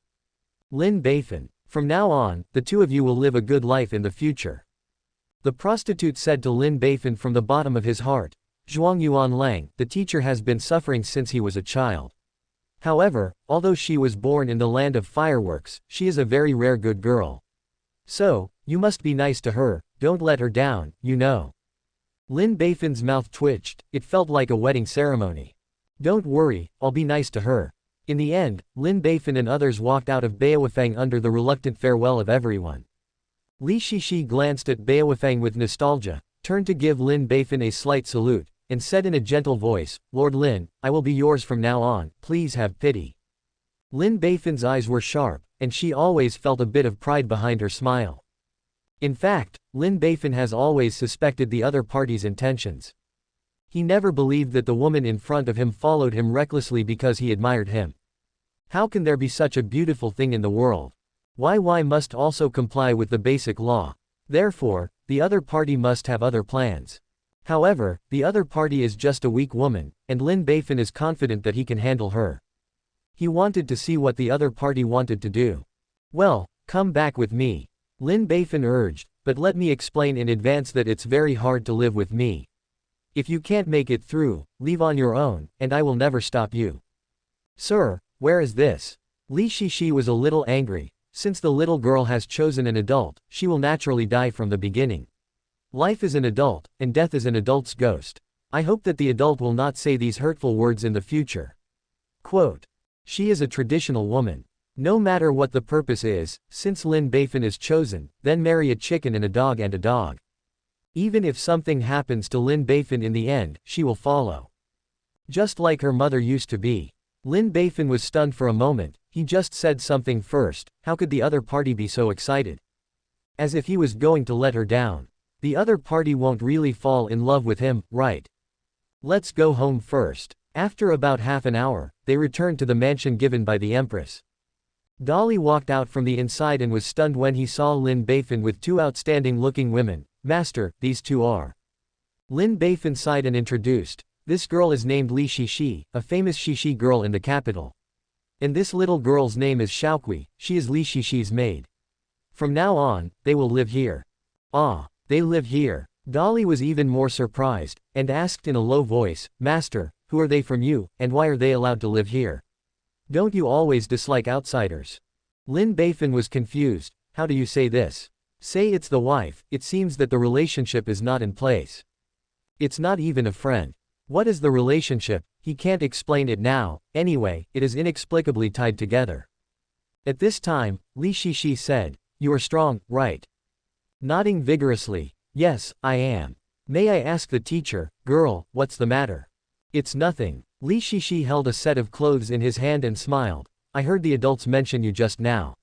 "Lin Beifan, from now on, the 2 of you will live a good life in the future." The prostitute said to Lin Beifan from the bottom of his heart, "Zhuangyuan Lang, the teacher has been suffering since he was a child. However, although she was born in the land of fireworks, she is a very rare good girl. So, you must be nice to her, don't let her down, you know." Lin Beifan's mouth twitched, it felt like a wedding ceremony. "Don't worry, I'll be nice to her." In the end, Lin Beifan and others walked out of Beowufang under the reluctant farewell of everyone. Li Shishi glanced at Beowufang with nostalgia, turned to give Lin Beifan a slight salute, and said in a gentle voice, "Lord Lin, I will be yours from now on, please have pity." Lin Beifan's eyes were sharp, and she always felt a bit of pride behind her smile. In fact, Lin Beifan has always suspected the other party's intentions. He never believed that the woman in front of him followed him recklessly because he admired him. How can there be such a beautiful thing in the world? Why must also comply with the basic law. Therefore, the other party must have other plans. However, the other party is just a weak woman, and Lin Beifan is confident that he can handle her. He wanted to see what the other party wanted to do. "Well, come back with me," Lin Beifan urged, "but let me explain in advance that it's very hard to live with me. If you can't make it through, leave on your own, and I will never stop you." "Sir, where is this?" Li Shishi was a little angry, Since the little girl has chosen an adult, she will naturally die from the beginning. Life is an adult, and death is an adult's ghost. I hope that the adult will not say these hurtful words in the future. Quote. She is a traditional woman. No matter what the purpose is, since Lin Beifan is chosen, then marry a chicken and a dog and a dog. Even if something happens to Lin Beifan in the end, she will follow. Just like her mother used to be. Lin Beifan was stunned for a moment. He just said something first. How could the other party be so excited? As if he was going to let her down. The other party won't really fall in love with him, right? Let's go home first. After about half an hour, they returned to the mansion given by the empress. Dolly walked out from the inside and was stunned when he saw Lin Beifan with two outstanding-looking women. Master, these two are. Lin Beifan sighed and introduced. This girl is named Li Shishi, a famous Shishi girl in the capital. And this little girl's name is Xiaoqui, she is Li Shishi's maid. From now on, they will live here. Ah, they live here. Dolly was even more surprised, and asked in a low voice, Master, who are they from you, and why are they allowed to live here? Don't you always dislike outsiders? Lin Beifan was confused. How do you say this? Say it's the wife. It seems that the relationship is not in place. It's not even a friend. What is the relationship? He can't explain it now. Anyway, it is inexplicably tied together. At this time, Li Shishi said, You are strong, right? Nodding vigorously. Yes, I am. May I ask the teacher, girl, what's the matter? It's nothing. Li Shishi held a set of clothes in his hand and smiled. I heard the adults mention you just now.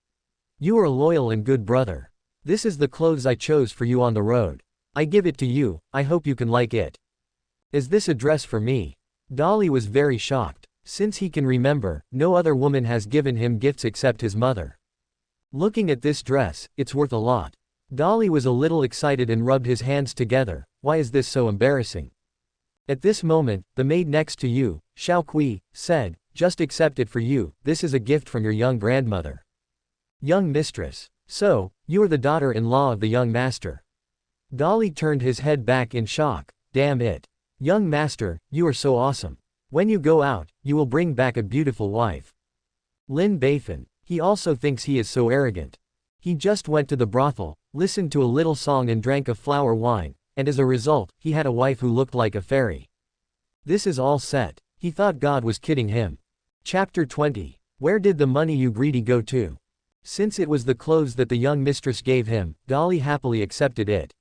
You are a loyal and good brother. This is the clothes I chose for you on the road. I give it to you, I hope you can like it. Is this a dress for me? Dolly was very shocked. Since he can remember, no other woman has given him gifts except his mother. Looking at this dress, it's worth a lot. Dolly was a little excited and rubbed his hands together. Why is this so embarrassing? At this moment, the maid next to you, Xiaoqui, said, Just accept it for you, this is a gift from your young grandmother. Young mistress. So, you are the daughter-in-law of the young master. Dolly turned his head back in shock. Damn it. Young master, you are so awesome. When you go out, you will bring back a beautiful wife. Lin Beifan. He also thinks he is so arrogant. He just went to the brothel, listened to a little song and drank a flower wine, and as a result, he had a wife who looked like a fairy. This is all set. He thought God was kidding him. Chapter 20. Where did the money you greedy go to? Since it was the clothes that the young mistress gave him, Dolly happily accepted it.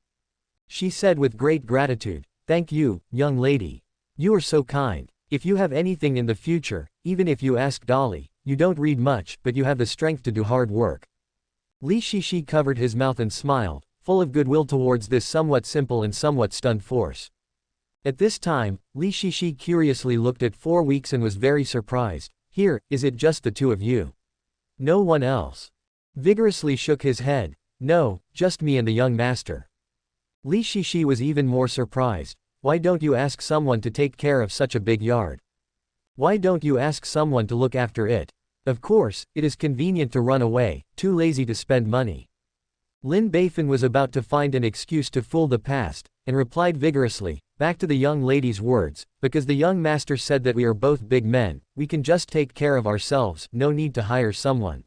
She said with great gratitude, Thank you, young lady. You are so kind. If you have anything in the future, even if you ask Dolly, you don't read much, but you have the strength to do hard work. Li Shishi covered his mouth and smiled, full of goodwill towards this somewhat simple and somewhat stunned force. At this time, Li Shishi curiously looked at 4 weeks and was very surprised. Here, is it just the two of you? No one else? Vigorously shook his head. No, just me and the young master. Li Shishi was even more surprised. Why don't you ask someone to take care of such a big yard? Why don't you ask someone to look after it? Of course, it is convenient to run away, too lazy to spend money. Lin Beifan was about to find an excuse to fool the past, and replied vigorously, back to the young lady's words, because the young master said that we are both big men, we can just take care of ourselves, no need to hire someone.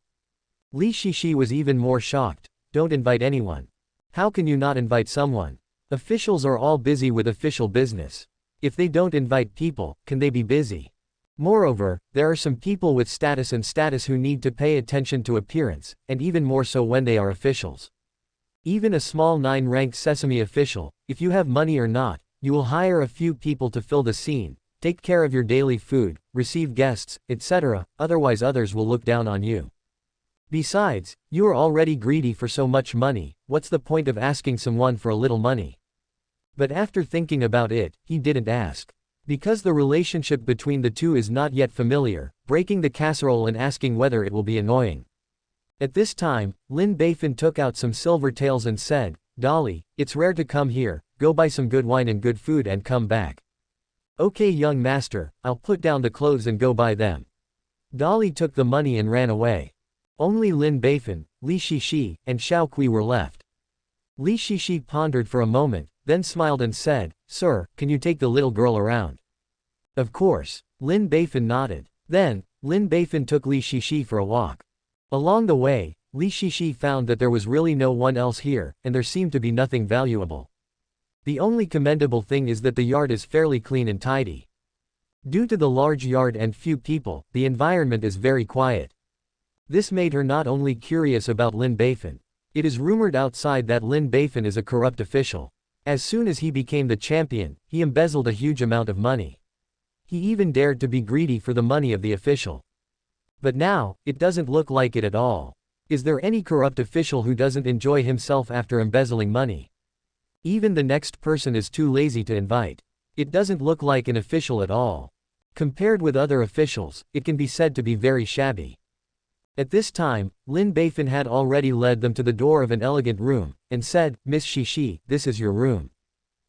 Li Shishi was even more shocked. Don't invite anyone. How can you not invite someone? Officials are all busy with official business. If they don't invite people, can they be busy? Moreover, there are some people with status who need to pay attention to appearance, and even more so when they are officials. Even a small 9-rank sesame official, if you have money or not, you will hire a few people to fill the scene, take care of your daily food, receive guests, etc., otherwise others will look down on you. Besides, you are already greedy for so much money, what's the point of asking someone for a little money? But after thinking about it, he didn't ask. Because the relationship between the two is not yet familiar, breaking the casserole and asking whether it will be annoying. At this time, Lin Beifan took out some silver taels and said, Dolly, it's rare to come here, go buy some good wine and good food and come back. Okay young master, I'll put down the clothes and go buy them. Dolly took the money and ran away. Only Lin Beifan, Li Shishi, and Xiaoqui were left. Li Shishi pondered for a moment, then smiled and said, Sir, can you take the little girl around? Of course. Lin Beifan nodded. Then, Lin Beifan took Li Shishi for a walk. Along the way, Li Shishi found that there was really no one else here, and there seemed to be nothing valuable. The only commendable thing is that the yard is fairly clean and tidy. Due to the large yard and few people, the environment is very quiet. This made her not only curious about Lin Beifan. It is rumored outside that Lin Beifan is a corrupt official. As soon as he became the champion, he embezzled a huge amount of money. He even dared to be greedy for the money of the official. But now, it doesn't look like it at all. Is there any corrupt official who doesn't enjoy himself after embezzling money? Even the next person is too lazy to invite. It doesn't look like an official at all. Compared with other officials, it can be said to be very shabby. At this time, Lin Beifan had already led them to the door of an elegant room, and said, "Miss Shishi, this is your room.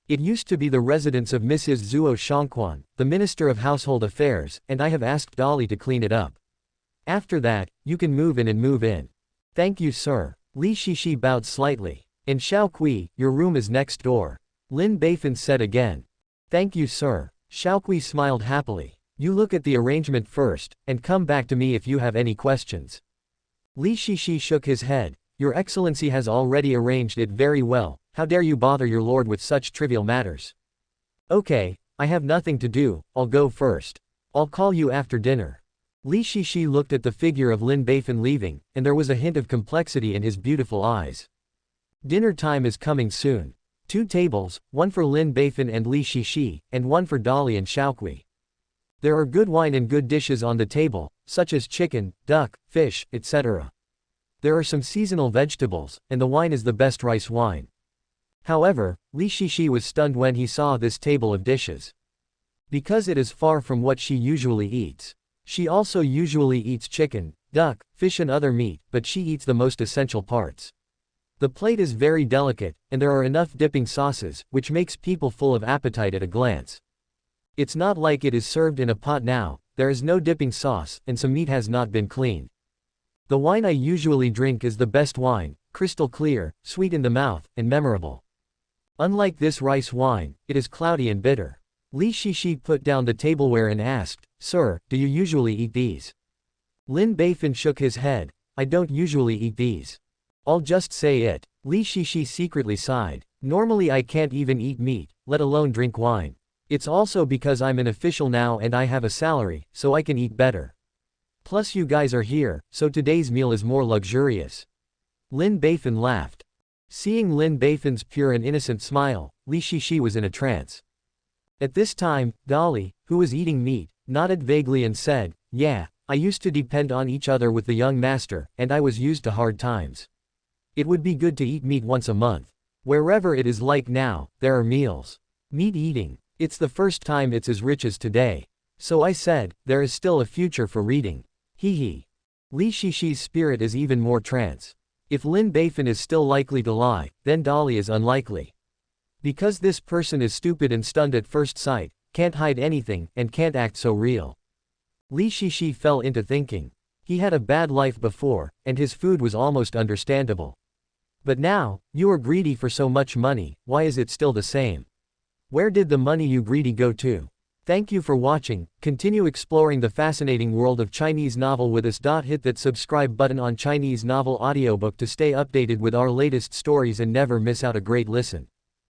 It used to be the residence of Mrs. Zhuo Shangquan, the Minister of Household Affairs, and I have asked Dolly to clean it up. After that, you can move in and move in." "Thank you, sir." Li Shishi bowed slightly. "And Xiao Kui, your room is next door," Lin Beifan said again. "Thank you, sir." Xiao Kui smiled happily. "You look at the arrangement first, and come back to me if you have any questions." Li Shishi shook his head. "Your Excellency has already arranged it very well, how dare you bother your lord with such trivial matters?" "Okay, I have nothing to do, I'll go first. I'll call you after dinner." Li Shishi looked at the figure of Lin Beifan leaving, and there was a hint of complexity in his beautiful eyes. Dinner time is coming soon. 2 tables, one for Lin Beifan and Li Shishi, and one for Dolly and Xiaokui. There are good wine and good dishes on the table, such as chicken, duck, fish, etc. There are some seasonal vegetables, and the wine is the best rice wine. However, Li Shishi was stunned when he saw this table of dishes. Because it is far from what she usually eats. She also usually eats chicken, duck, fish and other meat, but she eats the most essential parts. The plate is very delicate, and there are enough dipping sauces, which makes people full of appetite at a glance. It's not like it is served in a pot now, there is no dipping sauce, and some meat has not been cleaned. The wine I usually drink is the best wine, crystal clear, sweet in the mouth, and memorable. Unlike this rice wine, it is cloudy and bitter. Li Shishi put down the tableware and asked, "Sir, do you usually eat these?" Lin Beifan shook his head. "I don't usually eat these. I'll just say it." Li Shishi secretly sighed. "Normally I can't even eat meat, let alone drink wine. It's also because I'm an official now and I have a salary, so I can eat better. Plus you guys are here, so today's meal is more luxurious." Lin Beifan laughed. Seeing Lin Beifan's pure and innocent smile, Li Shishi was in a trance. At this time, Dolly, who was eating meat, nodded vaguely and said, "Yeah, I used to depend on each other with the young master, and I was used to hard times. It would be good to eat meat once a month. Wherever it is like now, there are meals. Meat eating. It's the first time it's as rich as today. So I said, there is still a future for reading. Hee hee." Li Shishi's spirit is even more trance. If Lin Beifan is still likely to lie, then Dolly is unlikely. Because this person is stupid and stunned at first sight, can't hide anything, and can't act so real. Li Shishi fell into thinking. He had a bad life before, and his food was almost understandable. But now, you are greedy for so much money, why is it still the same? Where did the money you greedy go to? Thank you for watching. Continue exploring the fascinating world of Chinese novel with us. Hit that subscribe button on Chinese Novel Audiobook to stay updated with our latest stories and never miss out a great listen.